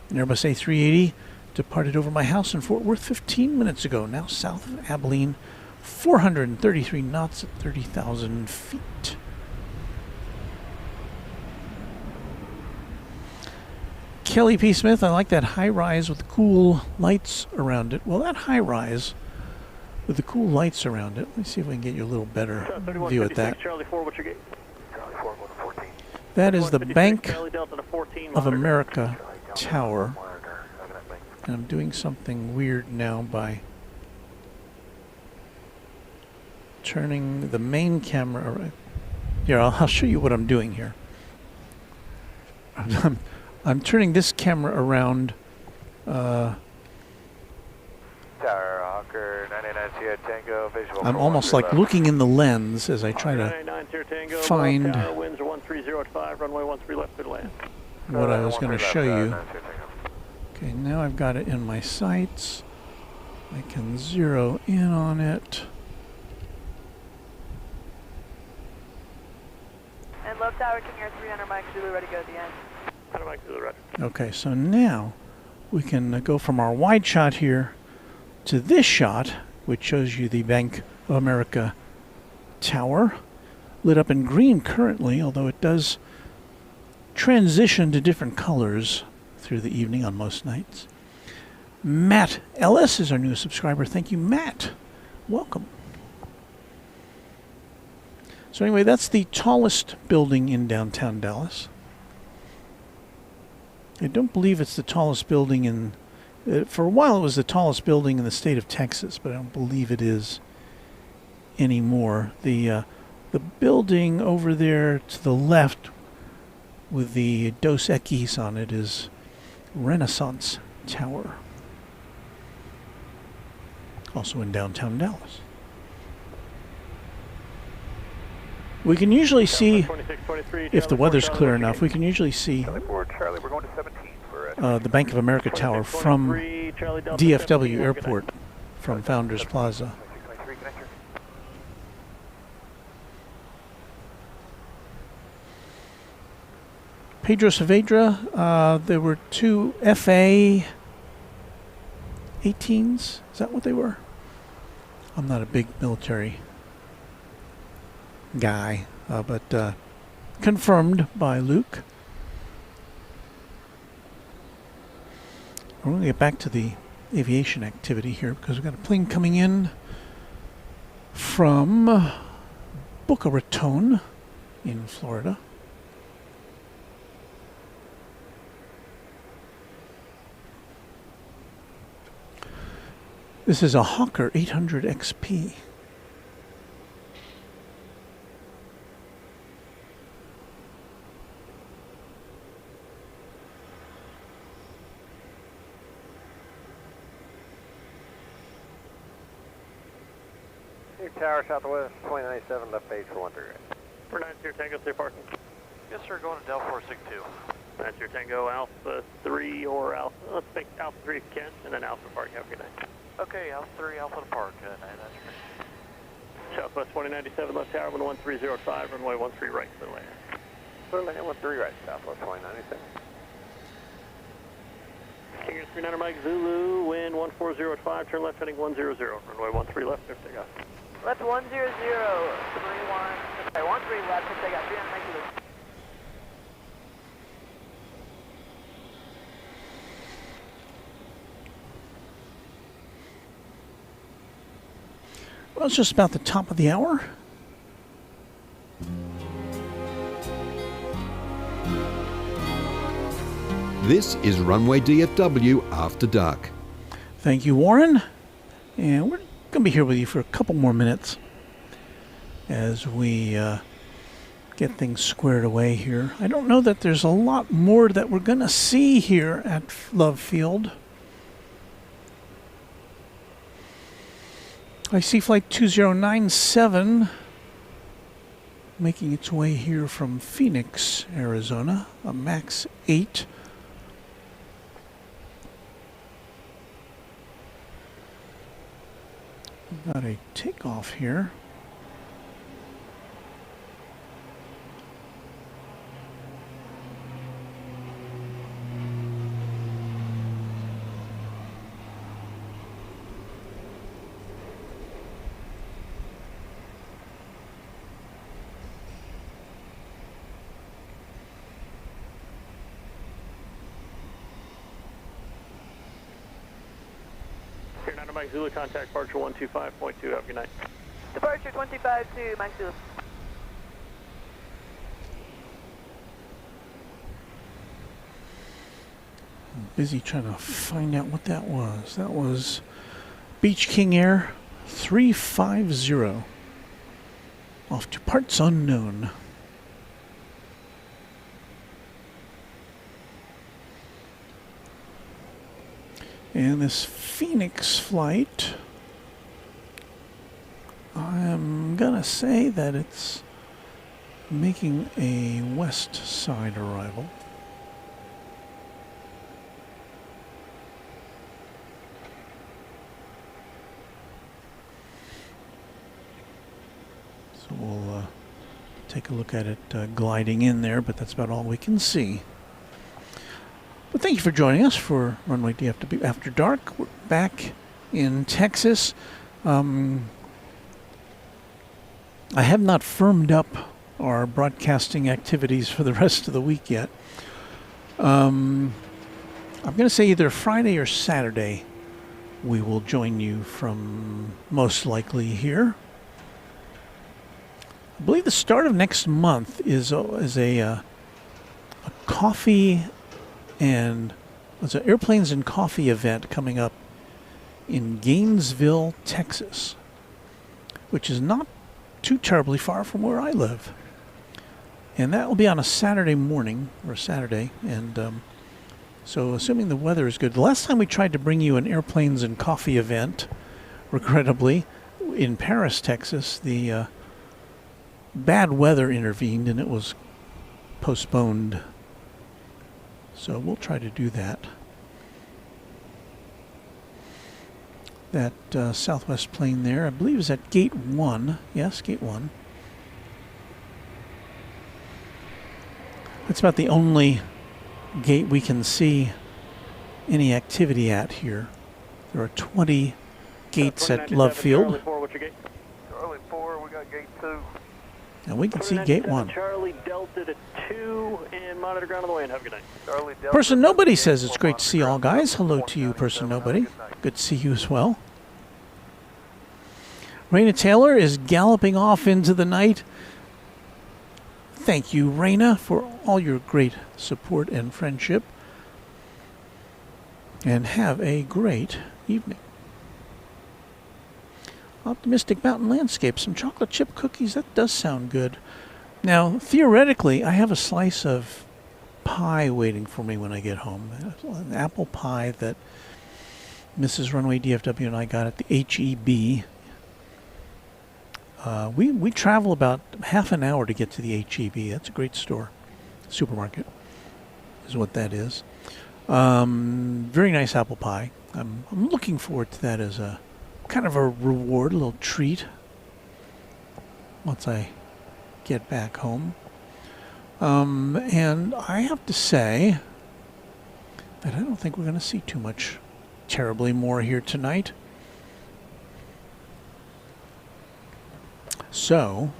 A380 departed over my house in Fort Worth 15 minutes ago, now south of Abilene, 433 knots at 30,000 feet. Kelly P. Smith, I like that high rise with the cool lights around it. Well, that high rise with the cool lights around it. Let me see if we can get you a little better view at that. Charlie 4, what's your gate? That is the Bank of America Tower. And I'm doing something weird now by turning the main camera around. Here, I'll show you what I'm doing here. I'm turning this camera around. I'm almost like looking in the lens as I try to find what I was going to show you. Okay, now I've got it in my sights. I can zero in on it. And left tower, can hear 300 mics, Zulu ready to go at the end. 100 mics to the right. Okay, so now we can go from our wide shot here to this shot, which shows you the Bank of America Tower, lit up in green currently, although it does transition to different colors through the evening on most nights. Matt Ellis is our new subscriber. Thank you, Matt. Welcome. So anyway, that's the tallest building in downtown Dallas. I don't believe it's the tallest building in... for a while it was the tallest building in the state of Texas, but I don't believe it is anymore. The building over there to the left with the Dos Equis on it is Renaissance Tower. Also in downtown Dallas. We can usually see, if the weather's clear enough, we can usually see the Bank of America Tower from DFW Airport, from Founders Plaza. Pedro Saavedra, there were two FA 18s. Is that what they were? I'm not a big military guy, but confirmed by Luke. We're going to get back to the aviation activity here because we've got a plane coming in from Boca Raton in Florida. This is a Hawker 800 XP. Tower, Southwest 2097, left base for 13. For 90 Tango 3 parking. Yes, sir, going to Del 462. 90 Tango Alpha 3 or Alpha, let's make Alpha 3 if you can, and then Alpha Park. Have a good night. Okay, Alpha 3, Alpha to Park. That's great. Southwest 2097, left tower, 11305, runway 13 right, middle air. Runway 13 right, Southwest 2097. King Air 39 Mike Zulu, wind 14005, turn left heading 100, runway 13 left, clear for takeoff. Left 100, 31, sorry, 13 left, clear for takeoff, 390. Well, it's just about the top of the hour. This is Runway DFW After Dark. Thank you, Warren. And we're going to be here with you for a couple more minutes as we get things squared away here. I don't know that there's a lot more that we're going to see here at Love Field. I see flight 2097 making its way here from Phoenix, Arizona, a MAX 8. We've got a takeoff here. Mike Zulu, contact departure 125.2, have a good night. Departure 25-2, Mike Zulu. I'm busy trying to find out what that was. That was Beach King Air 350 off to parts unknown. And this Phoenix flight, I'm gonna say that it's making a west side arrival. So we'll take a look at it gliding in there, but that's about all we can see. Well, thank you for joining us for Runway DFW After Dark. We're back in Texas. I have not firmed up our broadcasting activities for the rest of the week yet. I'm going to say either Friday or Saturday we will join you from most likely here. I believe the start of next month is a coffee and it's an airplanes and coffee event coming up in Gainesville, Texas, which is not too terribly far from where I live. And that will be on a Saturday morning or Saturday. And so assuming the weather is good. The last time we tried to bring you an airplanes and coffee event, regrettably, in Paris, Texas, the bad weather intervened and it was postponed. So we'll try to do that. That Southwest plane there, I believe, is at Gate 1. Yes, Gate 1. That's about the only gate we can see any activity at here. There are 20 gates at Love Field. Charlie 4, what's your gate? Charlie 4, we got gate 2. And we can see Gate 1. Charlie Delta to 2 and monitor ground on the way, and have a good night. Charlie Delta. Person Nobody says it's great to see all guys. Hello to you, Person Nobody. Good to see you as well. Raina Taylor is galloping off into the night. Thank you, Raina, for all your great support and friendship. And have a great evening. Optimistic Mountain Landscape, some chocolate chip cookies, that does sound good. Now, theoretically, I have a slice of pie waiting for me when I get home. An apple pie that Mrs. Runway DFW and I got at the HEB. We travel about half an hour to get to the HEB. That's a great store. Supermarket is what that is. Very nice apple pie. I'm looking forward to that as a kind of a reward, a little treat once I get back home. And I have to say that I don't think we're going to see too much terribly more here tonight. So,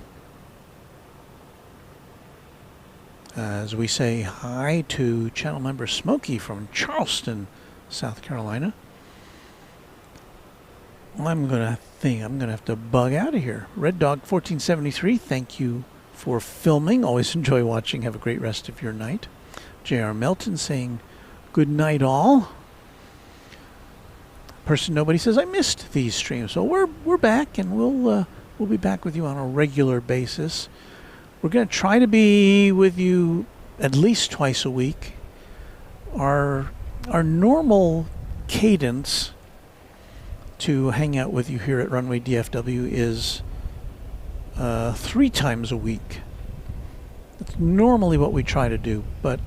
as we say hi to channel member Smokey from Charleston, South Carolina, I'm going to have to bug out of here. Red Dog 1473, thank you for filming. Always enjoy watching. Have a great rest of your night. J.R. Melton saying good night all. Person Nobody says I missed these streams. So we're back, and we'll be back with you on a regular basis. We're going to try to be with you at least twice a week. Our normal cadence to hang out with you here at Runway DFW is 3 times a week. That's normally what we try to do, but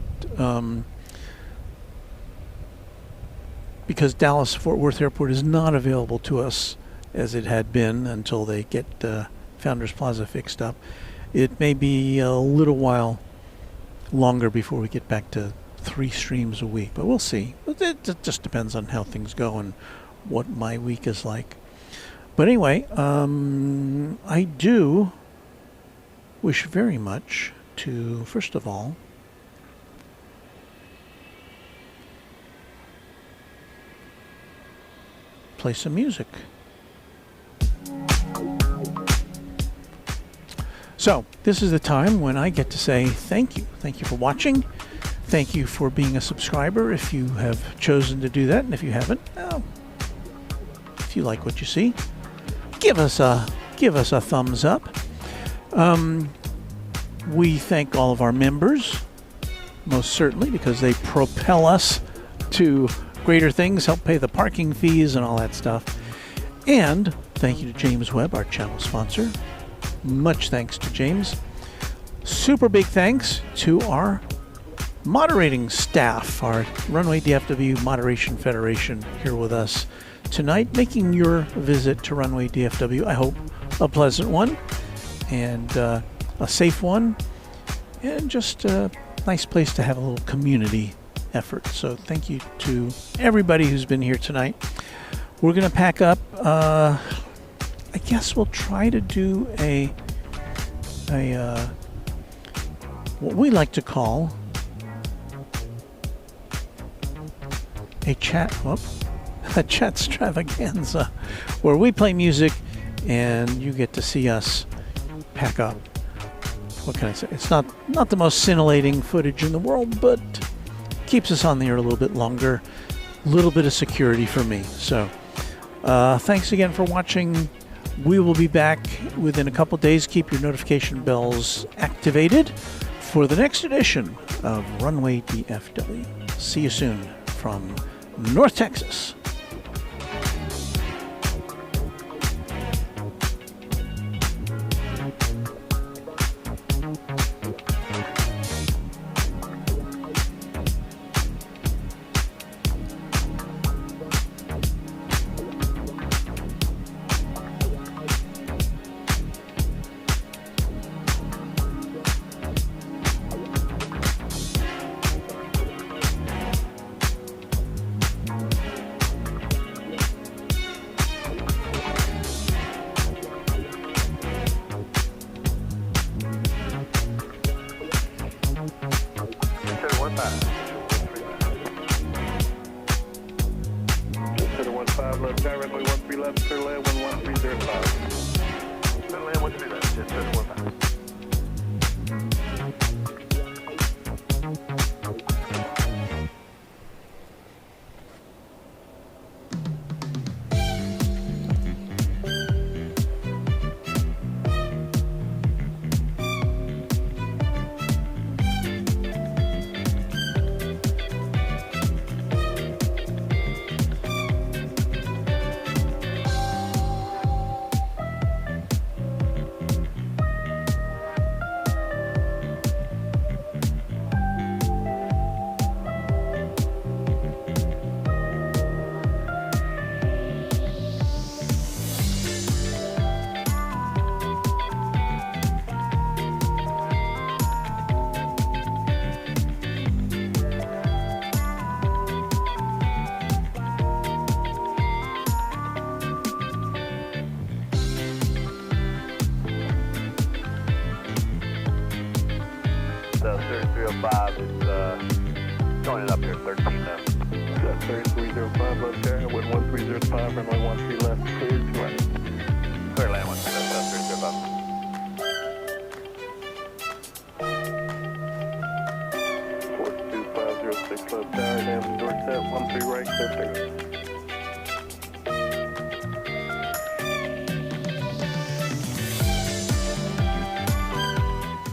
because Dallas-Fort Worth Airport is not available to us as it had been until they get Founders Plaza fixed up, it may be a little while longer before we get back to 3 streams a week, but we'll see. It just depends on how things go and what my week is like. But anyway, I do wish very much to, first of all, play some music. So, this is the time when I get to say thank you. Thank you for watching. Thank you for being a subscriber if you have chosen to do that. And if you haven't, well, if you like what you see, give us a thumbs up. We thank all of our members, most certainly, because they propel us to greater things, help pay the parking fees and all that stuff. And thank you to James Webb, our channel sponsor. Much thanks to James. Super big thanks to our moderating staff, our Runway DFW Moderation Federation here with us tonight, making your visit to Runway DFW, I hope, a pleasant one and a safe one, and just a nice place to have a little community effort. So thank you to everybody who's been here tonight. We're going to pack up. I guess we'll try to do a what we like to call a chat extravaganza, where we play music and you get to see us pack up. What can I say? It's not the most scintillating footage in the world, but keeps us on the air a little bit longer. A little bit of security for me. So thanks again for watching. We will be back within a couple days. Keep your notification bells activated for the next edition of Runway DFW. See you soon from North Texas.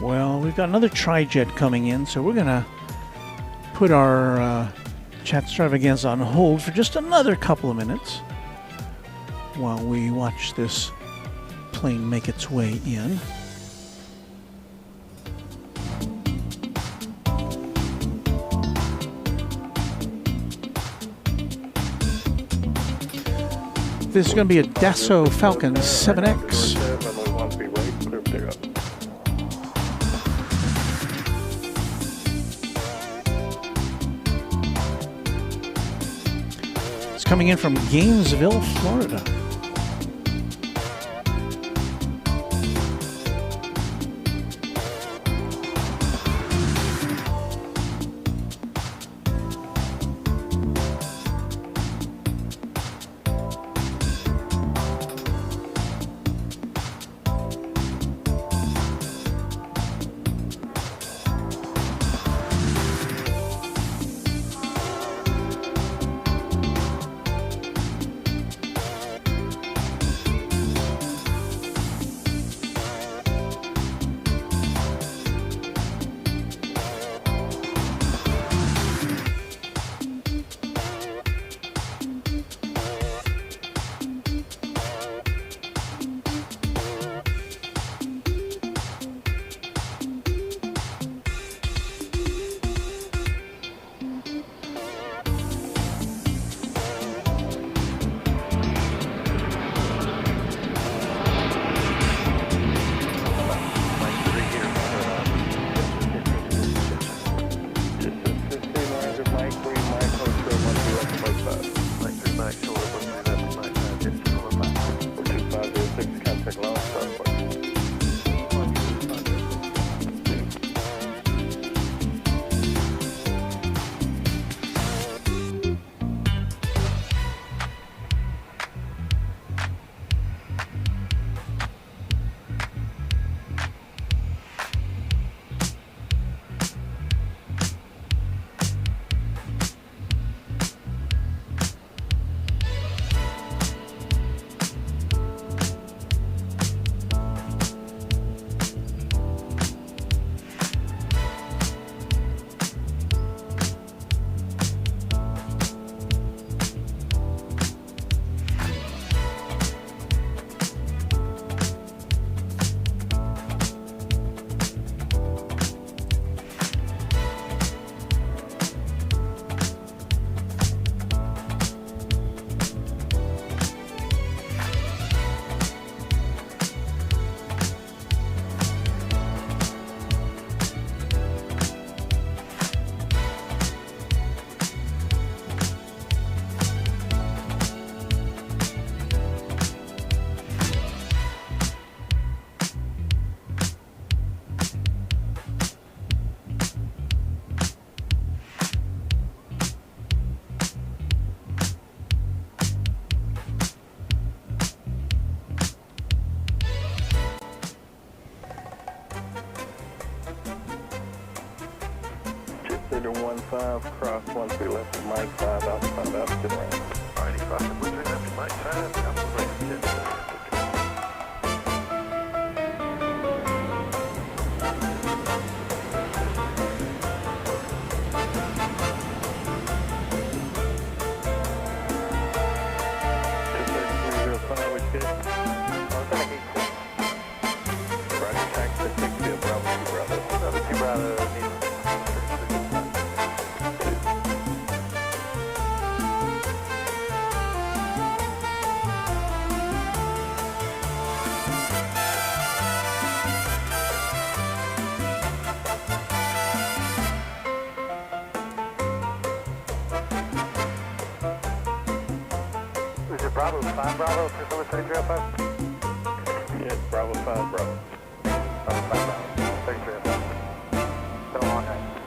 Well, we've got another tri-jet coming in, so we're going to put our chat extravaganza on hold for just another couple of minutes while we watch this plane make its way in. This is going to be a Dassault Falcon 7X. It's coming in from Gainesville, Florida. Leader 1-5, cross 1-3 left to Mike 5, Alpha 5, Alpha to the right. Alrighty, cross the 1-3 left to Mike 5, Alpha right, 10. Bravo 5 Bravo, first number 3305. Yes, Bravo 5 Bravo. Bravo 5 Bravo, 3305. Still on night.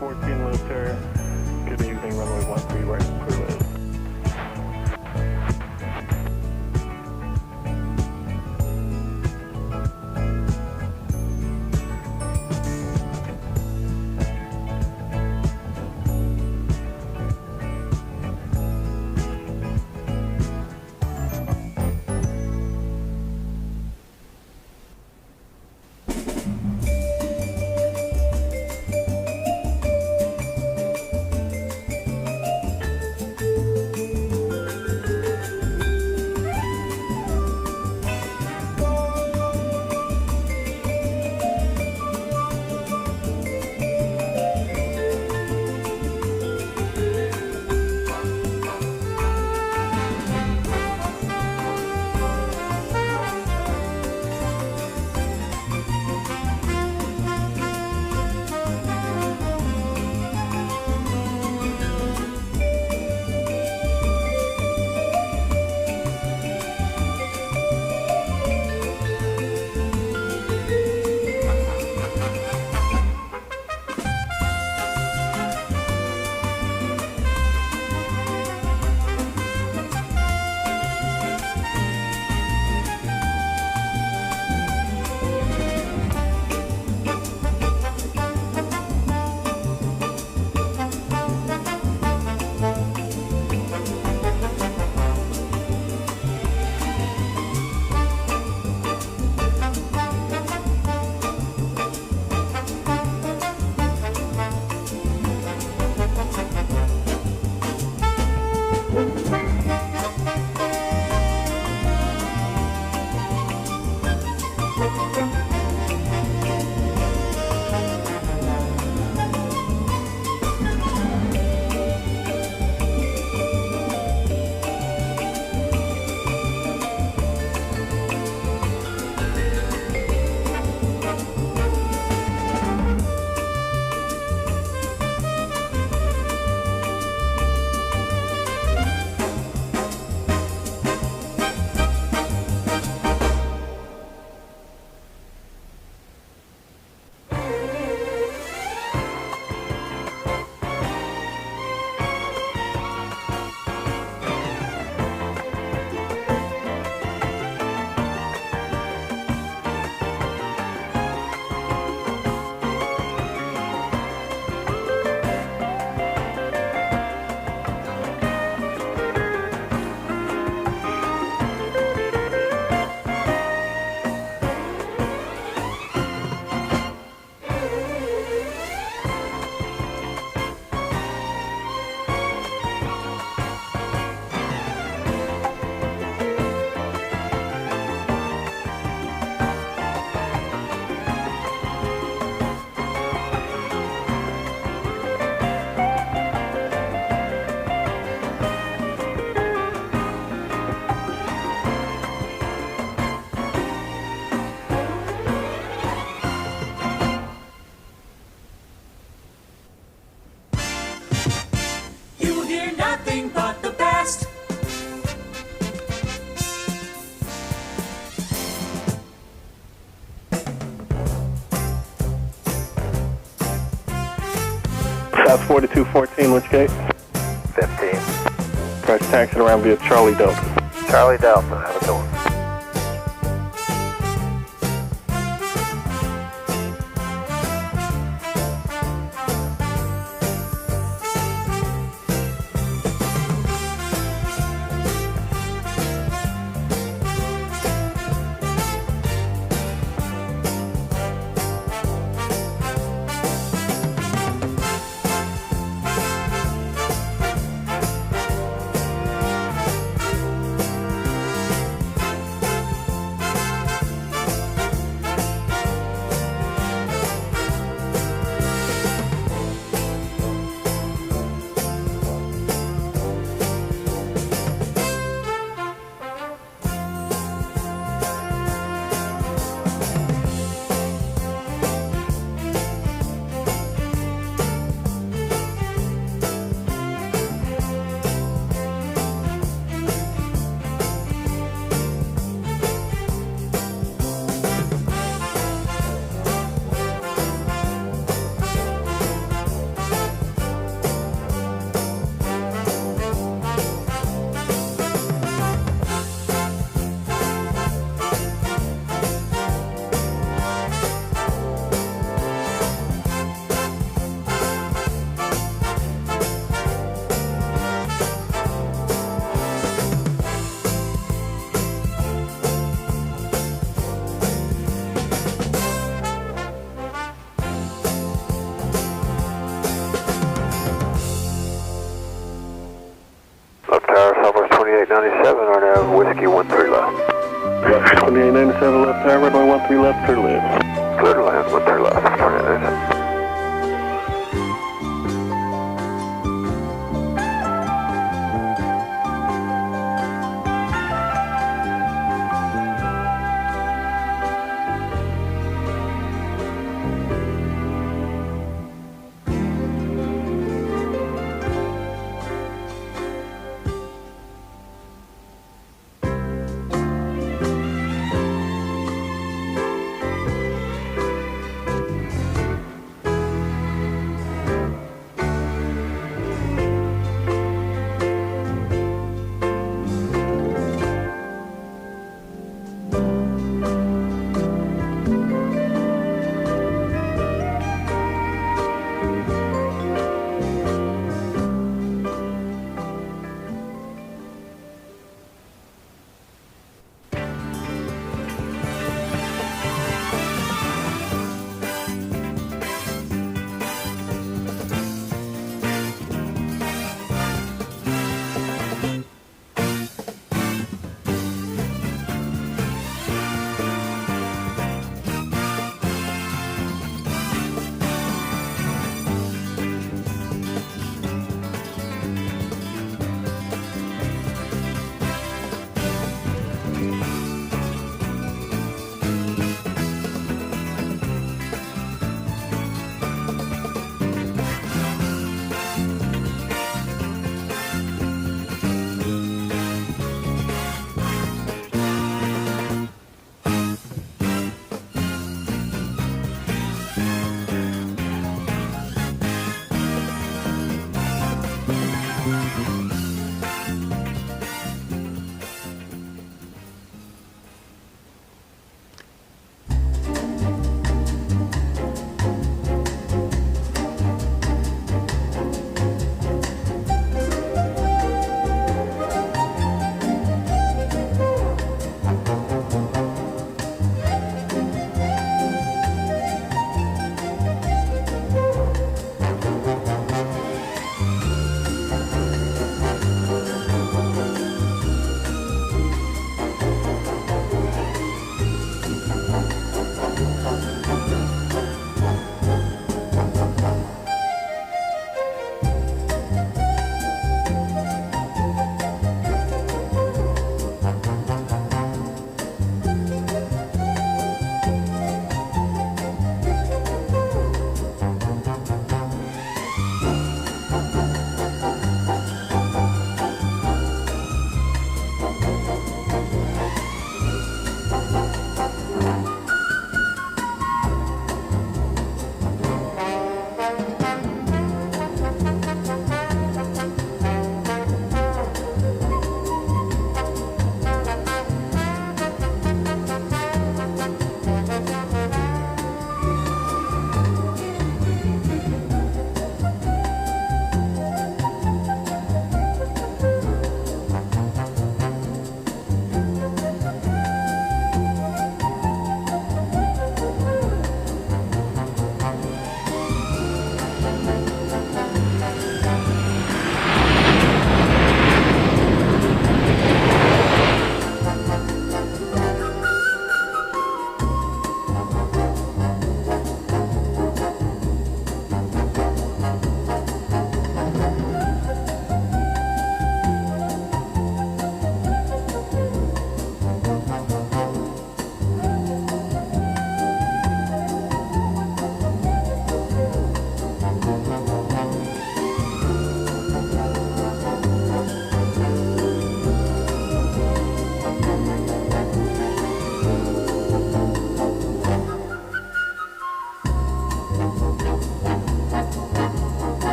4214 Low Terror. Good evening, runway 13 right, clear with. South 4214, which gate? 15. Press taxiing around via Charlie Delta. Charlie Delta, have a good one. 2897 left tower, runway 13 left, clear to land. Clear to land, 13 left, 2897.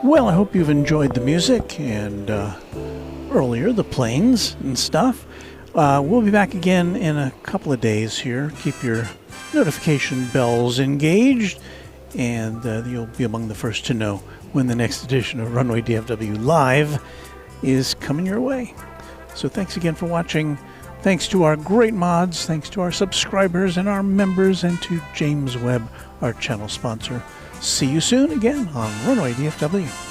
Well, I hope you've enjoyed the music and earlier the planes and stuff. We'll be back again in a couple of days here. Keep your notification bells engaged, and you'll be among the first to know when the next edition of Runway DFW Live is coming your way. So thanks again for watching. Thanks to our great mods, thanks to our subscribers and our members, and to James Webb, our channel sponsor. See you soon again on Runway DFW.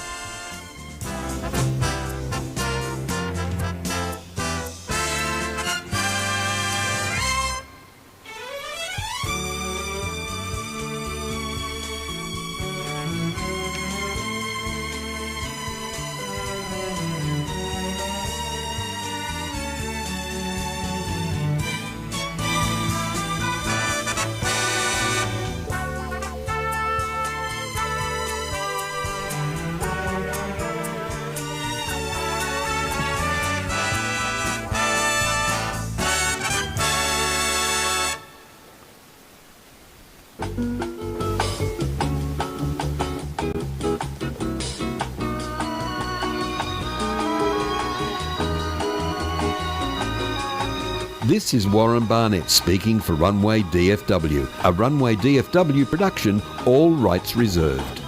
This is Warren Barnett speaking for Runway DFW, a Runway DFW production, all rights reserved.